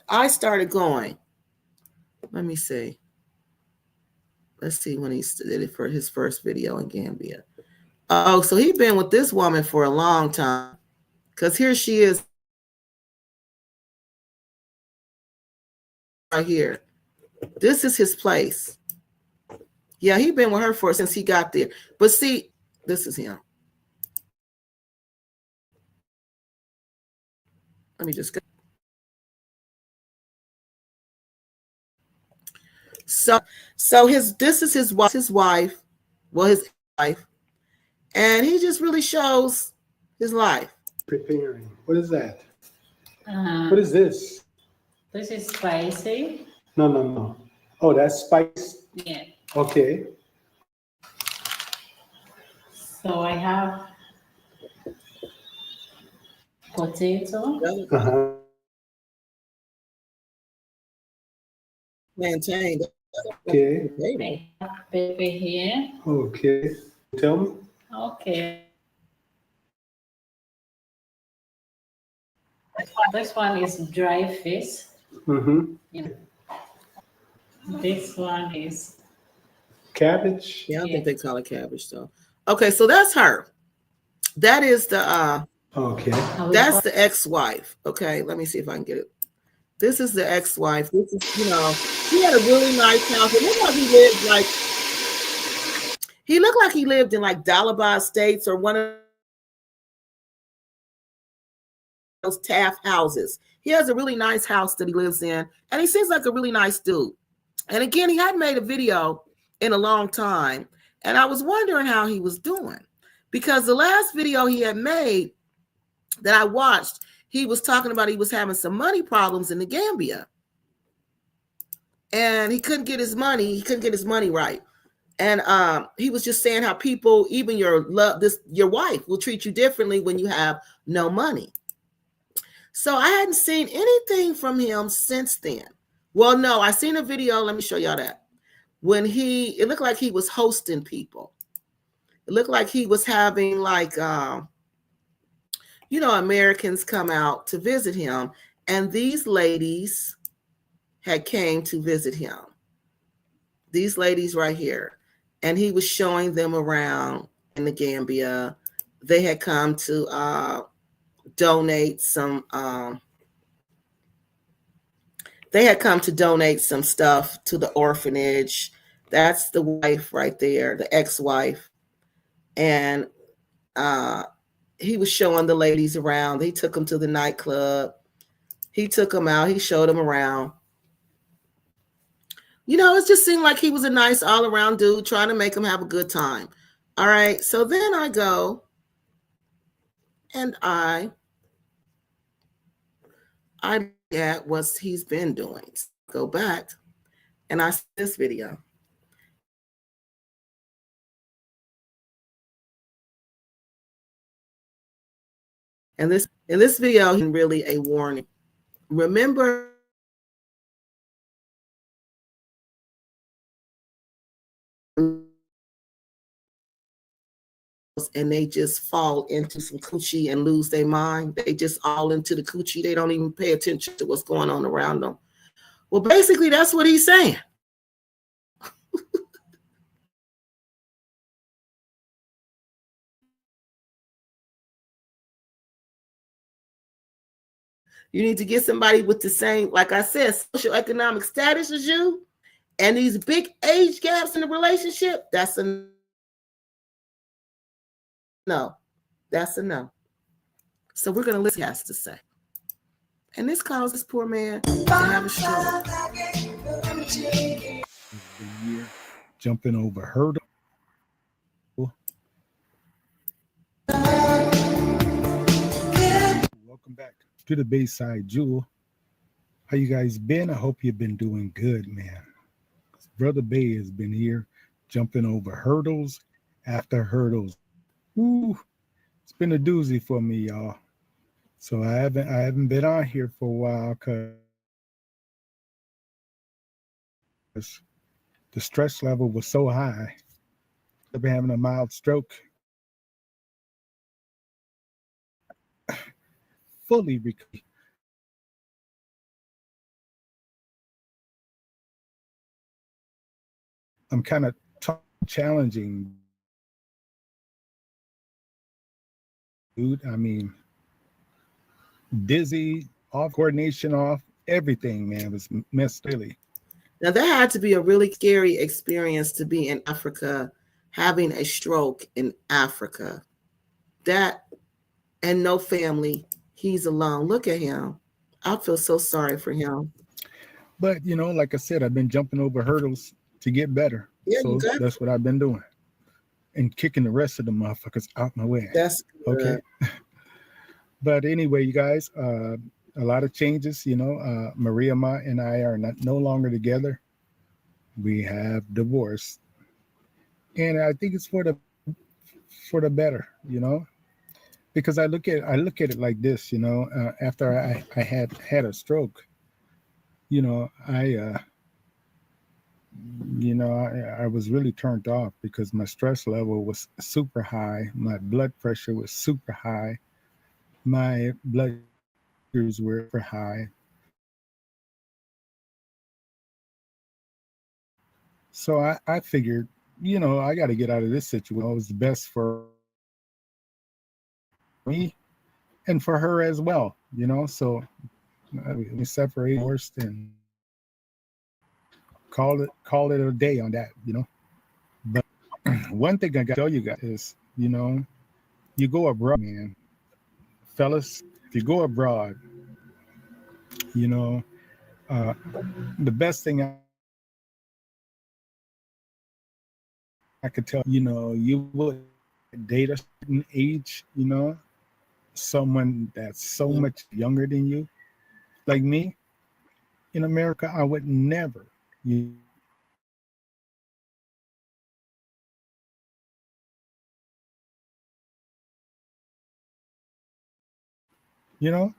I started going. Let me see. Let's see when he did it for his first video in Gambia. Oh, so he's been with this woman for a long time. Because here she is. Right here. This is his place. Yeah, he's been with her since he got there. But see, this is him. Let me just go. So this is his wife, his wife, and he just really shows his life. Preparing. What is that? What is this? This is spicy. No. Oh, that's spice? Yeah. Okay. So I have potato. Uh-huh. Plantain. Okay. I have pepper here. Okay. Tell me. Okay. This one is dry fish. Mm-hmm. This one is cabbage. Yeah, I think they call it cabbage though. Okay, so that's her. That is the okay. That's the ex-wife. Okay, let me see if I can get it. This is the ex-wife. This is, he had a really nice house. It looked like he lived in like Dalaba Estates or one of those Taft houses. He has a really nice house that he lives in, and he seems like a really nice dude. And again, he hadn't made a video in a long time, and I was wondering how he was doing, because the last video he had made that I watched, he was talking about he was having some money problems in the Gambia, and he couldn't get his money right. And he was just saying how people, even your wife, will treat you differently when you have no money. So I hadn't seen anything from him since then. Well, no, I seen a video. Let me show y'all that. When it looked like he was hosting people. It looked like he was having like, Americans come out to visit him. And these ladies had came to visit him. These ladies right here. And he was showing them around in the Gambia. They had come to donate some stuff to the orphanage. That's the wife right there, the ex-wife. And he was showing the ladies around. He took them to the nightclub. He took them out. He showed them around. It just seemed like he was a nice all-around dude trying to make them have a good time. All right. So then I go and I at what he's been doing. Go back and I see this video. And this in this video, really a warning. Remember, and they just fall into some coochie and lose their mind. They just all into the coochie. They don't even pay attention to what's going on around them. Well, basically, that's what he's saying. You need to get somebody with the same, like I said, socioeconomic status as you, and these big age gaps in the relationship. That's a no. That's a no. So we're going to listen to what he has to say. And this caused this poor man to have a stroke. The year jumping over hurdle. Welcome back to the Bayside Jewel. How you guys been? I hope you've been doing good, man. Brother Bay has been here jumping over hurdles after hurdles. Ooh, it's been a doozy for me, y'all. So I haven't been on here for a while because the stress level was so high. I've been having a mild stroke. Fully recovered. I'm kind of challenging, dude. I mean, dizzy, off coordination, off everything, man, was messed really. Now, that had to be a really scary experience to be in Africa, having a stroke in Africa. That, and no family. He's alone. Look at him. I feel so sorry for him. But, you know, like I said, I've been jumping over hurdles to get better. Yeah, so that's what I've been doing. And kicking the rest of the motherfuckers out my way. That's good. Okay. But anyway, you guys, a lot of changes, you know. Maria Ma and I are no longer together. We have divorced. And I think it's for the better, you know. Because I look at it like this, you know, after I had a stroke, you know, I was really turned off because my stress level was super high. My blood pressure was super high. My blood sugars were super high. So I figured, you know, I got to get out of this situation. It was the best for me and for her as well, you know. So we separated, divorced, and call it a day on that, you know. But one thing I got to tell you guys is, you know, you go abroad, man, fellas. If you go abroad, you know, the best thing I could tell, you know, you will date a certain age, you know, someone that's so much younger than you. Like me, in America, I would never. You know,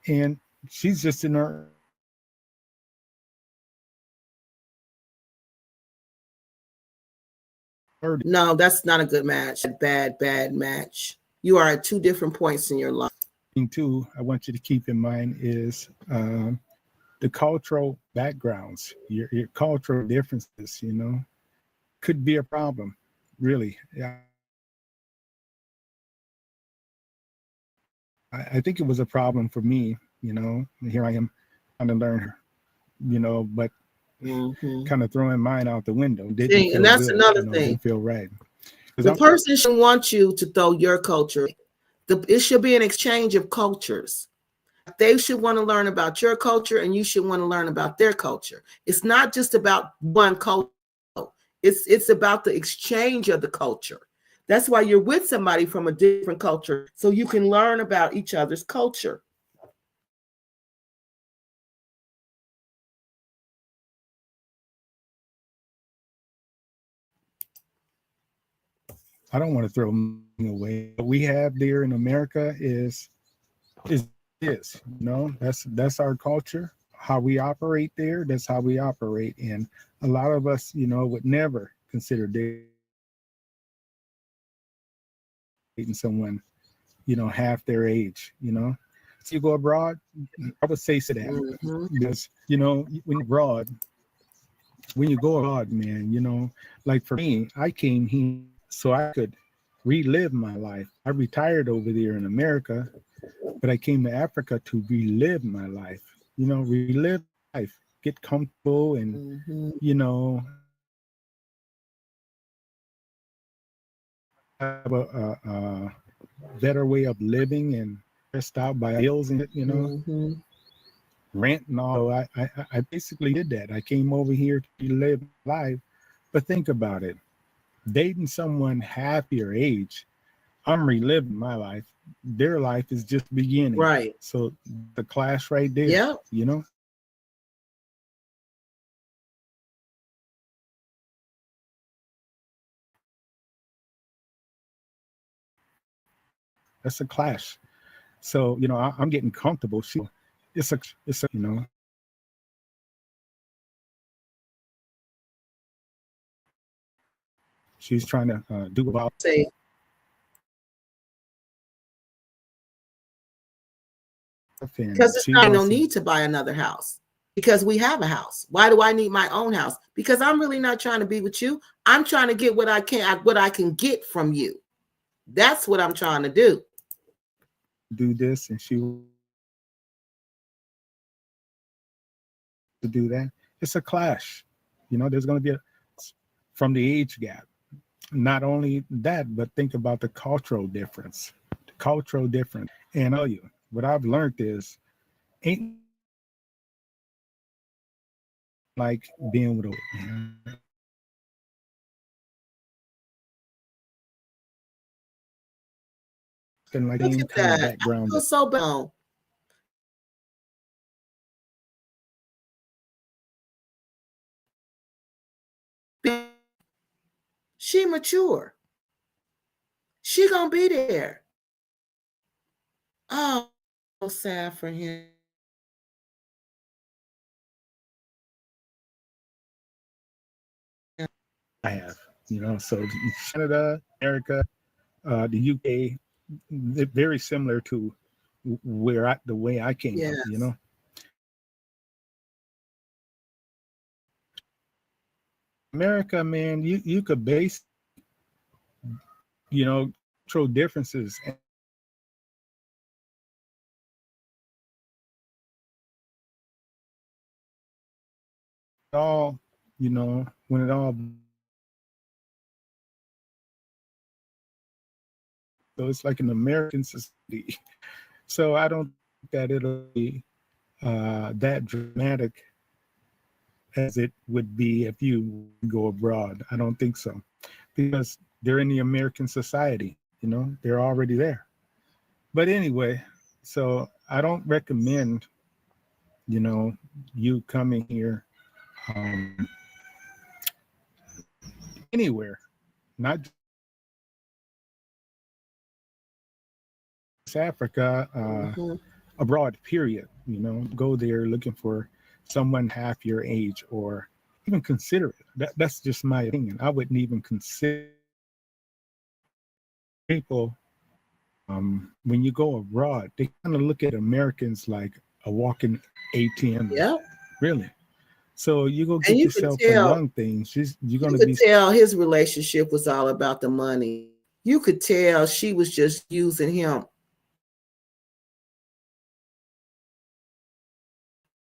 and she's just in her. No, that's not a good match. Bad match. You are at two different points in your life. Too, I want you to keep in mind is the cultural backgrounds, your cultural differences, you know, could be a problem, really. Yeah. I think it was a problem for me, you know. Here I am trying to learn her, you know, but kind of throwing mine out the window. Didn't feel that's good, another you know, thing. didn't feel right. The person should want you to throw your culture. It should be an exchange of cultures. They should want to learn about your culture, and you should want to learn about their culture. It's not just about one culture. It's about the exchange of the culture. That's why you're with somebody from a different culture, so you can learn about each other's culture. I don't want to throw away. What we have there in America is is, that's our culture, how we operate there. That's how we operate. And a lot of us, would never consider dating someone, half their age, So you go abroad, I would say to that Mm-hmm. because, when you go abroad, man, like for me, I came here so I could relive my life. I retired over there in America, but I came to Africa to relive my life, relive life, get comfortable and, Mm-hmm. you know, have a better way of living and stressed out by bills and, Mm-hmm. rent and all. I basically did that. I came over here to live life. But think about it, dating someone half your age, I'm reliving my life. Their life is just beginning. Right. So the clash right there, Yep. that's a clash. So, I'm getting comfortable. It's a, she's trying to do about Say, and because it's she not no wants to need to buy another house because we have a house. Why do I need my own house? Because I'm really not trying to be with you. I'm trying to get what I can get from you. That's what I'm trying to do. do this and she to do that. It's a clash. There's going to be from the age gap. Not only that, but think about the cultural difference. The cultural difference. And I'll tell you, what I've learned is ain't like being with a and like Look same at kind of that. I background feel that so bad. She mature. She gonna be there. Oh, so sad for him. I have. So Canada, America, the UK, they're very similar to the way I came Yeah. up. America, man, you could base, cultural differences and all, when it all, so it's like an American society. So I don't think that it'll be that dramatic as it would be if you go abroad. I don't think so, because they're in the American society. They're already there. But anyway, so I don't recommend, you coming here um, anywhere, not just Africa, Mm-hmm. abroad, period. Go there looking for someone half your age or even consider it. That's just my opinion. I wouldn't even consider people. When you go abroad, they kind of look at Americans like a walking ATM, Yep. really. So you go And get yourself some young things. You're you gonna could be tell his relationship was all about the money. You could tell she was just using him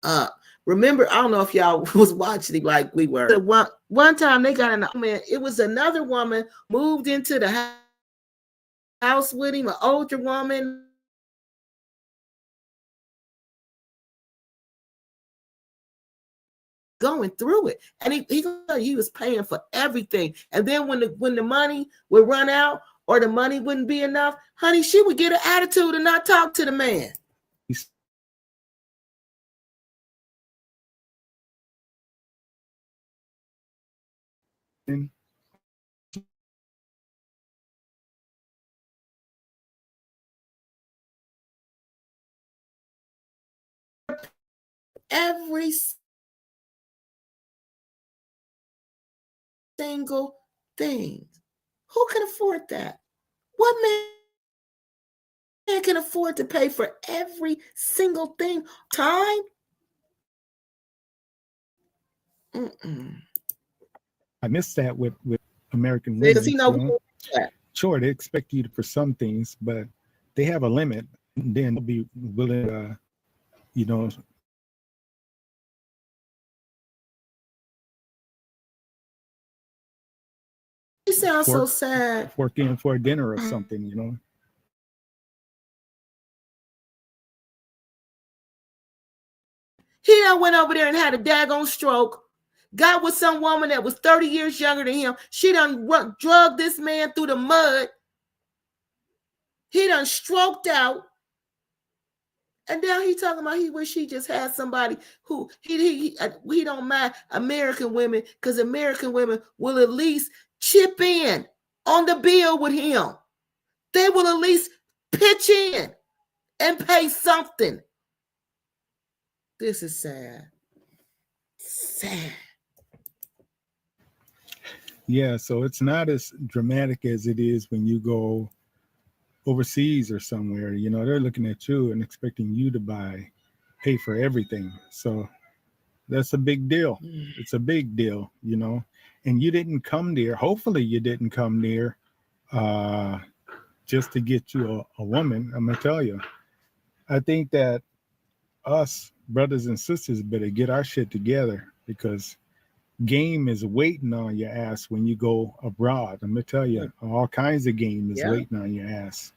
up. Remember, I don't know if y'all was watching it like we were. One time they got an man. It was another woman moved into the house with him, an older woman. Going through it, and he was paying for everything. And then when the money would run out or the money wouldn't be enough, honey, she would get an attitude and not talk to the man. every single thing. Who can afford that? What man can afford to pay for every single thing? Time? I miss that with American Because women. he know that. Sure, they expect you for some things, but they have a limit. And then they'll be willing to, you know, He sounds so sad. Fork in for a dinner or something, you know. He done went over there and had a daggone stroke. Got with some woman that was 30 years younger than him. She done drugged this man through the mud. He done stroked out. And now he talking about he wish he just had somebody who he don't mind American women, because American women will at least chip in on the bill with him. They will at least pitch in and pay something. This is sad. Sad. Yeah, so it's not as dramatic as it is when you go overseas or somewhere. You know, they're looking at you and expecting you to pay for everything. So that's a big deal. It's a big deal, you know. And you didn't come there. Hopefully you didn't come there just to get you a woman. I'm going to tell you. I think that us brothers and sisters better get our shit together, because game is waiting on your ass when you go abroad. I'm going to tell you, all kinds of game is waiting on your ass.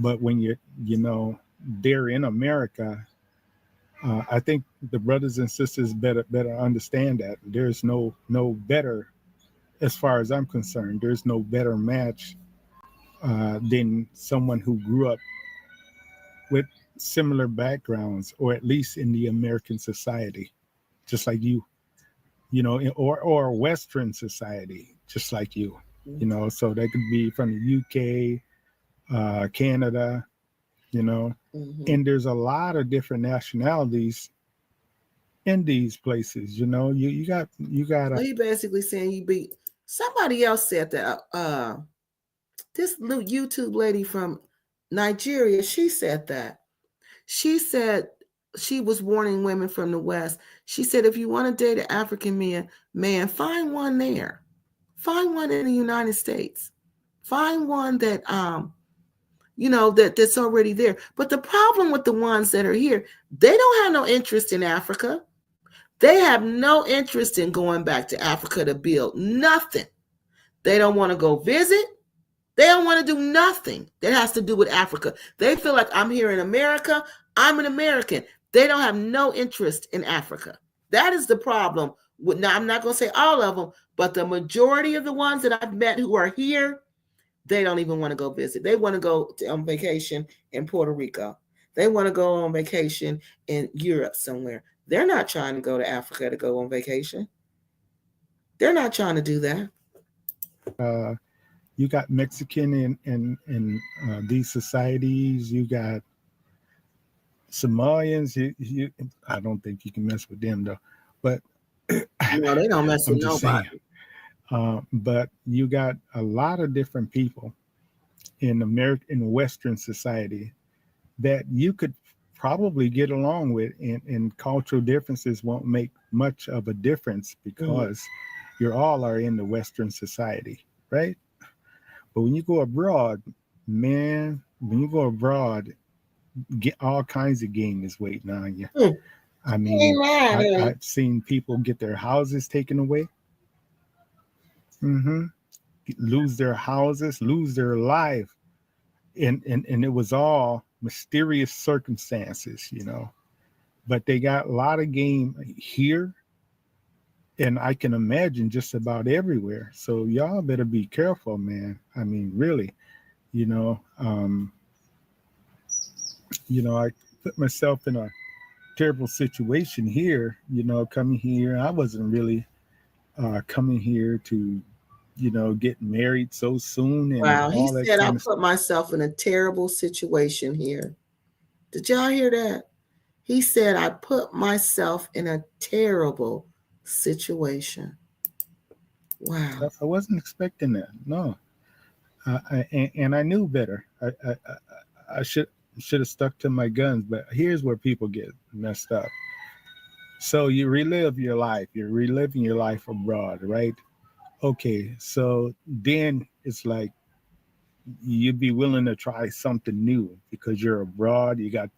But when they're in America, I think the brothers and sisters better understand that there's no better, as far as I'm concerned, there's no better match than someone who grew up with similar backgrounds, or at least in the American society, just like you, or Western society, just like you, so that could be from the UK, Canada, and there's a lot of different nationalities in these places. You got well, he basically saying you be, somebody else said that this little YouTube lady from Nigeria, she said that. She said she was warning women from the West. She said, if you want to date an African man, find one there. Find one in the United States. Find one that that's already there. But the problem with the ones that are here, they don't have no interest in Africa. They have no interest in going back to Africa to build nothing. They don't want to go visit. They don't want to do nothing that has to do with Africa. They feel like, I'm here in America. I'm an American. They don't have no interest in Africa. That is the problem. Now, I'm not going to say all of them, but the majority of the ones that I've met who are here, they don't even want to go visit. They want to go on vacation in Puerto Rico. They want to go on vacation in Europe somewhere. They're not trying to go to Africa to go on vacation. They're not trying to do that. You got Mexican in these societies. You got Somalians. I don't think you can mess with them though. But no, they don't mess with nobody. But you got a lot of different people in Western society that you could probably get along with, and cultural differences won't make much of a difference, because you all are in the Western society, right? But when you go abroad, man, get all kinds of game is waiting on you. I mean, I've seen people get their houses taken away. Lose their houses, lose their life. And it was all mysterious circumstances, But they got a lot of game here. And I can imagine just about everywhere. So y'all better be careful, man. I mean, really, I put myself in a terrible situation here, coming here. I wasn't really coming here to, get married so soon. And wow, he all said, I put myself in a terrible situation here. Did y'all hear that? He said, I put myself in a terrible situation. Wow. I wasn't expecting that. No, and I knew better. I should have stuck to my guns. But here's where people get messed up. So you relive your life. You're reliving your life abroad, right? Okay, so then it's like you'd be willing to try something new because you're abroad. You got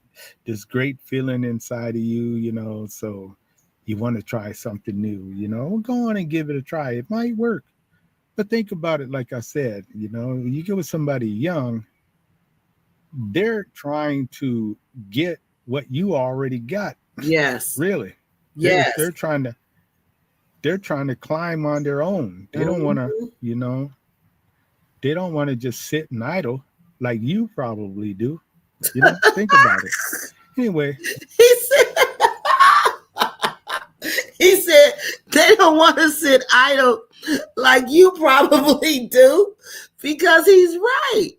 this great feeling inside of you, so you want to try something new, go on and give it a try. It might work. But think about it, like I said, you get with somebody young, they're trying to get what you already got. Yes. Really. Yes. They're trying to climb on their own. They don't want to, they don't want to just sit and idle like you probably do. Think about it. Anyway. He said they don't want to sit idle like you probably do, because he's right.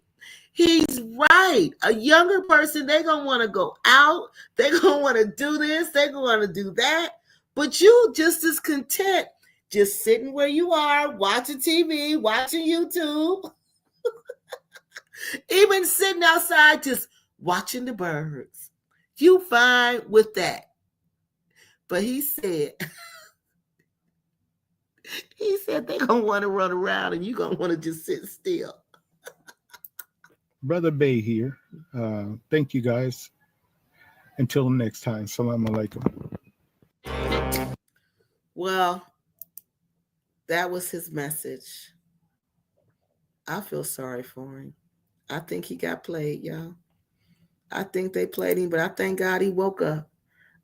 He's right. A younger person, they're going to want to go out. They're going to want to do this. They're going to want to do that. But you just as content just sitting where you are, watching TV, watching YouTube, even sitting outside just watching the birds. You fine with that. But he said they're going to want to run around and you're going to want to just sit still. Brother Bay here. Thank you, guys. Until next time. Salam alaikum. Well, that was his message. I feel sorry for him. I think he got played, y'all. I think they played him, but I thank God he woke up.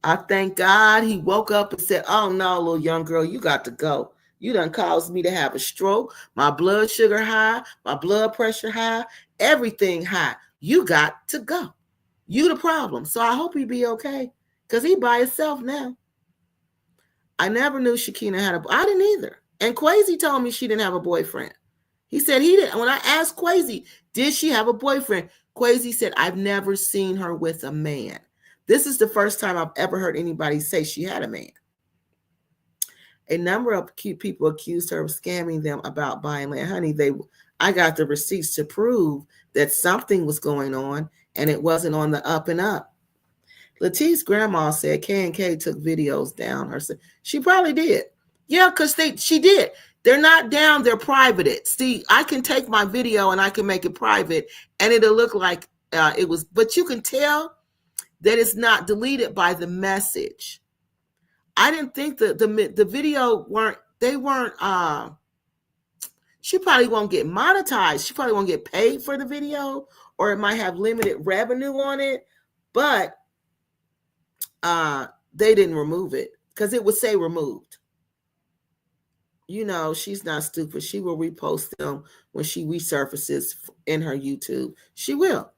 I thank God he woke up and said, oh, no, little young girl, you got to go. You done caused me to have a stroke, my blood sugar high, my blood pressure high, everything high. You got to go. You the problem. So I hope he be okay, because he by himself now. I never knew Shakina had I didn't either. And Quasi told me she didn't have a boyfriend. He said he didn't. When I asked Quasi, did she have a boyfriend? Quasi said, I've never seen her with a man. This is the first time I've ever heard anybody say she had a man. A number of people accused her of scamming them about buying land. Honey, I got the receipts to prove that something was going on and it wasn't on the up and up. Latif's grandma said K&K took videos down. She probably did. Yeah, because she did. They're not down, they're privated. See, I can take my video and I can make it private and it'll look like it was, but you can tell that it's not deleted by the message. I didn't think that the video weren't, she probably won't get monetized. She probably won't get paid for the video, or it might have limited revenue on it, but they didn't remove it because it would say removed. She's not stupid. She will repost them when she resurfaces in her YouTube. She will.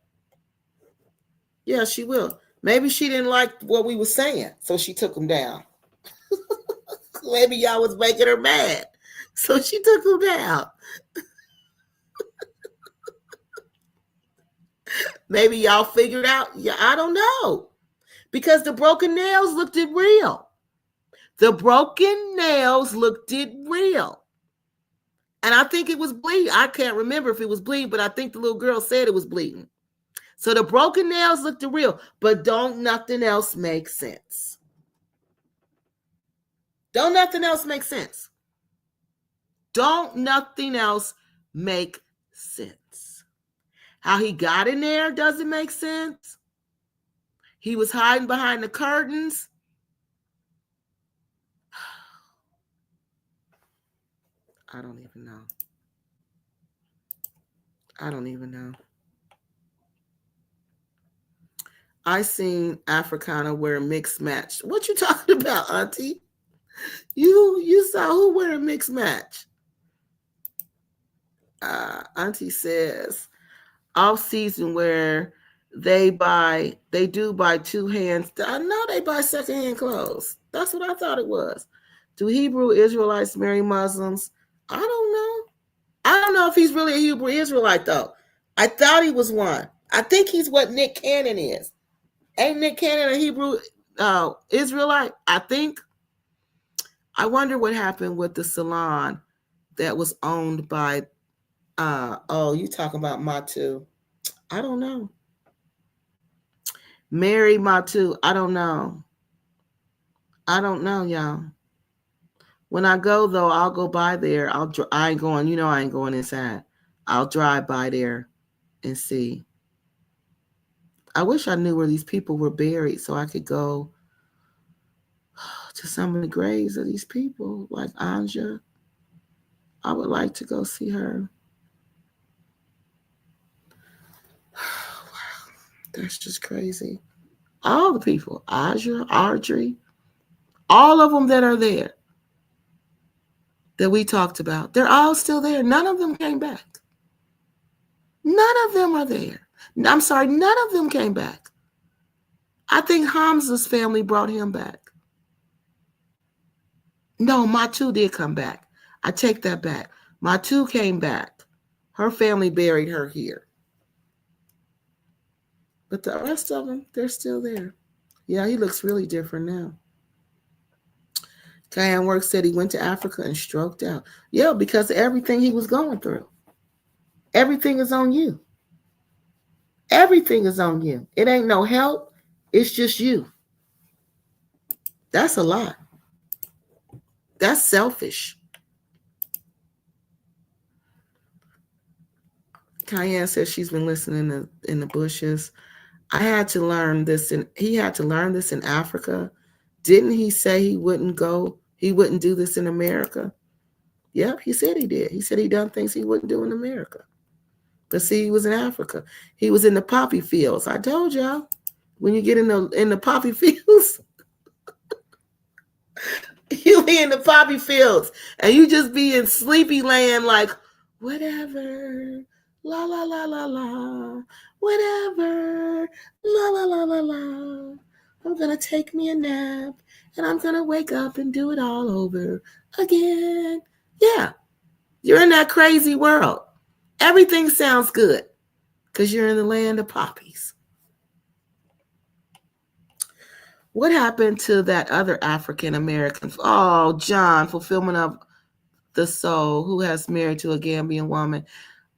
Yeah, she will. Maybe she didn't like what we were saying, so she took them down. Maybe y'all was making her mad, so she took them down. Maybe y'all figured out. Yeah, I don't know. Because the broken nails looked it real. The broken nails looked it real. And I think it was bleeding. I can't remember if it was bleeding, but I think the little girl said it was bleeding. So the broken nails looked it real, but don't nothing else make sense. Don't nothing else make sense. Don't nothing else make sense. How he got in there doesn't make sense. He was hiding behind the curtains. I don't even know. I don't even know. I seen Africana wear mixed match. What you talking about, Auntie? You saw who wear a mixed match? Auntie says off season where they do buy two hands. I know they buy secondhand clothes. That's what I thought it was. Do Hebrew Israelites marry Muslims? I don't know. I don't know if he's really a Hebrew Israelite though. I thought he was one. I think he's what Nick Cannon is. Ain't Nick Cannon a Hebrew Israelite. I wonder what happened with the salon that was owned by you talking about Matu. I don't know. Mary Matu. I don't know. I don't know, y'all. When I go though, I'll go by there. I ain't going, I ain't going inside. I'll drive by there and see. I wish I knew where these people were buried so I could go to some of the graves of these people, like Anja. I would like to go see her. Wow, that's just crazy. All the people, Aja, Audrey, all of them that are there that we talked about, they're all still there. None of them came back. None of them are there. I'm sorry, none of them came back. I think Hamza's family brought him back. No, Matu did come back. I take that back. Matu came back. Her family buried her here. But the rest of them, they're still there. Yeah, he looks really different now. Kayan Work said he went to Africa and stroked out. Yeah, because of everything he was going through. Everything is on you. Everything is on you. It ain't no help. It's just you. That's a lot. That's selfish. Cayenne says she's been listening in the bushes. I had to learn this, and he had to learn this in Africa. Didn't he say he wouldn't go? He wouldn't do this in America. Yep, he said he did. He said he done things he wouldn't do in America. But see, he was in Africa. He was in the poppy fields. I told y'all, when you get in the poppy fields, you be in the poppy fields, and you just be in sleepy land, like whatever, la la la la la, whatever, la la la la la. I'm gonna take me a nap, and I'm gonna wake up and do it all over again. Yeah, you're in that crazy world. Everything sounds good because you're in the land of poppies. What happened to that other African American? Oh, John, fulfillment of the soul, who has married to a Gambian woman.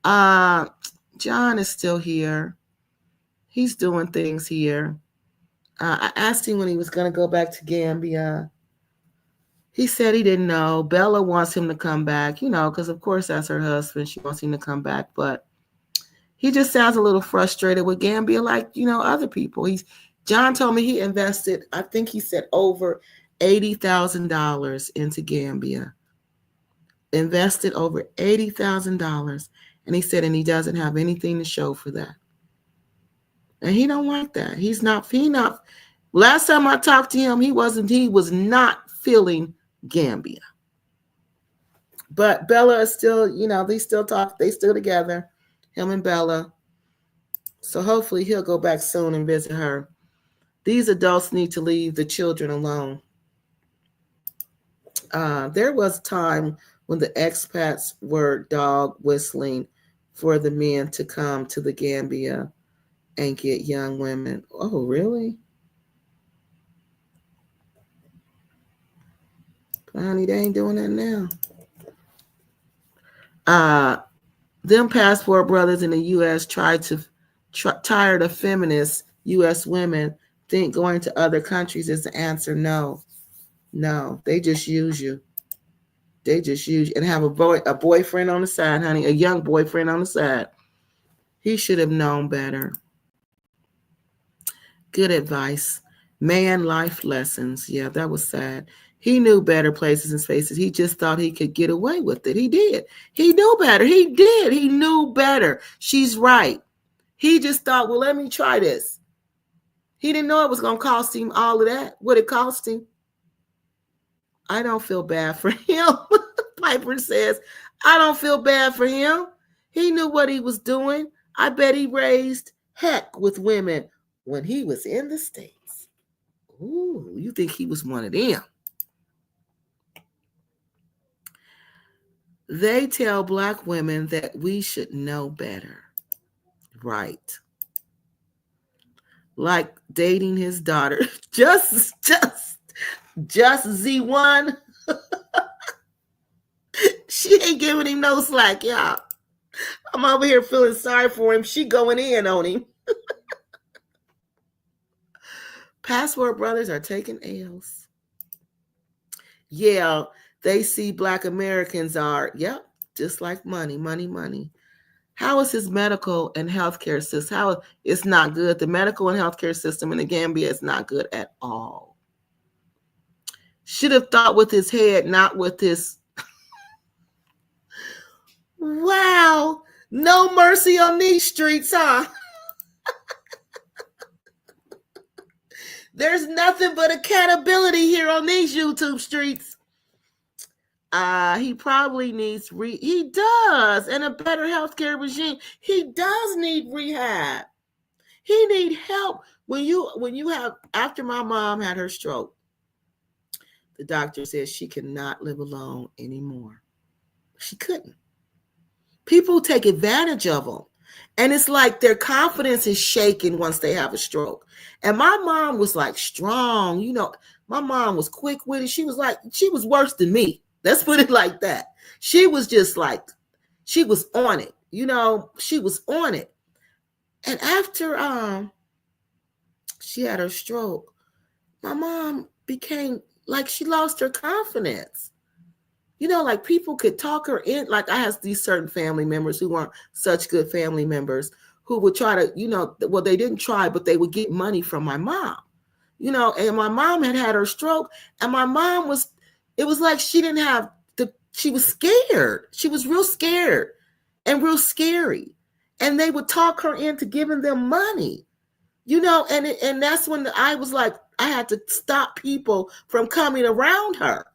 John is still here. He's doing things here. I asked him when he was going to go back to Gambia. He said he didn't know. Bella wants him to come back, because of course that's her husband. She wants him to come back, but he just sounds a little frustrated with Gambia, like, other people. John told me he invested, I think he said over $80,000 into Gambia. Invested over $80,000. And he said, and he doesn't have anything to show for that. And he don't like that. He not, last time I talked to him, he was not feeling Gambia. But Bella is still, they still talk, they still together, him and Bella. So hopefully he'll go back soon and visit her. These adults need to leave the children alone. There was a time when the expats were dog whistling for the men to come to the Gambia and get young women. Oh, really? Honey, they ain't doing that now. Them passport brothers in the U.S. tired of feminist U.S. women think going to other countries is the answer. No, they just use you. They just use you and have a boyfriend on the side, honey, a young boyfriend on the side. He should have known better. Good advice. Man life lessons. Yeah, that was sad. He knew better places and spaces. He just thought he could get away with it. He did. He knew better. He did. He knew better. She's right. He just thought, well, let me try this. He didn't know it was going to cost him all of that. What it cost him. I don't feel bad for him. Piper says, I don't feel bad for him. He knew what he was doing. I bet he raised heck with women when he was in the States. Ooh, you think he was one of them? They tell Black women that we should know better. Right. like dating his daughter. Just Z1. She ain't giving him no slack, y'all. I'm over here feeling sorry for him. She going in on him. Password brothers are taking L's. Yeah, they see Black Americans are, yep, just like money, money, money. How is his medical and healthcare system? How it's not good. The medical and healthcare system in the Gambia is not good at all. Should have thought with his head, not with his. Wow, no mercy on these streets, huh? There's nothing but accountability here on these YouTube streets. He probably needs he does, and a better healthcare regime. He does need rehab. He need help. When you have, after my mom had her stroke, the doctor said she cannot live alone anymore. She couldn't. People take advantage of them. And it's like their confidence is shaken once they have a stroke. And my mom was like strong. You know, my mom was quick with it. She was worse than me. Let's put it like that. She was just like, she was on it. You know, she was on it. And after she had her stroke, my mom became like, she lost her confidence. You know, like people could talk her in. Like I have these certain family members who weren't such good family members who would try to, you know, well, they didn't try, but they would get money from my mom, you know, and my mom had her stroke, and my mom was, it was like she didn't have she was scared. She was real scared and real scary. And they would talk her into giving them money, you know, and that's when I was like, I had to stop people from coming around her.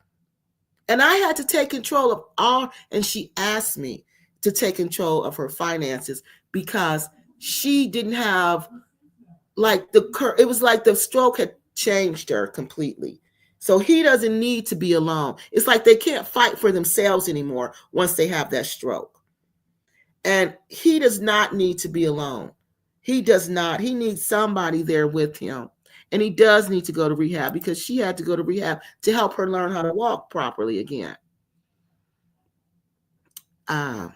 And I had to take control of and she asked me to take control of her finances because she didn't have it was like the stroke had changed her completely. So he doesn't need to be alone. It's like they can't fight for themselves anymore once they have that stroke. And he does not need to be alone. He does not. He needs somebody there with him. And he does need to go to rehab because she had to go to rehab to help her learn how to walk properly again. Hey,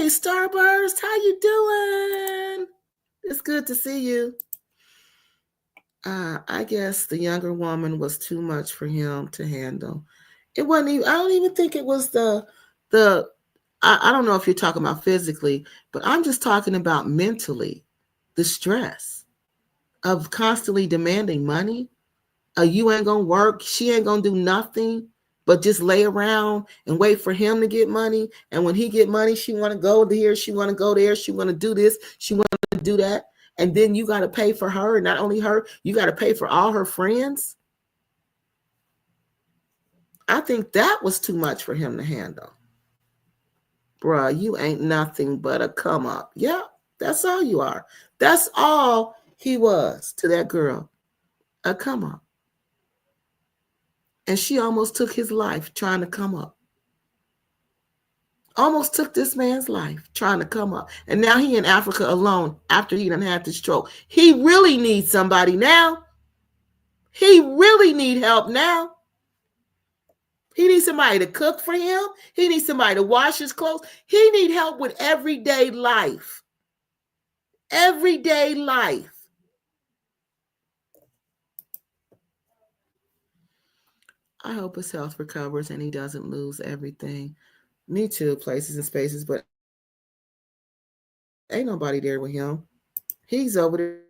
Starburst, how you doing? It's good to see you. I guess the younger woman was too much for him to handle. It wasn't even, I don't even think it was I don't know if you're talking about physically, but I'm just talking about mentally. The stress of constantly demanding money. You ain't gonna work. She ain't gonna do nothing but just lay around and wait for him to get money. And when he get money, she want to go here. She want to go there. She want to do this. She want to do that. And then you got to pay for her. And not only her, you got to pay for all her friends. I think that was too much for him to handle. Bruh, you ain't nothing but a come up. Yeah, that's all you are. That's all he was to that girl. A come up. And she almost took his life trying to come up. Almost took this man's life trying to come up. And now he in Africa alone after he done had the stroke. He really needs somebody now. He really need help now. He needs somebody to cook for him. He needs somebody to wash his clothes. He need help with everyday life. Everyday life. I hope his health recovers and he doesn't lose everything. Me too, places and spaces, but ain't nobody there with him. He's over there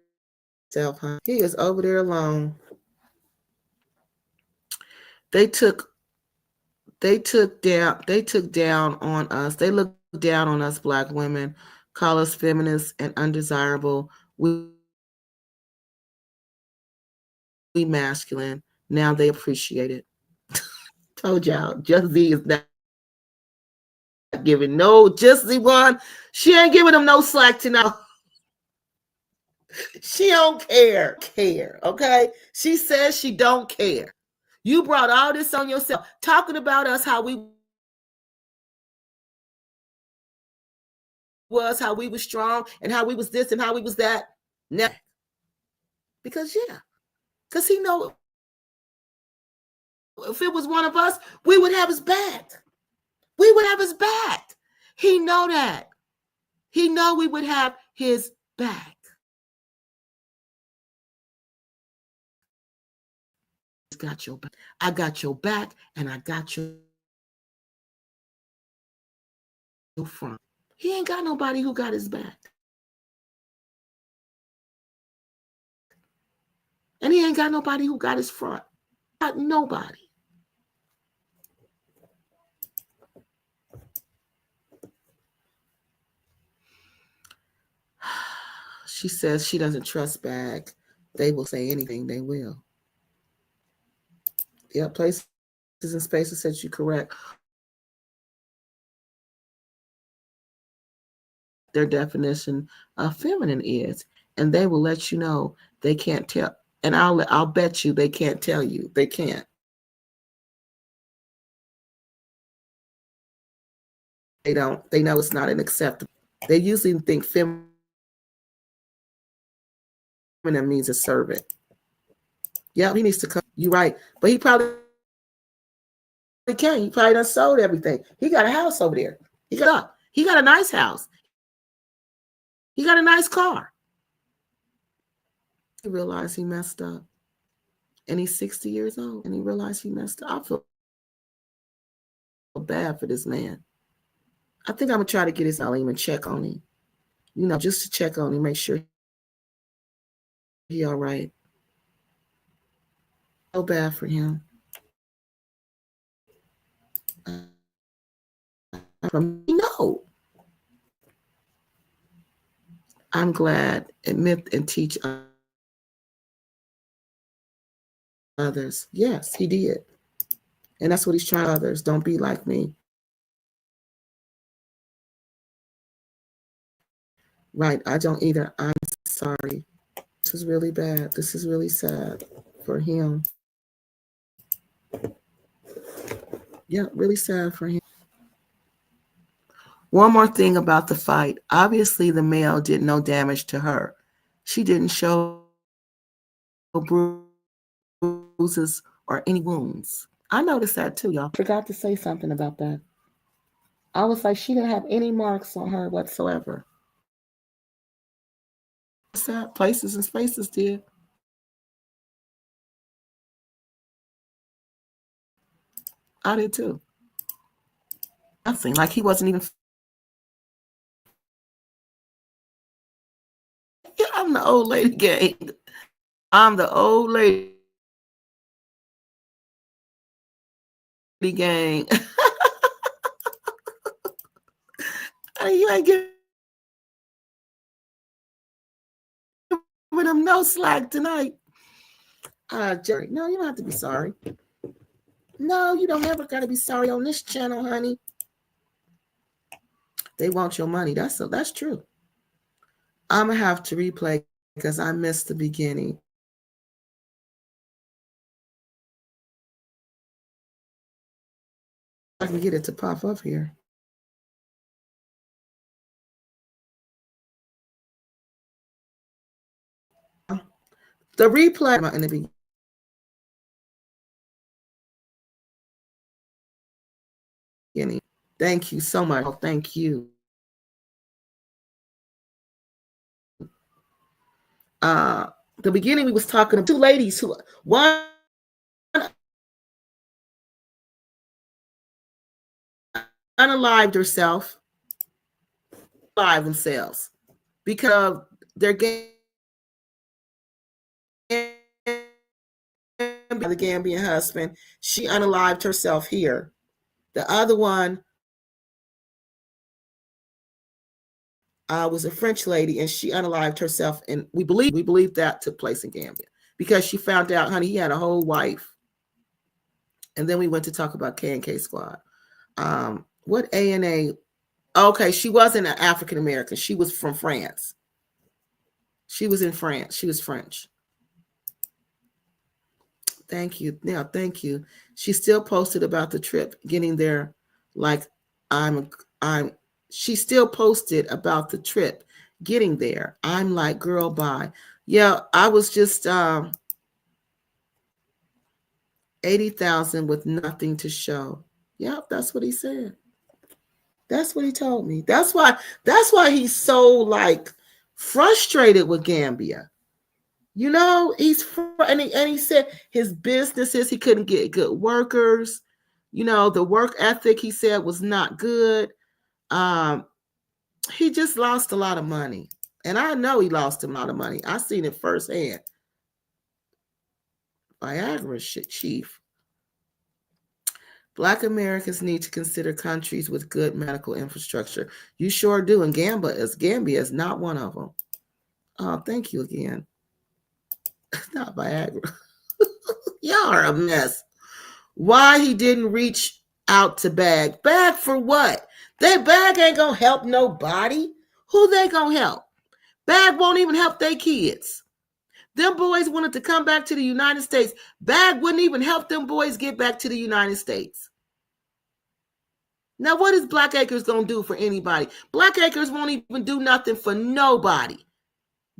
himself, huh? He is over there alone. They took down on us. They look down on us Black women, call us feminists and undesirable. We masculine. Now they appreciate it. Told y'all, Just Z is not giving Just Z one. She ain't giving them no slack tonight. She don't care. Okay? She says she don't care. You brought all this on yourself, talking about us, how we was, how we was strong, and how we was this and how we was that. Now, because he know if it was one of us, we would have his back. We would have his back. He know that. He know we would have his back. Got your back. I got your back, and I got your front. He ain't got nobody who got his back. And he ain't got nobody who got his front. Got nobody. She says she doesn't trust back. They will say anything. They will. Yeah, places and spaces said you correct. Their definition of feminine is, and they will let you know they can't tell. And I'll bet you they can't tell you. They can't. They don't. They know it's not an acceptable. They usually think feminine means a servant. Yeah, he needs to come. You're right. But he probably can't. He probably done sold everything. He got a house over there. He got a nice house. He got a nice car. He realized he messed up. And he's 60 years old. And he realized he messed up. I feel bad for this man. I think I'm going to try to get his name and check on him. You know, just to check on him, make sure he all right. So bad for him. No. I'm glad. Admit and teach others. Yes, he did. And that's what he's trying to others. Don't be like me. Right. I don't either. I'm sorry. This is really bad. This is really sad for him. Yeah, really sad for him. One more thing about the fight. Obviously, the male did no damage to her. She didn't show bruises or any wounds. I noticed that too, y'all. Forgot to say something about that. I was like, she didn't have any marks on her whatsoever. Places and spaces did. I did too. Nothing. Like he wasn't even. Yeah, I'm the old lady gang. I'm the old lady gang. You ain't giving him no slack tonight. Jerry, no, you don't have to be sorry. No, you don't ever got to be sorry on this channel, honey. They want your money. That's true. I'm going to have to replay because I missed the beginning. I can get it to pop up here. The replay in the beginning. Thank you so much. Oh, thank you. The beginning we was talking to two ladies who one unalived herself, alive themselves because they're the Gambian husband. She unalived herself here. The other one was a French lady, and she unalived herself. And we believe that took place in Gambia because she found out, honey, he had a whole wife. And then we went to talk about K&K Squad. What A&A? Okay, she wasn't an African American. She was from France. She was in France. She was French. Thank you. Yeah, thank you. She still posted about the trip getting there. Like I'm she still posted about the trip getting there. I'm like, girl, bye. Yeah, I was just 80,000 with nothing to show. Yep, that's what he said. That's what he told me. That's why he's so like frustrated with Gambia. You know, and he said his businesses, he couldn't get good workers. You know, the work ethic, he said, was not good. He just lost a lot of money. And I know he lost a lot of money. I seen it firsthand. Viagra chief. Black Americans need to consider countries with good medical infrastructure. You sure do. And Gambia is not one of them. Oh, thank you again. Not Viagra. Y'all are a mess. Why he didn't reach out to Bag? Bag for what? Bag ain't gonna help nobody. Who they gonna help? Bag won't even help their kids. Them boys wanted to come back to the United States. Bag wouldn't even help them boys get back to the United States. Now, what is Black Acres going to do for anybody? Black Acres won't even do nothing for nobody.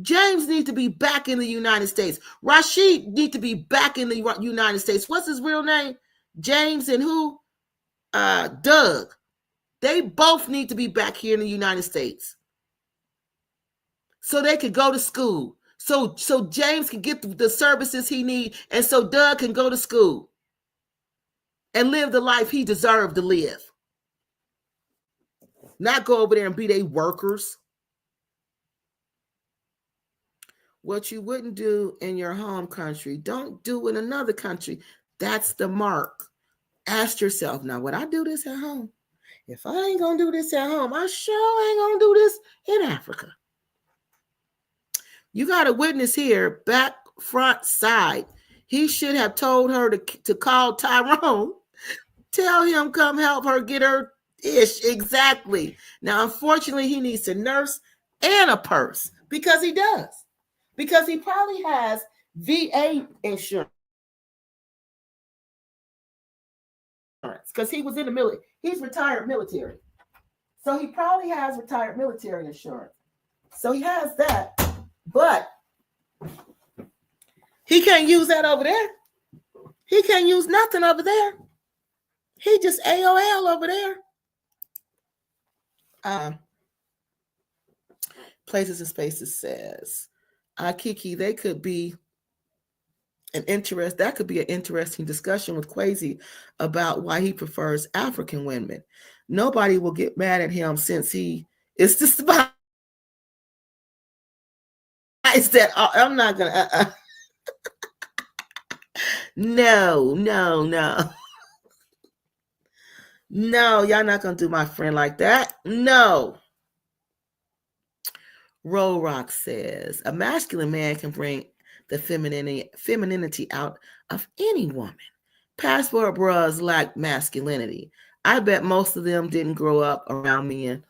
James needs to be back in the United States. Rashid needs to be back in the United States. What's his real name? James and who? Doug. They both need to be back here in the United States so they could go to school. So James can get the services he needs, and so Doug can go to school and live the life he deserved to live. Not go over there and be they workers. What you wouldn't do in your home country, don't do in another country. That's the mark. Ask yourself, now, would I do this at home? If I ain't going to do this at home, I sure ain't going to do this in Africa. You got a witness here, back, front, side. He should have told her to call Tyrone. Tell him come help her get her ish. Exactly. Now, unfortunately, he needs a nurse and a purse because he does. Because he probably has VA insurance. Because he was in the military. He's retired military. So he probably has retired military insurance. So he has that. But he can't use that over there. He can't use nothing over there. He just AOL over there. Places and Spaces says, Kiki, that could be an interesting discussion with Kwesi about why he prefers African women. Nobody will get mad at him since he is the spy. That I'm not gonna. No, y'all not gonna do my friend like that. No. Roll Rock says a masculine man can bring the femininity out of any woman. Passport bras lack masculinity. I bet most of them didn't grow up around men.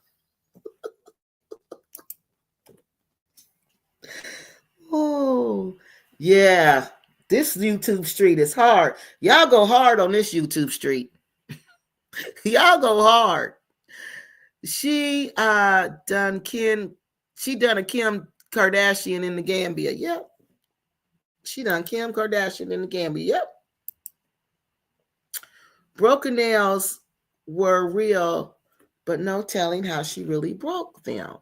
Oh, yeah. This YouTube street is hard. Y'all go hard on this YouTube street. Y'all go hard. She done a Kim Kardashian in the Gambia. Yep. She done Kim Kardashian in the Gambia. Yep. Broken nails were real, but no telling how she really broke them.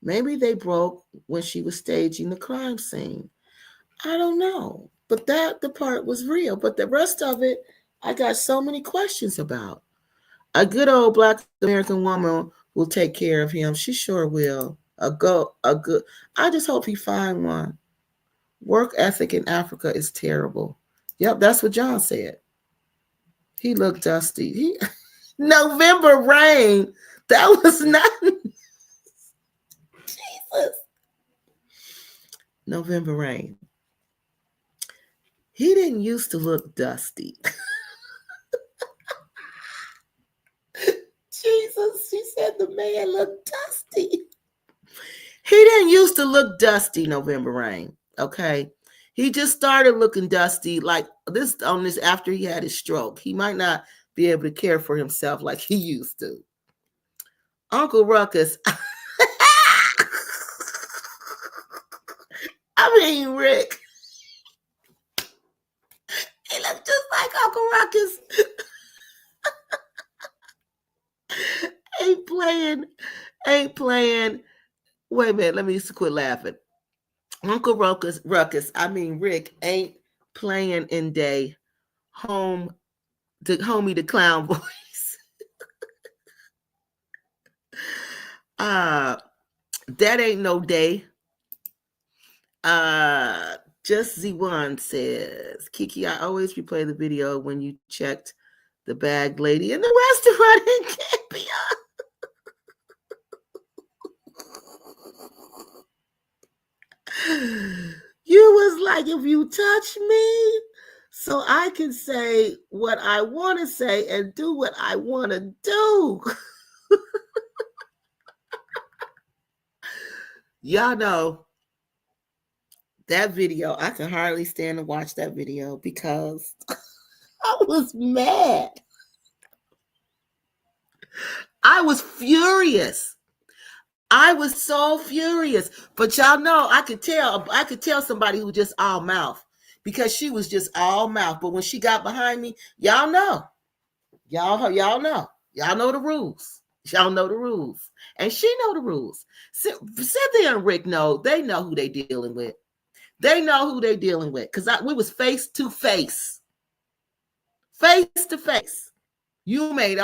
Maybe they broke when she was staging the crime scene. I don't know. But the part was real. But the rest of it, I got so many questions about. A good old Black American woman will take care of him. She sure will. I just hope he find one. Work ethic in Africa is terrible. Yep, that's what John said. He looked dusty. November rain. That was not Jesus. November rain. He didn't used to look dusty. Jesus, she said the man looked dusty. He didn't used to look dusty, November rain. Okay. He just started looking dusty like this after he had his stroke. He might not be able to care for himself like he used to. Uncle Ruckus. I mean, Rick. He looks just like Uncle Ruckus. Ain't playing. Wait a minute, let me just quit laughing. Uncle Ruckus, I mean Rick, ain't playing in day homie the clown voice. That ain't no day. Just Z1 says, Kiki, I always replay the video when you checked the bag lady in the restaurant in Gambia. You was like, if you touch me, so I can say what I want to say and do what I want to do. Y'all know that video, I can hardly stand to watch that video because I was mad. I was furious. I was so furious. But y'all know, I could tell somebody who just all mouth because she was just all mouth. But when she got behind me, y'all know. Y'all know. Y'all know the rules. Y'all know the rules. And she know the rules. Cynthia and Rick know. They know who they dealing with. They know who they dealing with. Because we was face to face. Face to face. You made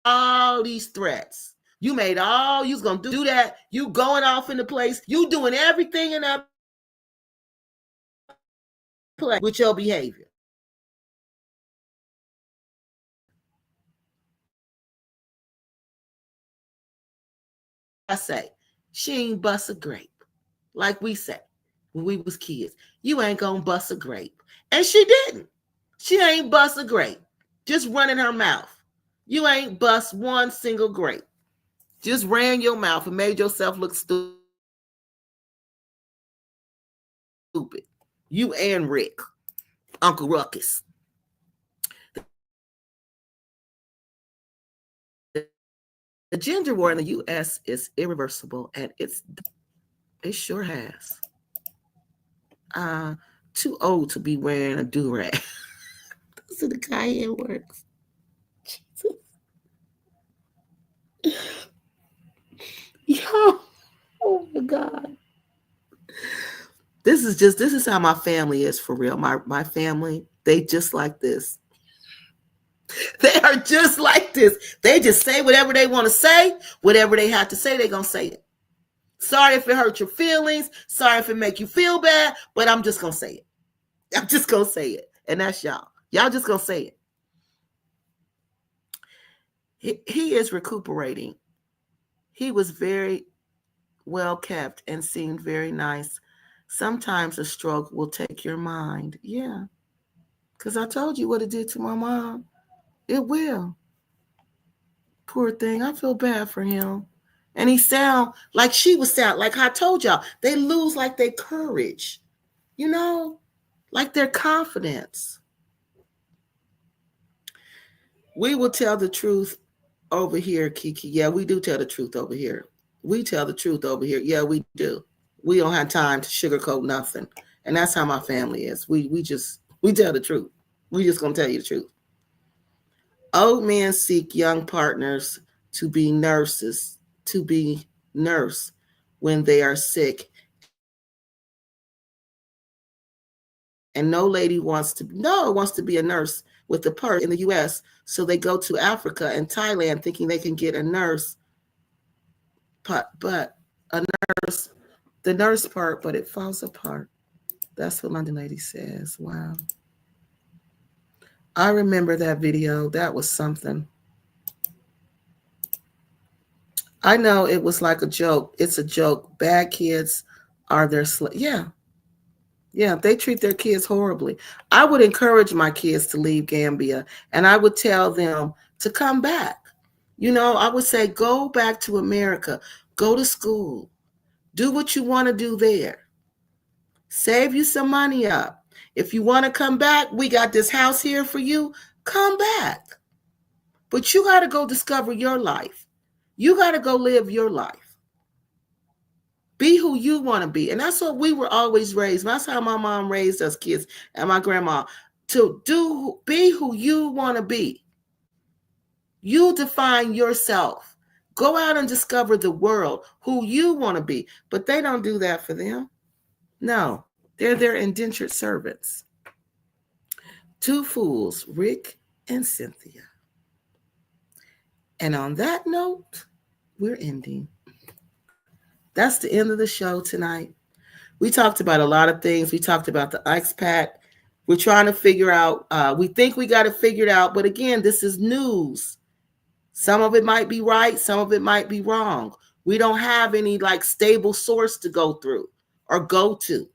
all these threats. You was going to do that. You going off in the place. You doing everything in that place with your behavior. I say, she ain't bust a grape. Like we said when we was kids. You ain't going to bust a grape. And she didn't. She ain't bust a grape. Just running her mouth. You ain't bust one single grape. Just ran your mouth and made yourself look stupid. You and Rick, Uncle Ruckus. The gender war in the U.S. is irreversible, and it sure has. Too old to be wearing a do-rag. Those are the cayenne works. Jesus. Yo, oh my God. This is how my family is for real. My family, they just like this. They are just like this. They just say whatever they want to say. Whatever they have to say, they're going to say it. Sorry if it hurt your feelings. Sorry if it make you feel bad, but I'm just going to say it. I'm just going to say it. And that's y'all. Y'all just going to say it. He is recuperating. He was very well kept and seemed very nice. Sometimes a stroke will take your mind. Yeah. Because I told you what it did to my mom. It will. Poor thing. I feel bad for him. And he sound like she was sound. Like I told y'all, they lose like their courage. You know? Like their confidence. We will tell the truth over here, Kiki. Yeah, we do tell the truth over here. We tell the truth over here. Yeah, we do. We don't have time to sugarcoat nothing. And that's how my family is. We tell the truth. We just gonna tell you the truth. Old men seek young partners to be nurse when they are sick. And no lady wants to be a nurse with the purse in the US. So they go to Africa and Thailand thinking they can get a nurse. But a nurse, the nurse part, but it falls apart. That's what London Lady says. Wow. I remember that video. That was something. I know it was like a joke. It's a joke. Bad kids are their yeah. Yeah, they treat their kids horribly. I would encourage my kids to leave Gambia, and I would tell them to come back. You know, I would say, go back to America. Go to school. Do what you want to do there. Save you some money up. If you want to come back, we got this house here for you. Come back. But you got to go discover your life. You got to go live your life. Be who you want to be. And that's what we were always raised. That's how my mom raised us kids and my grandma, to be who you want to be. You define yourself. Go out and discover the world, who you want to be. But they don't do that for them. No, they're their indentured servants. Two fools, Rick and Cynthia. And on that note, we're ending. That's the end of the show tonight. We talked about a lot of things. We talked about the expat. We're trying to figure out, we think we got it figured out, but again, this is news. Some of it might be right, some of it might be wrong. We don't have any like stable source to go through or go to.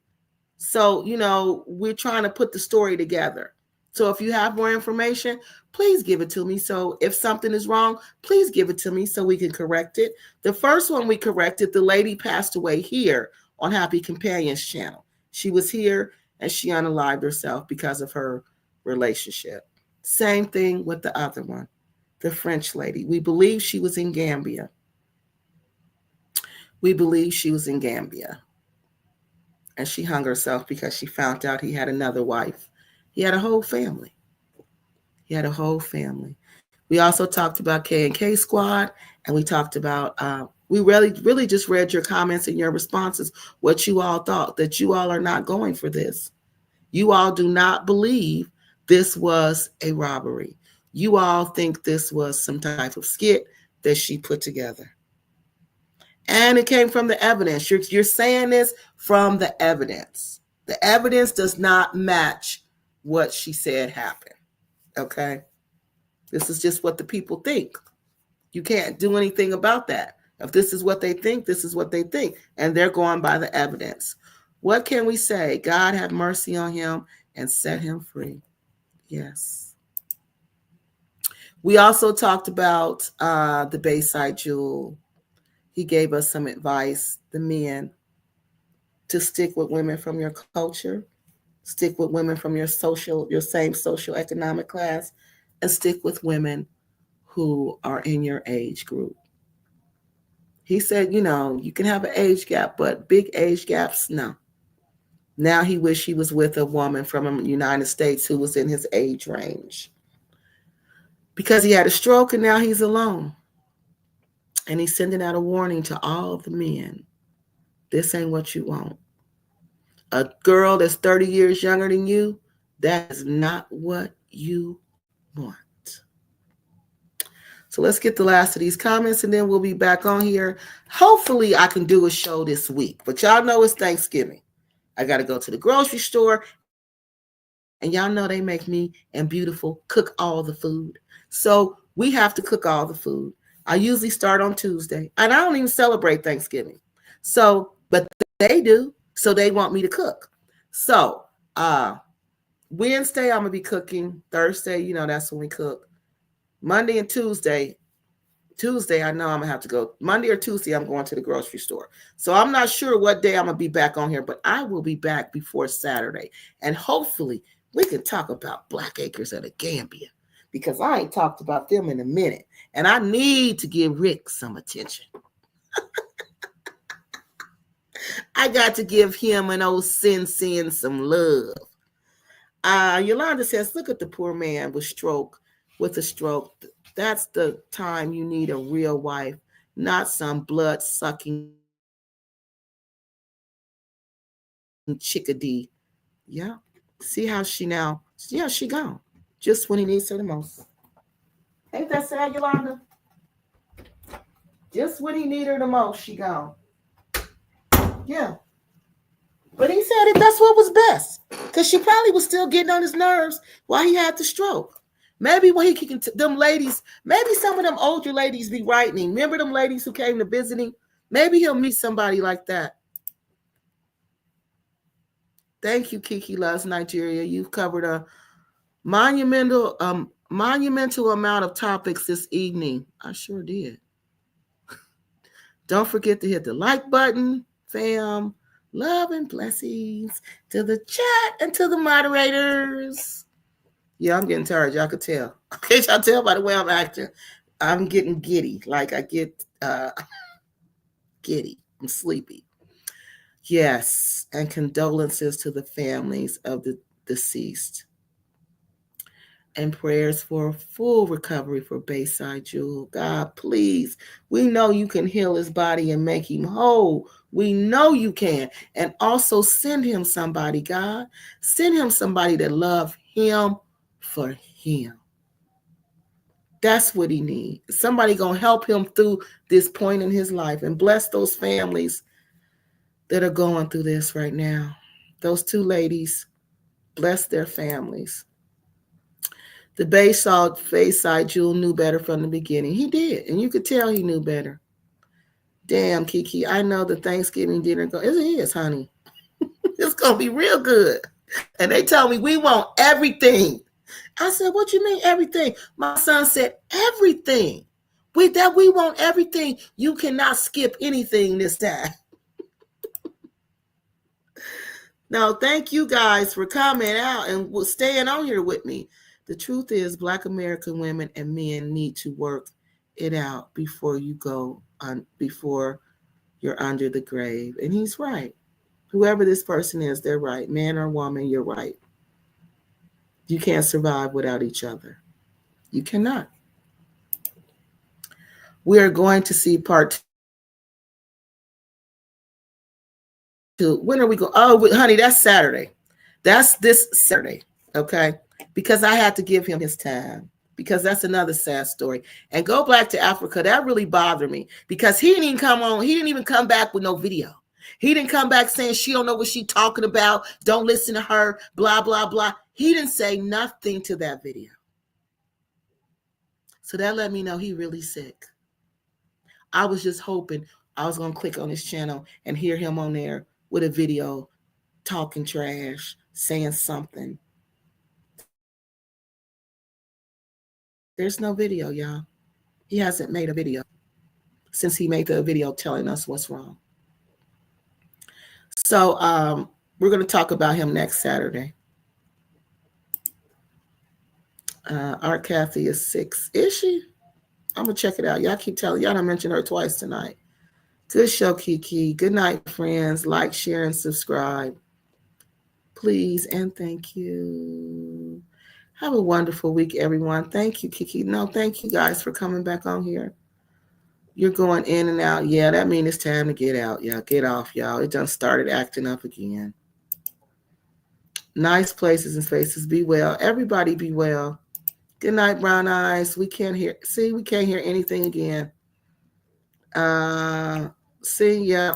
So, we're trying to put the story together. So if you have more information, please give it to me. So if something is wrong, please give it to me so we can correct it. The first one we corrected, the lady passed away here on Happy Companions channel. She was here and she unalived herself because of her relationship. Same thing with the other one, the French lady. We believe she was in Gambia. And she hung herself because she found out he had another wife. He had a whole family. We also talked about K&K Squad, and we talked about, we really just read your comments and your responses, what you all thought, that you all are not going for this. You all do not believe this was a robbery. You all think this was some type of skit that she put together. And it came from the evidence. You're saying this from the evidence. The evidence does not match what she said happened. Okay? This is just what the people think. You can't do anything about that. If this is what they think, this is what they think. And they're going by the evidence. What can we say? God have mercy on him and set him free. Yes. We also talked about the Bayside Jewel. He gave us some advice, the men, to stick with women from your culture, stick with women from your same social economic class, and stick with women who are in your age group. He said, you can have an age gap, but big age gaps, no. Now he wished he was with a woman from the United States who was in his age range. Because he had a stroke and now he's alone. And he's sending out a warning to all the men. This ain't what you want. A girl that's 30 years younger than you, that is not what you want. So let's get the last of these comments and then we'll be back on here. Hopefully I can do a show this week. But y'all know it's Thanksgiving. I got to go to the grocery store. And y'all know they make me and Beautiful cook all the food. So we have to cook all the food. I usually start on Tuesday. And I don't even celebrate Thanksgiving. So, but they do. So they want me to cook. So Wednesday, I'm going to be cooking. Thursday, that's when we cook. Monday and Tuesday, I know I'm going to have to go. Monday or Tuesday, I'm going to the grocery store. So I'm not sure what day I'm going to be back on here, but I will be back before Saturday. And hopefully we can talk about Black Acres of the Gambia because I ain't talked about them in a minute. And I need to give Rick some attention. I got to give him and old Sin some love. Yolanda says, look at the poor man with a stroke. That's the time you need a real wife, not some blood-sucking chickadee. Yeah. See how she now? Yeah, she gone. Just when he needs her the most. Ain't that sad, Yolanda? Just when he need her the most, she gone. Yeah. But he said that's what was best. Because she probably was still getting on his nerves while he had the stroke. Maybe when he can, them ladies, maybe some of them older ladies be writing him. Remember them ladies who came to visit him? Maybe he'll meet somebody like that. Thank you, Kiki Loves Nigeria. You've covered a monumental amount of topics this evening. I sure did. Don't forget to hit the like button, fam. Love and blessings to the chat and to the moderators. Yeah, I'm getting tired. Y'all could tell. Can't y'all tell by the way I'm acting? I'm getting giddy. Like I get giddy. I'm sleepy. Yes, and condolences to the families of the deceased. And prayers for a full recovery for Bayside Jewel. God, please. We know you can heal his body and make him whole. We know you can. And also send him somebody, God. Send him somebody that love him for him. That's what he needs. Somebody going to help him through this point in his life, and bless those families that are going through this right now. Those two ladies, bless their families. The Bayside Jewel knew better from the beginning. He did, and you could tell he knew better. Damn, Kiki, I know the Thanksgiving dinner it is, honey. It's gonna be real good. And they tell me we want everything. I said, what you mean everything? My son said everything. We want everything. You cannot skip anything this time. No, thank you guys for coming out and staying on here with me. The truth is, Black American women and men need to work it out before you go on, before you're under the grave. And he's right. Whoever this person is, they're right. Man or woman, you're right. You can't survive without each other. You cannot. We are going to see part 2. When are we going? Oh, honey, that's Saturday. That's this Saturday. Okay. Because I had to give him his time. Because that's another sad story. And Go Black to Africa, that really bothered me. Because he didn't even come on. He didn't even come back with no video. He didn't come back saying she don't know what she's talking about. Don't listen to her. Blah, blah, blah. He didn't say nothing to that video. So that let me know he really sick. I was just hoping I was going to click on his channel and hear him on there with a video talking trash, saying something. There's no video, y'all. He hasn't made a video since he made the video telling us what's wrong. So we're going to talk about him next Saturday. Art Kathy is 6. Is she? I'm going to check it out. Y'all keep telling. Y'all done mentioned her twice tonight. Good show, Kiki. Good night, friends. Like, share, and subscribe. Please and thank you. Have a wonderful week, everyone. Thank you, Kiki. No, thank you guys for coming back on here. You're going in and out. Yeah, that means it's time to get out. Yeah, get off, y'all. It done started acting up again. Nice places and spaces. Be well. Everybody be well. Good night, Brown Eyes. We can't hear. See, we can't hear anything again. See, yeah.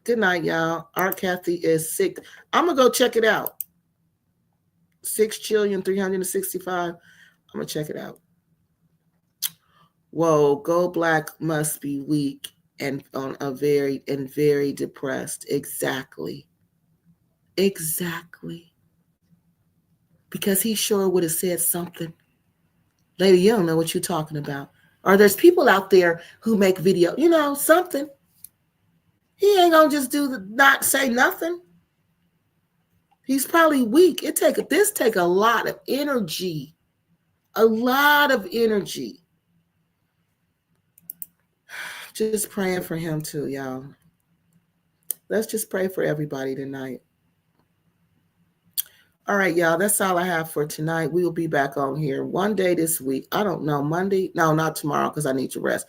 Good night, y'all. Art Kathy is sick. I'm going to go check it out. 6,365,000. I'm going to check it out. Whoa, Go Black must be weak and on a very depressed. Exactly. Because he sure would have said something. Lady, you don't know what you're talking about. Or there's people out there who make video, something. He ain't gonna just not say nothing. He's probably weak. This take a lot of energy. A lot of energy. Just praying for him too, y'all. Let's just pray for everybody tonight. All right, y'all. That's all I have for tonight. We will be back on here one day this week. I don't know. Monday? No, not tomorrow because I need to rest.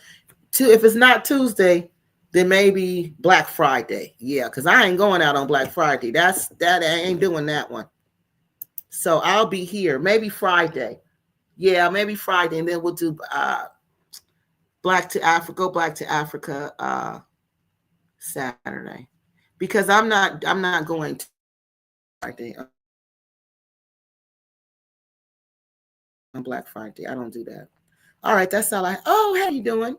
If it's not Tuesday, then maybe Black Friday. Yeah, because I ain't going out on Black Friday. I ain't doing that one. So I'll be here. Maybe Friday. Yeah, maybe Friday. And then we'll do Black to Africa, Go Black to Africa Saturday. Because I'm not going to Friday on Black Friday. I don't do that. All right, that's all how you doing?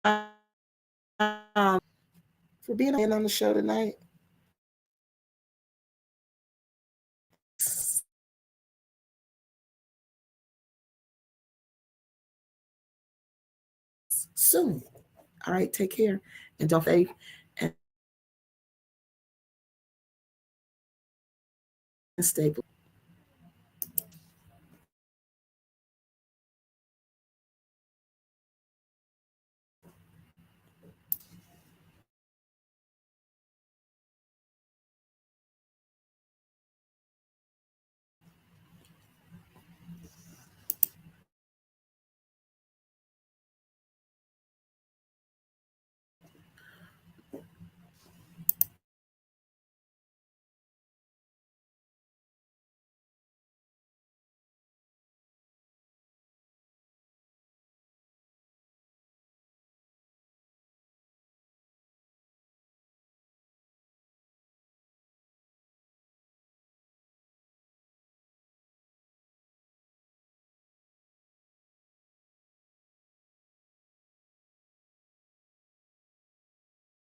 For being on the show tonight. Soon. All right, take care. And don't faith. stable.